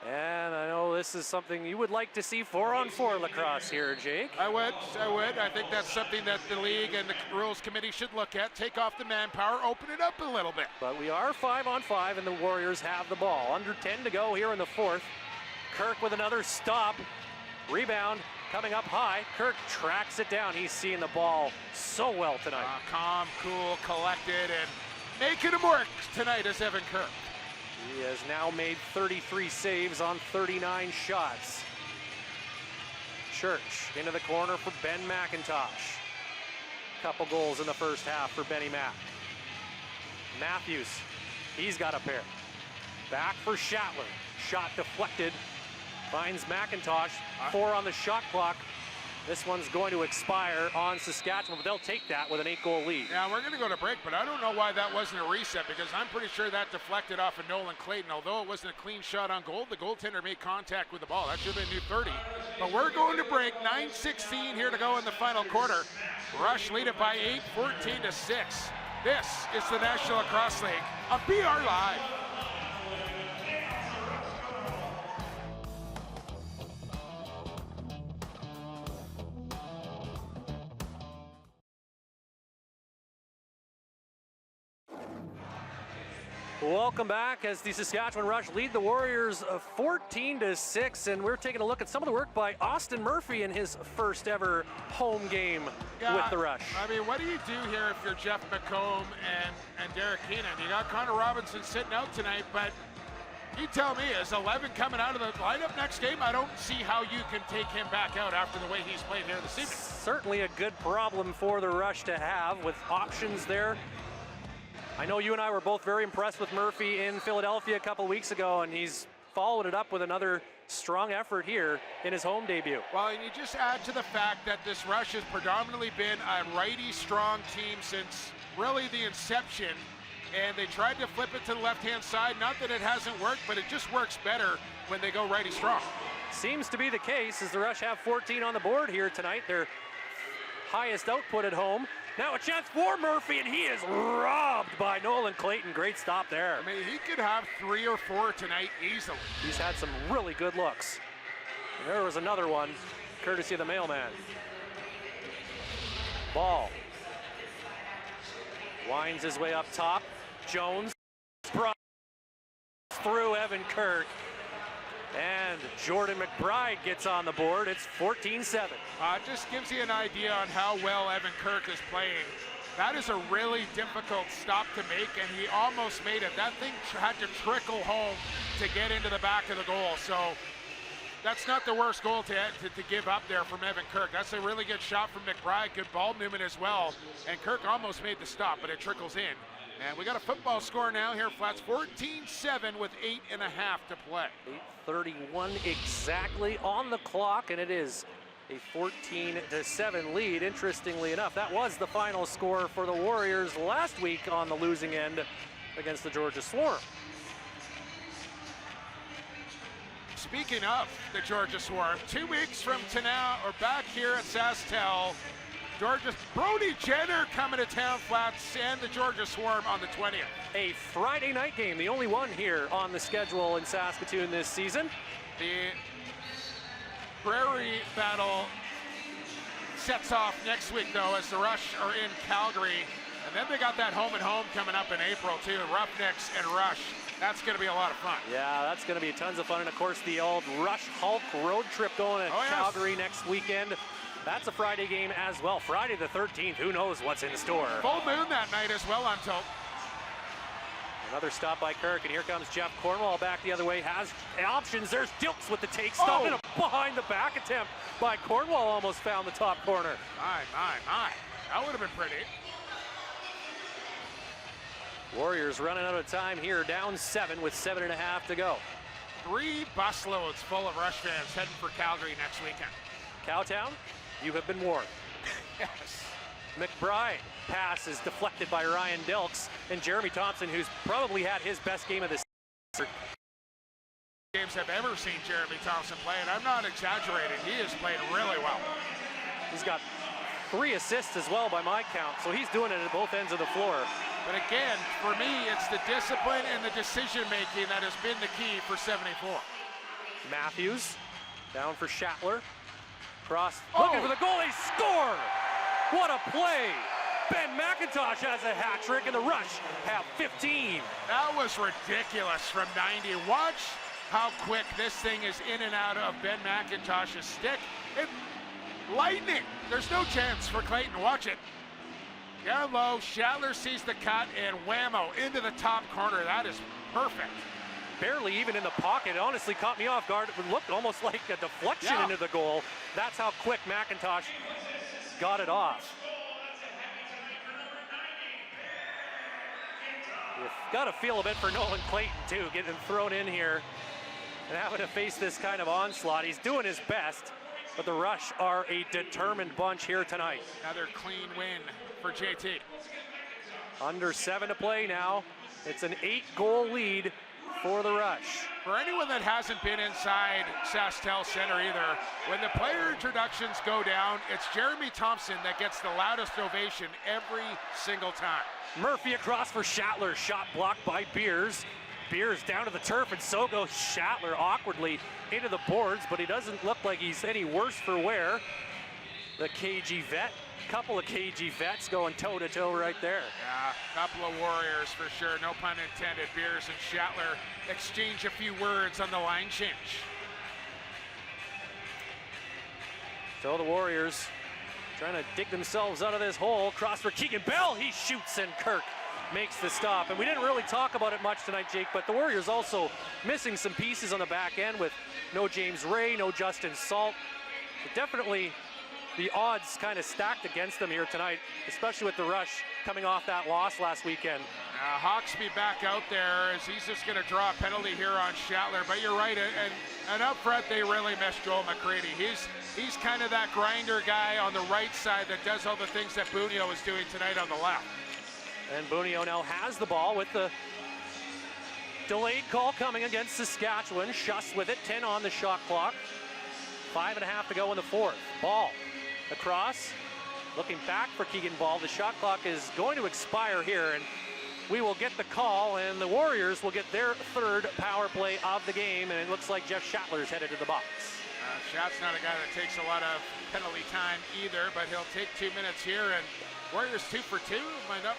And I know this is something you would like to see 4-on-4 lacrosse here, Jake. I would. I think that's something that the league and the rules committee should look at. Take off the manpower, open it up a little bit. But we are 5-on-5, and the Warriors have the ball. Under 10 to go here in the fourth. Kirk with another stop. Rebound coming up high. Kirk tracks it down. He's seeing the ball so well tonight. Calm, cool, collected, and making him work tonight is Evan Kirk. He has now made 33 saves on 39 shots. Church into the corner for Ben McIntosh. Couple goals in the first half for Benny Mack. Matthews, he's got a pair. Back for Schattler. Shot deflected. Finds McIntosh. 4 on the shot clock. This one's going to expire on Saskatchewan, but they'll take that with an 8-goal lead. Yeah, we're going to go to break, but I don't know why that wasn't a reset, because I'm pretty sure that deflected off of Nolan Clayton. Although it wasn't a clean shot on goal, the goaltender made contact with the ball. That should have been new 30. But we're going to break. 9:16 here to go in the final quarter. Rush lead it by 8, 14-6. This is the National Lacrosse League on BR Live. Welcome back as the Saskatchewan Rush lead the Warriors 14-6, and we're taking a look at some of the work by Austin Murphy in his first ever home game with the Rush. I mean, what do you do here if you're Jeff McComb and Derek Keenan? You got Connor Robinson sitting out tonight, but you tell me, is 11 coming out of the lineup next game? I don't see how you can take him back out after the way he's played here this evening. Certainly a good problem for the Rush to have with options there. I know you and I were both very impressed with Murphy in Philadelphia a couple weeks ago, and he's followed it up with another strong effort here in his home debut. Well, and you just add to the fact that this Rush has predominantly been a righty-strong team since really the inception, and they tried to flip it to the left-hand side. Not that it hasn't worked, but it just works better when they go righty-strong. Seems to be the case as the Rush have 14 on the board here tonight, their highest output at home. Now a chance for Murphy, and he is robbed by Nolan Clayton. Great stop there. I mean, he could have 3 or 4 tonight easily. He's had some really good looks. And there was another one, courtesy of the mailman. Ball. Winds his way up top. Jones through Evan Kirk. And Jordan McBride gets on the board. It's 14-7. It just gives you an idea on how well Evan Kirk is playing. That is a really difficult stop to make, and he almost made it. That thing had to trickle home to get into the back of the goal. So that's not the worst goal to give up there from Evan Kirk. That's a really good shot from McBride. Good ball movement as well. And Kirk almost made the stop, but it trickles in. And we got a football score now here, Flats. 14-7 with 8.5 to play. 8:31 exactly on the clock, and it is a 14-7 lead. Interestingly enough, that was the final score for the Warriors last week on the losing end against the Georgia Swarm. Speaking of the Georgia Swarm, 2 weeks from tonight, or back here at SaskTel, Georgia's Brody Jenner coming to town, Flats, and the Georgia Swarm on the 20th. A Friday night game, the only one here on the schedule in Saskatoon this season. The Prairie Battle sets off next week, though, as the Rush are in Calgary. And then they got that home and home coming up in April, too. Roughnecks and Rush. That's going to be a lot of fun. Yeah, that's going to be tons of fun. And, of course, the old Rush Hulk road trip going to Calgary next weekend. That's a Friday game as well. Friday the 13th, who knows what's in store. Full moon that night as well, I'm told. Another stop by Kirk, and here comes Jeff Cornwall back the other way. Has options. There's Dilks with the take stop, and a behind-the-back attempt by Cornwall. Almost found the top corner. My. That would have been pretty. Warriors running out of time here, down 7 with 7.5 to go. 3 busloads full of Rush fans heading for Calgary next weekend. Cowtown, you have been warned. Yes. McBride pass is deflected by Ryan Dilks, and Jeremy Thompson, who's probably had his best game of the season. Games I've ever seen Jeremy Thompson play, and I'm not exaggerating. He has played really well. He's got 3 assists as well by my count, so he's doing it at both ends of the floor. But again, for me, it's the discipline and the decision-making that has been the key for 74. Matthews down for Schattler. Cross, looking for the goal, they score! What a play! Ben McIntosh has a hat trick, and the Rush have 15. That was ridiculous from 90. Watch how quick this thing is in and out of Ben McIntosh's stick. Lightning. There's no chance for Clayton. Watch it. Down low, Schattler sees the cut, and whammo, into the top corner. That is perfect. Barely even in the pocket. It honestly caught me off guard. It looked almost like a deflection into the goal. That's how quick McIntosh got it off. You've got to feel a bit for Nolan Clayton, too, getting thrown in here and having to face this kind of onslaught. He's doing his best. But the Rush are a determined bunch here tonight. Another clean win for JT. Under 7 to play now. It's an 8-goal lead for the Rush. For anyone that hasn't been inside SaskTel Center either, when the player introductions go down, it's Jeremy Thompson that gets the loudest ovation every single time. Murphy across for Schattler, shot blocked by Beers. Beers down to the turf, and so goes Schattler awkwardly into the boards, but he doesn't look like he's any worse for wear. The KG vet, couple of KG vets going toe-to-toe right there. Yeah, couple of Warriors for sure, no pun intended. Beers and Schattler exchange a few words on the line change. So the Warriors trying to dig themselves out of this hole. Cross for Keegan Bell, he shoots, and Kirk makes the stop. And we didn't really talk about it much tonight, Jake, but the Warriors also missing some pieces on the back end with no James Ray, no Justin Salt. So definitely the odds kind of stacked against them here tonight, especially with the Rush coming off that loss last weekend. Hawksby back out there as he's just going to draw a penalty here on Schattler. But you're right, and up front they really missed Joel McCready. He's kind of that grinder guy on the right side that does all the things that Bunio is doing tonight on the left. And Bunio now has the ball with the delayed call coming against Saskatchewan. Schuss with it, 10 on the shot clock. 5.5 to go in the fourth. Ball across, looking back for Keegan Ball. The shot clock is going to expire here, and we will get the call, and the Warriors will get their third power play of the game, and it looks like Jeff Schattler's headed to the box. Schatt's not a guy that takes a lot of penalty time either, but he'll take 2 minutes here, and Warriors 2 for 2, might up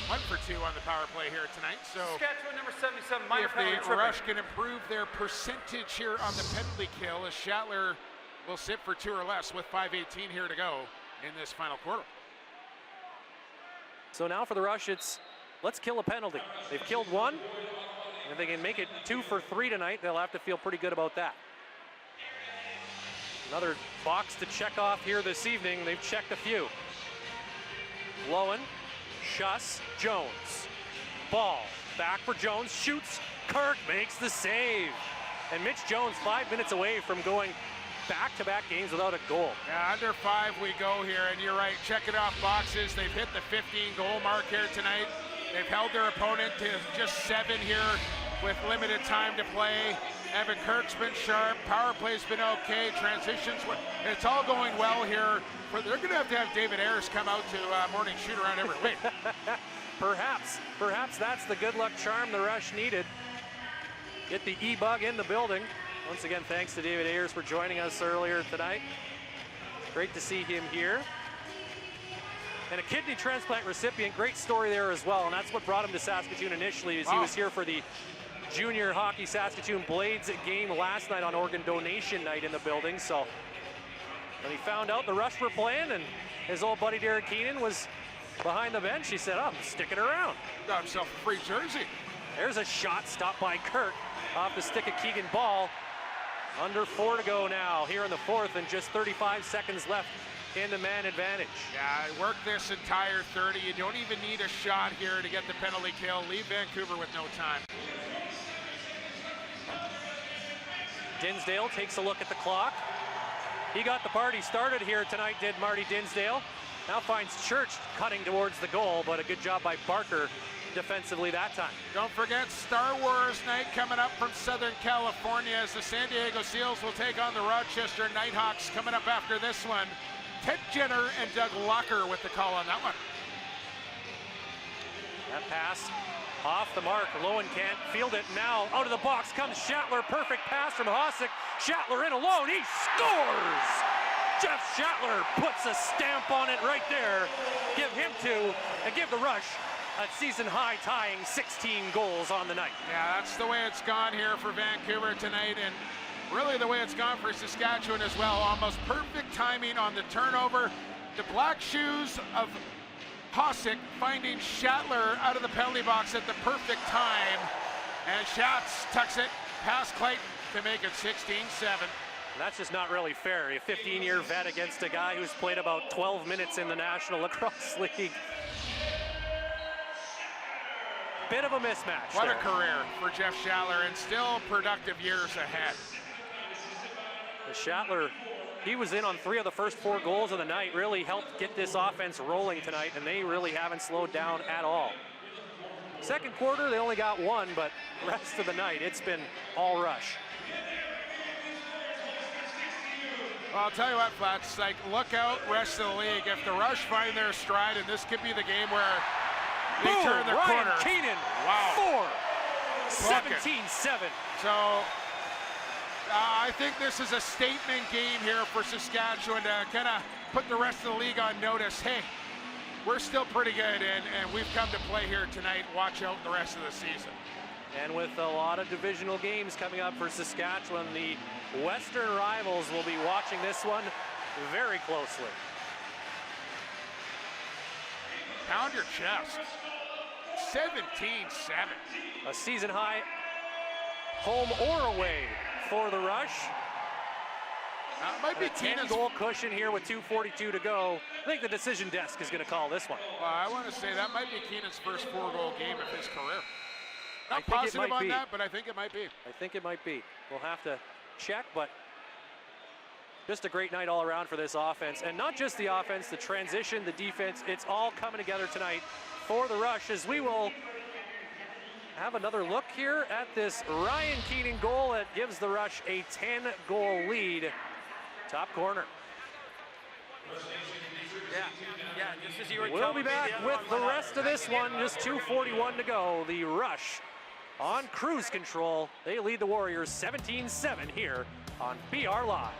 1 for 2 on the power play here tonight. So Saskatchewan number 77, minor if penalty the tripping. Rush can improve their percentage here on the penalty kill, as Schattler will sit for 2 or less with 5:18 here to go in this final quarter. So now for the Rush, it's let's kill a penalty. They've killed 1, and if they can make it 2 for 3 tonight, they'll have to feel pretty good about that. Another box to check off here this evening. They've checked a few. Lowen, Schuss, Jones. Ball, back for Jones, shoots, Kirk makes the save. And Mitch Jones 5 minutes away from going back-to-back games without a goal. Yeah, under 5 we go here, and you're right, checking off boxes. They've hit the 15-goal mark here tonight. They've held their opponent to just 7 here with limited time to play. Evan Kirk's been sharp, power play's been okay, transitions, it's all going well here. They're going to have David Ayers come out to morning shoot-around every week. Perhaps that's the good luck charm the Rush needed. Get the E-Bug in the building. Once again, thanks to David Ayers for joining us earlier tonight. Great to see him here. And a kidney transplant recipient, great story there as well, and that's what brought him to Saskatoon initially, as he was here for the Junior Hockey Saskatoon Blades game last night on Organ Donation Night in the building. So when he found out the Rush were playing and his old buddy Derek Keenan was behind the bench, he said, I'm sticking around. Got himself a free jersey. There's a shot stopped by Kirk off the stick of Keegan Ball. Under 4 to go now here in the fourth, and just 35 seconds left in the man advantage. Yeah, I worked this entire 30. You don't even need a shot here to get the penalty kill. Leave Vancouver with no time. Dinsdale takes a look at the clock. He got the party started here tonight, did Marty Dinsdale. Now finds Church cutting towards the goal, but a good job by Barker defensively that time. Don't forget Star Wars night coming up from Southern California as the San Diego Seals will take on the Rochester Nighthawks coming up after this one. Ted Jenner and Doug Locker with the call on that one. That pass off the mark. Lowen can't field it. Now out of the box comes Schattler. Perfect pass from Hossack. Schattler in alone. He scores! Jeff Schattler puts a stamp on it right there. Give him 2 and give the Rush a season-high tying 16 goals on the night. Yeah, that's the way it's gone here for Vancouver tonight, and really the way it's gone for Saskatchewan as well. Almost perfect timing on the turnover. The black shoes of Hossack finding Schattler out of the penalty box at the perfect time. And Schatz tucks it past Clayton to make it 16-7. That's just not really fair. A 15-year vet against a guy who's played about 12 minutes in the National Lacrosse League. Bit of a mismatch. What a career for Jeff Schattler, and still productive years ahead. And Schattler, he was in on 3 of the first 4 goals of the night, really helped get this offense rolling tonight, and they really haven't slowed down at all. Second quarter, they only got 1, but rest of the night, it's been all rush. Well, I'll tell you what, Flats, like, look out, rest of the league. If the Rush find their stride, and this could be the game where they Boom, turn the Ryan corner. Keenan, Wow. 4-17-7. So, I think this is a statement game here for Saskatchewan to kind of put the rest of the league on notice. Hey, we're still pretty good, and we've come to play here tonight. Watch out the rest of the season. And with a lot of divisional games coming up for Saskatchewan, the Western rivals will be watching this one very closely. Pound your chest. 17-7. A season high, home or away for the Rush. Might be a 10-goal cushion here with 2:42 to go. I think the decision desk is going to call this one. Well, I want to say that might be Keenan's first 4-goal game of his career. Not I think positive it might on be. that, but I think it might be. I think it might be. We'll have to check, but just a great night all around for this offense. And not just the offense, the transition, the defense, it's all coming together tonight for the Rush, as we will have another look here at this Ryan Keenan goal that gives the Rush a 10-goal lead. Top corner. Yeah, just as you were We'll be back with the rest of this one. Just 2:41 to go. The Rush on cruise control. They lead the Warriors 17-7 here on BR Live.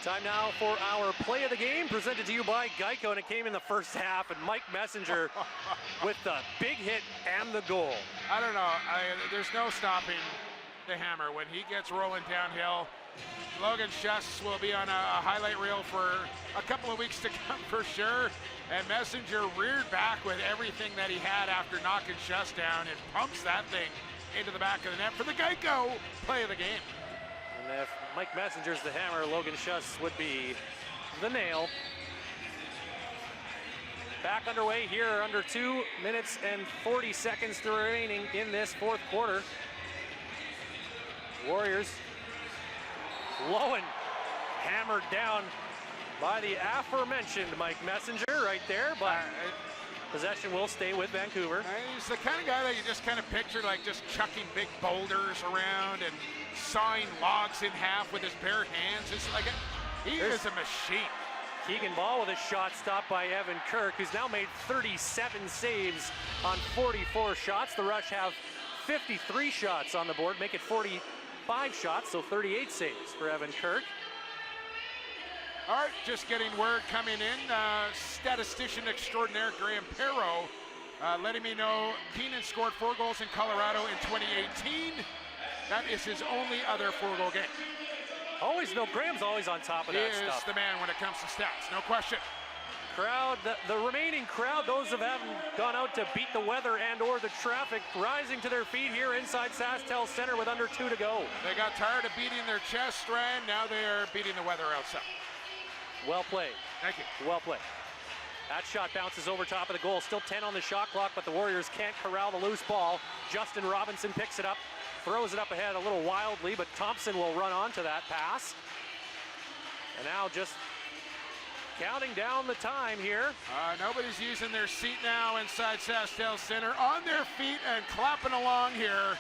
Time now for our play of the game, presented to you by Geico, and it came in the first half, and Mike Messenger with the big hit and the goal. I don't know. There's no stopping the hammer. When he gets rolling downhill, Logan Schuss will be on a highlight reel for a couple of weeks to come for sure. And Messenger reared back with everything that he had after knocking Schuss down and pumps that thing into the back of the net for the Geico play of the game. And if Mike Messenger's the hammer, Logan Schuss would be the nail. Back underway here, under 2 minutes and 40 seconds remaining in this fourth quarter. Warriors, Lowen hammered down by the aforementioned Mike Messenger right there, but possession will stay with Vancouver. He's the kind of guy that you just kind of picture like just chucking big boulders around and sawing logs in half with his bare hands. It's like he is a machine. Keegan Ball with a shot stopped by Evan Kirk, who's now made 37 saves on 44 shots. The Rush have 53 shots on the board, make it 45 shots, so 38 saves for Evan Kirk. All right, just getting word coming in. Statistician extraordinaire Graham Perro letting me know Keenan scored 4 goals in Colorado in 2018. That is his only other 4-goal game. Always, no, Graham's always on top of that stuff. He is the man when it comes to stats, no question. Crowd, the remaining crowd, those who haven't gone out to beat the weather and or the traffic, rising to their feet here inside SaskTel Center with under 2 to go. They got tired of beating their chest, Ryan. Now they are beating the weather outside. Well played. Thank you. Well played. That shot bounces over top of the goal. Still 10 on the shot clock, but the Warriors can't corral the loose ball. Justin Robinson picks it up, throws it up ahead a little wildly, but Thompson will run onto that pass. And now just counting down the time here. Nobody's using their seat now inside SaskTel Center. On their feet and clapping along here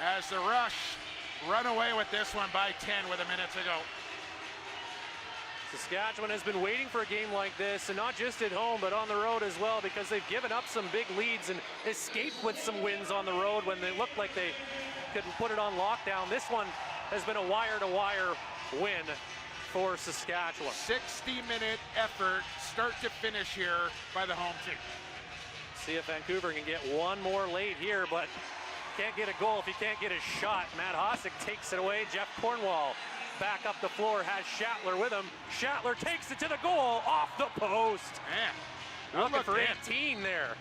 as the Rush run away with this one by 10 with a minute to go. Saskatchewan has been waiting for a game like this, and not just at home, but on the road as well, because they've given up some big leads and escaped with some wins on the road when they looked like they couldn't put it on lockdown. This one has been a wire-to-wire win for Saskatchewan. 60-minute effort, start to finish here by the home team. See if Vancouver can get one more late here, but can't get a goal if he can't get a shot. Matt Hossack takes it away. Jeff Cornwall back up the floor, has Schattler with him. Schattler takes it to the goal, off the post. Man, looking for 18 there.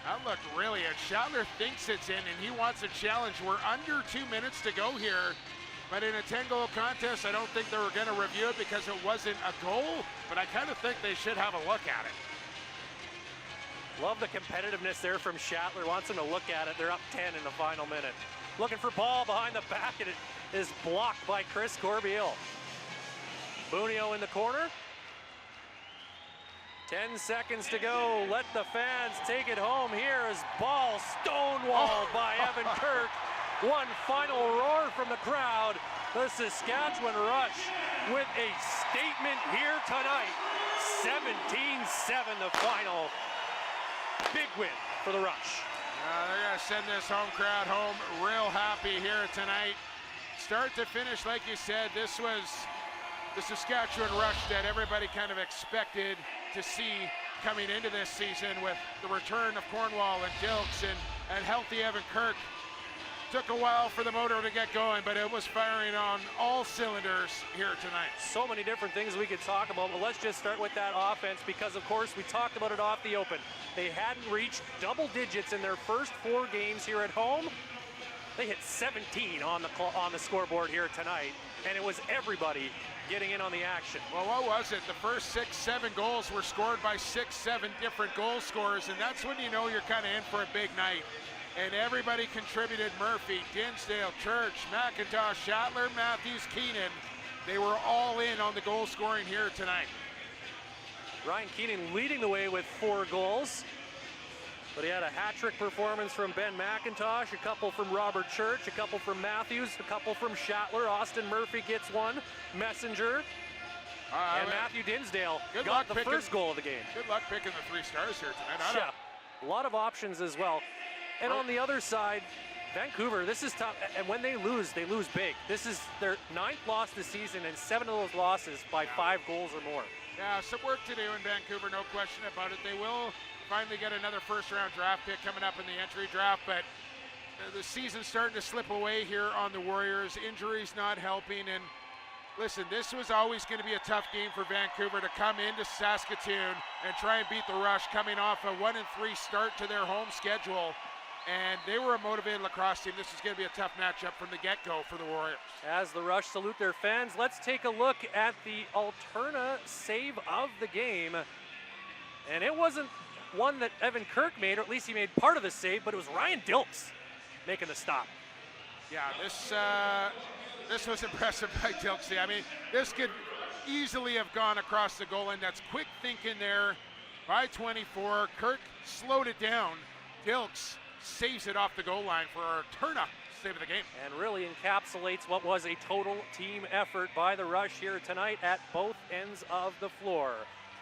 That looked really good. Schattler thinks it's in, and he wants a challenge. We're under 2 minutes to go here, but in a 10-goal contest, I don't think they were going to review it because it wasn't a goal, but I kind of think they should have a look at it. Love the competitiveness there from Schattler. Wants him to look at it. They're up 10 in the final minute. Looking for ball behind the back, and it is blocked by Chris Corbeil. Bunio in the corner. 10 seconds to go. Let the fans take it home. Here is ball stonewalled by Evan Kirk. One final roar from the crowd. The Saskatchewan Rush with a statement here tonight. 17-7 the final. Big win for the Rush. They're going to send this home crowd home real happy here tonight. Start to finish, like you said, this was the Saskatchewan Rush that everybody kind of expected to see coming into this season, with the return of Cornwall and Dilks and healthy Evan Kirk. Took a while for the motor to get going, but it was firing on all cylinders here tonight. So many different things we could talk about, but let's just start with that offense, because of course we talked about it off the open. They hadn't reached double digits in their first 4 games here at home. They hit 17 on the scoreboard here tonight, and it was everybody getting in on the action. Well, what was it? The first 6-7 goals were scored by 6-7 different goal scorers, and that's when you know you're kind of in for a big night. And everybody contributed. Murphy, Dinsdale, Church, McIntosh, Schattler, Matthews, Keenan. They were all in on the goal scoring here tonight. Ryan Keenan leading the way with 4 goals. But he had a hat-trick performance from Ben McIntosh, a couple from Robert Church, a couple from Matthews, a couple from Schattler. Austin Murphy gets 1. Messenger. And Matthew Dinsdale got the first goal of the game. Good luck picking the 3 stars here tonight. Yeah, a lot of options as well. And on the other side, Vancouver, this is tough. And when they lose big. This is their 9th loss this season, and 7 of those losses by 5 goals or more. Yeah, some work to do in Vancouver, no question about it. They will finally get another first-round draft pick coming up in the entry draft, but the season's starting to slip away here on the Warriors. Injuries not helping, and listen, this was always going to be a tough game for Vancouver to come into Saskatoon and try and beat the Rush, coming off a 1-3 start to their home schedule. And they were a motivated lacrosse team. This is going to be a tough matchup from the get-go for the Warriors. As the Rush salute their fans, let's take a look at the Alterna save of the game. And it wasn't one that Evan Kirk made, or at least he made part of the save, but it was Ryan Dilks making the stop. Yeah, this was impressive by Dilks. I mean, this could easily have gone across the goal line. That's quick thinking there by 24. Kirk slowed it down. Dilks saves it off the goal line for our Alterna save of the game. And really encapsulates what was a total team effort by the Rush here tonight at both ends of the floor.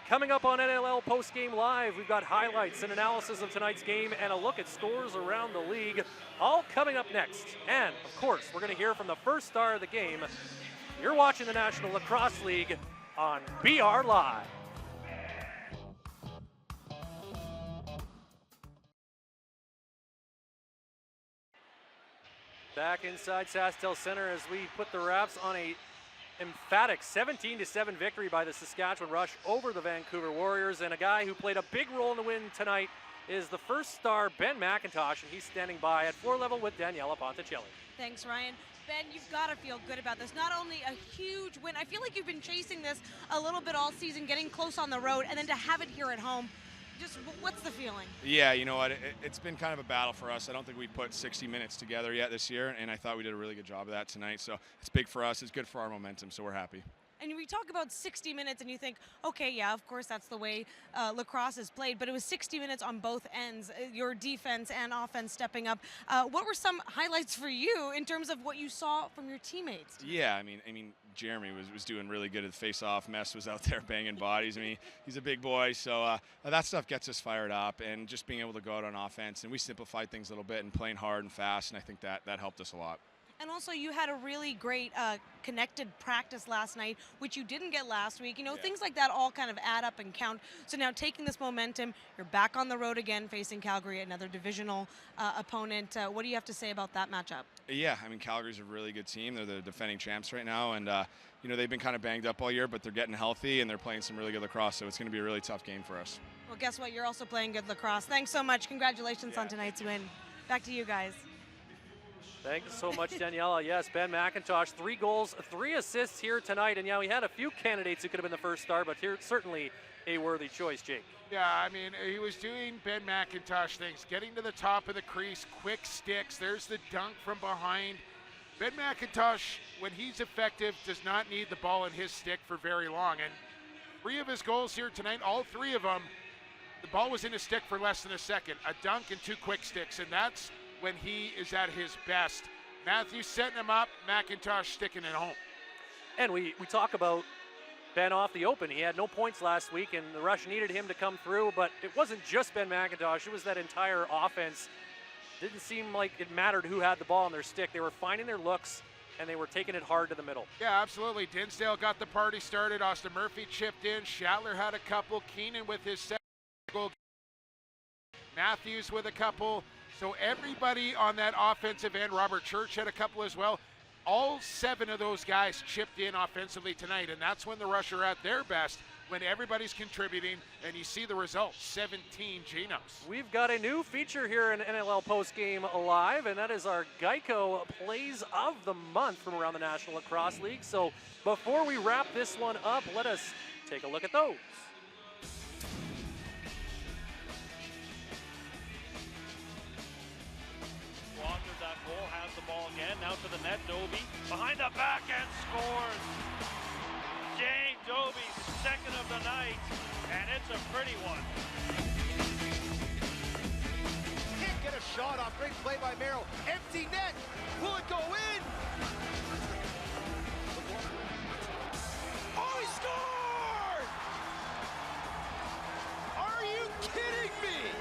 Coming up on NLL Postgame Live, we've got highlights and analysis of tonight's game and a look at scores around the league, all coming up next. And, of course, we're going to hear from the first star of the game. You're watching the National Lacrosse League on BR Live. Back inside SaskTel Center as we put the wraps on a emphatic 17-7 victory by the Saskatchewan Rush over the Vancouver Warriors. And a guy who played a big role in the win tonight is the first star, Ben McIntosh, and he's standing by at floor level with Daniela Ponticelli. Thanks, Ryan. Ben, you've got to feel good about this. Not only a huge win, I feel like you've been chasing this a little bit all season, getting close on the road, and then to have it here at home. Just what's the feeling? Yeah, you know what? It's been kind of a battle for us. I don't think we put 60 minutes together yet this year, and I thought we did a really good job of that tonight. So it's big for us. It's good for our momentum, so we're happy. And we talk about 60 minutes and you think, okay, yeah, of course that's the way lacrosse is played, but it was 60 minutes on both ends, your defense and offense stepping up. What were some highlights for you in terms of what you saw from your teammates? Yeah, I mean, Jeremy was doing really good at the face-off. Mess was out there banging bodies. I mean, he's a big boy, so that stuff gets us fired up, and just being able to go out on offense. And we simplified things a little bit and playing hard and fast, and I think that helped us a lot. And also, you had a really great connected practice last night, which you didn't get last week. You know, things like that all kind of add up and count. So now taking this momentum, you're back on the road again, facing Calgary, another divisional opponent. What do you have to say about that matchup? Yeah, I mean, Calgary's a really good team. They're the defending champs right now, and you know, they've been kind of banged up all year, but they're getting healthy and they're playing some really good lacrosse. So it's going to be a really tough game for us. Well, guess what? You're also playing good lacrosse. Thanks so much. Congratulations on tonight's win. Back to you guys. Thanks so much, Daniela. Yes, Ben McIntosh, 3 goals, 3 assists here tonight. And yeah, we had a few candidates who could have been the first star, but here certainly a worthy choice, Jake. Yeah, I mean, he was doing Ben McIntosh things, getting to the top of the crease, quick sticks. There's the dunk from behind. Ben McIntosh, when he's effective, does not need the ball in his stick for very long. And 3 of his goals here tonight, all 3 of them, the ball was in his stick for less than a second. A dunk and 2 quick sticks, and that's when he is at his best. Matthews setting him up, McIntosh sticking it home. And we talk about Ben off the open. He had no points last week, and the Rush needed him to come through, but it wasn't just Ben McIntosh. It was that entire offense. Didn't seem like it mattered who had the ball on their stick. They were finding their looks, and they were taking it hard to the middle. Yeah, absolutely. Dinsdale got the party started. Austin Murphy chipped in. Shatler had a couple. Keenan with his second goal. Matthews with a couple. So everybody on that offensive end, Robert Church had a couple as well. All 7 of those guys chipped in offensively tonight, and that's when the Rush are at their best, when everybody's contributing, and you see the results, 17 Genos. We've got a new feature here in NLL Postgame Live, and that is our Geico Plays of the Month from around the National Lacrosse League. So before we wrap this one up, let us take a look at those. Walker, that goal, has the ball again, now to the net, Doby, behind the back and scores! Jane Doby, second of the night, and it's a pretty one. Can't get a shot off, great play by Merrill, empty net, will it go in? Oh, he scored! Are you kidding me?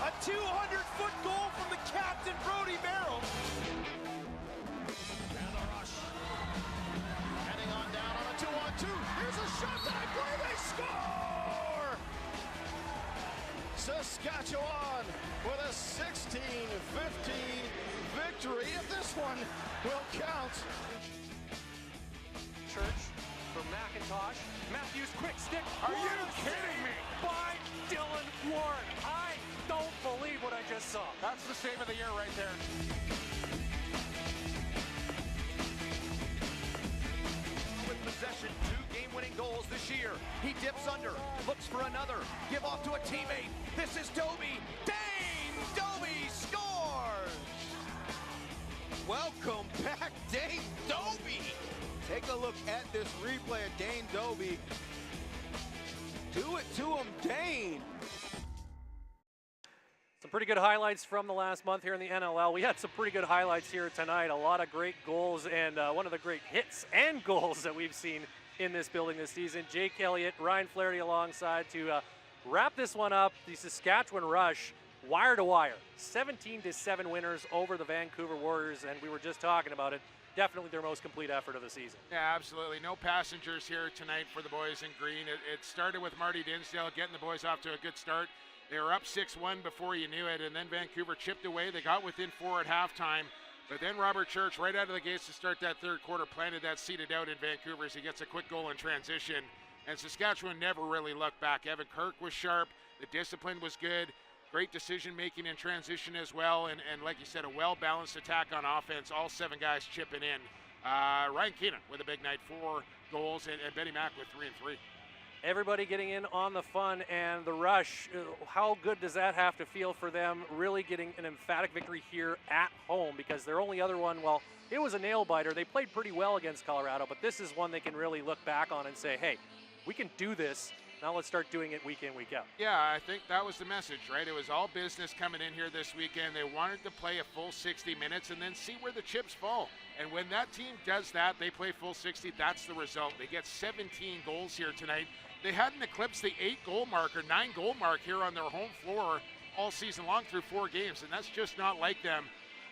A 200-foot goal from the captain, Brody Merrill. And the Rush heading on down on a 2-on-2. Here's a shot that I believe they score! Saskatchewan with a 16-15 victory. If this one will count. Church for McIntosh. Matthews, quick stick. Are you kidding me? By Dylan Warren. I don't believe what I just saw. That's the save of the year right there. With possession, 2 game-winning goals this year. He dips under, looks for another, give off to a teammate. This is Doby. Dane Doby scores! Welcome back, Dane Doby. Take a look at this replay of Dane Doby. Do it to him, Dane. Some pretty good highlights from the last month here in the NLL. We had some pretty good highlights here tonight. A lot of great goals, and one of the great hits and goals that we've seen in this building this season. Jake Elliott, Ryan Flaherty alongside to wrap this one up. The Saskatchewan Rush, wire to wire, 17-7 winners over the Vancouver Warriors, and we were just talking about it. Definitely their most complete effort of the season. Yeah, absolutely. No passengers here tonight for the boys in green. It started with Marty Dinsdale getting the boys off to a good start. They were up 6-1 before you knew it, and then Vancouver chipped away. They got within 4 at halftime, but then Robert Church, right out of the gates to start that third quarter, planted that seeded out in Vancouver as he gets a quick goal in transition, and Saskatchewan never really looked back. Evan Kirk was sharp. The discipline was good. Great decision-making in transition as well, and like you said, a well-balanced attack on offense. All 7 guys chipping in. Ryan Keenan with a big night, 4 goals, and Benny Mack with 3 and 3. Everybody getting in on the fun, and the Rush, how good does that have to feel for them, really getting an emphatic victory here at home, because their only other one, well, it was a nail-biter. They played pretty well against Colorado, but this is one they can really look back on and say, hey, we can do this. Now let's start doing it week in, week out. Yeah, I think that was the message, right? It was all business coming in here this weekend. They wanted to play a full 60 minutes and then see where the chips fall. And when that team does that, they play full 60, that's the result. They get 17 goals here tonight. They hadn't eclipsed the 8-goal mark or 9-goal mark here on their home floor all season long through 4 games, and that's just not like them.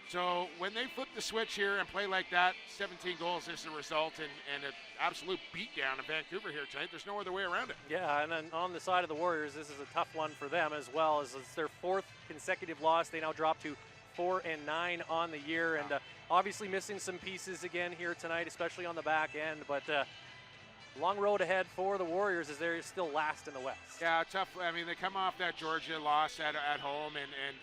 So when they flip the switch here and play like that, 17 goals is the result, and an absolute beatdown of Vancouver here tonight. There's no other way around it. Yeah, and then on the side of the Warriors, this is a tough one for them as well, as it's their 4th consecutive loss. They now drop to 4-9 on the year, and obviously missing some pieces again here tonight, especially on the back end, but long road ahead for the Warriors as they're still last in the West. Yeah, tough. I mean, they come off that Georgia loss at home, and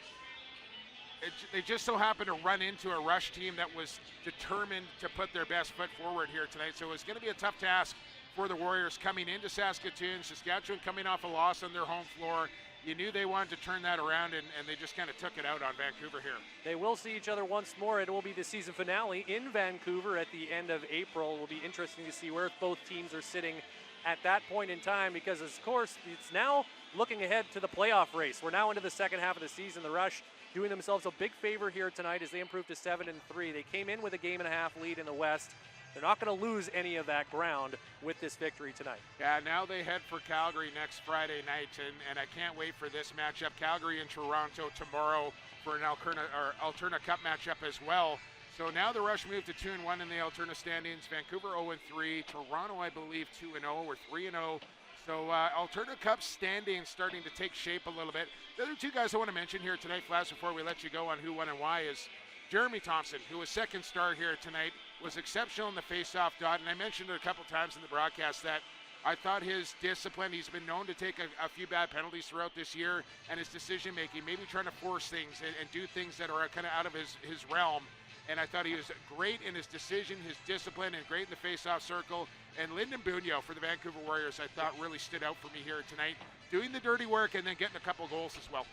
they just so happened to run into a Rush team that was determined to put their best foot forward here tonight. So it was going to be a tough task for the Warriors coming into Saskatoon. Saskatchewan coming off a loss on their home floor. You knew they wanted to turn that around, and they just kind of took it out on Vancouver here. They will see each other once more. It will be the season finale in Vancouver at the end of April. It will be interesting to see where both teams are sitting at that point in time, because, of course, it's now looking ahead to the playoff race. We're now into the second half of the season. The Rush doing themselves a big favor here tonight as they improved to 7-3. They came in with a game-and-a-half lead in the West. They're not going to lose any of that ground with this victory tonight. Yeah, now they head for Calgary next Friday night, and I can't wait for this matchup. Calgary and Toronto tomorrow for an Alberta Cup matchup as well. So now the Rush move to 2-1 in the Alberta standings. Vancouver 0-3. Toronto, I believe, 2-0 or 3-0. So Alberta Cup standings starting to take shape a little bit. The other two guys I want to mention here tonight, Flash, before we let you go on who, when, and why, is Jeremy Thompson, who was second star here tonight, was exceptional in the face-off dot, and I mentioned it a couple times in the broadcast that I thought his discipline, he's been known to take a few bad penalties throughout this year, and his decision-making, maybe trying to force things and do things that are kind of out of his realm. And I thought he was great in his decision, his discipline, and great in the face-off circle. And Lyndon Bunyo for the Vancouver Warriors, I thought really stood out for me here tonight, doing the dirty work and then getting a couple goals as well.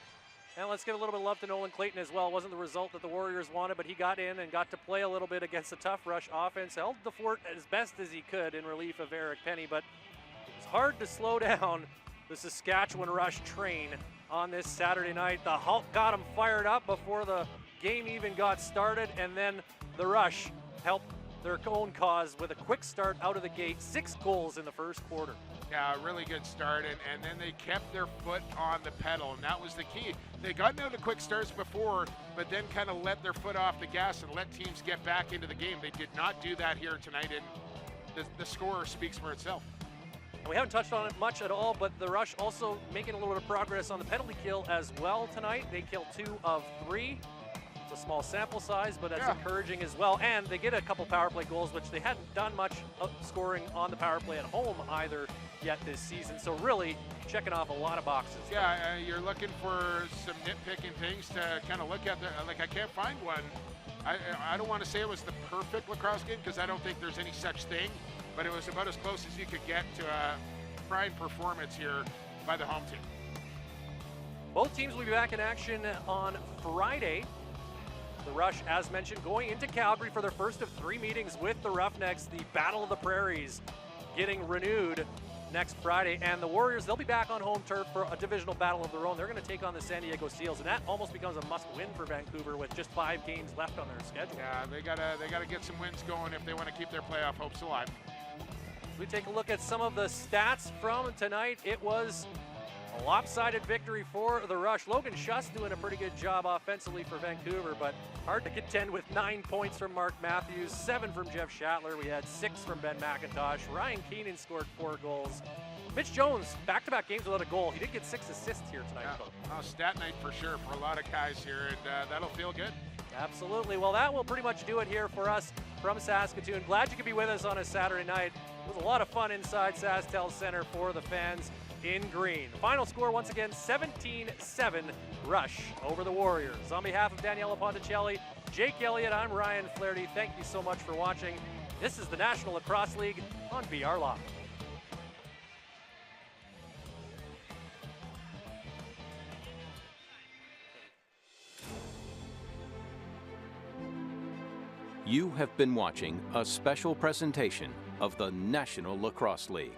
And let's give a little bit of love to Nolan Clayton as well. It wasn't the result that the Warriors wanted, but he got in and got to play a little bit against the tough Rush offense. Held the fort as best as he could in relief of Eric Penny, but it was hard to slow down the Saskatchewan Rush train on this Saturday night. The Hulk got him fired up before the game even got started, and then the Rush helped their own cause with a quick start out of the gate. 6 goals in the first quarter. Yeah, a really good start, and then they kept their foot on the pedal, and that was the key. They got out to quick starts before, but then kind of let their foot off the gas and let teams get back into the game. They did not do that here tonight, and the score speaks for itself. We haven't touched on it much at all, but the Rush also making a little bit of progress on the penalty kill as well tonight. They killed 2 of 3. It's a small sample size, but that's encouraging as well. And they get a couple power play goals, which they hadn't done much of scoring on the power play at home either yet this season. So really checking off a lot of boxes. Yeah, you're looking for some nitpicking things to kind of look at. Like, I can't find one. I don't want to say it was the perfect lacrosse game, because I don't think there's any such thing, but it was about as close as you could get to a prime performance here by the home team. Both teams will be back in action on Friday. The Rush, as mentioned, going into Calgary for their first of 3 meetings with the Roughnecks. The Battle of the Prairies getting renewed next Friday. And the Warriors, they'll be back on home turf for a divisional battle of their own. They're going to take on the San Diego Seals, and that almost becomes a must-win for Vancouver with just 5 games left on their schedule. Yeah, they gotta get some wins going if they want to keep their playoff hopes alive. We take a look at some of the stats from tonight. It was a lopsided victory for the Rush. Logan Schuss doing a pretty good job offensively for Vancouver, but hard to contend with 9 points from Mark Matthews, 7 from Jeff Shatler. We had 6 from Ben McIntosh. Ryan Keenan scored 4 goals. Mitch Jones, back-to-back games without a goal. He did get 6 assists here tonight. Yeah. Stat night for sure for a lot of guys here, and that'll feel good. Absolutely. Well, that will pretty much do it here for us from Saskatoon. Glad you could be with us on a Saturday night. It was a lot of fun inside SaskTel Center for the fans in green. The final score, once again, 17-7 Rush over the Warriors. On behalf of Daniela Ponticelli, Jake Elliott, I'm Ryan Flaherty. Thank you so much for watching. This is the National Lacrosse League on VR Live. You have been watching a special presentation of the National Lacrosse League.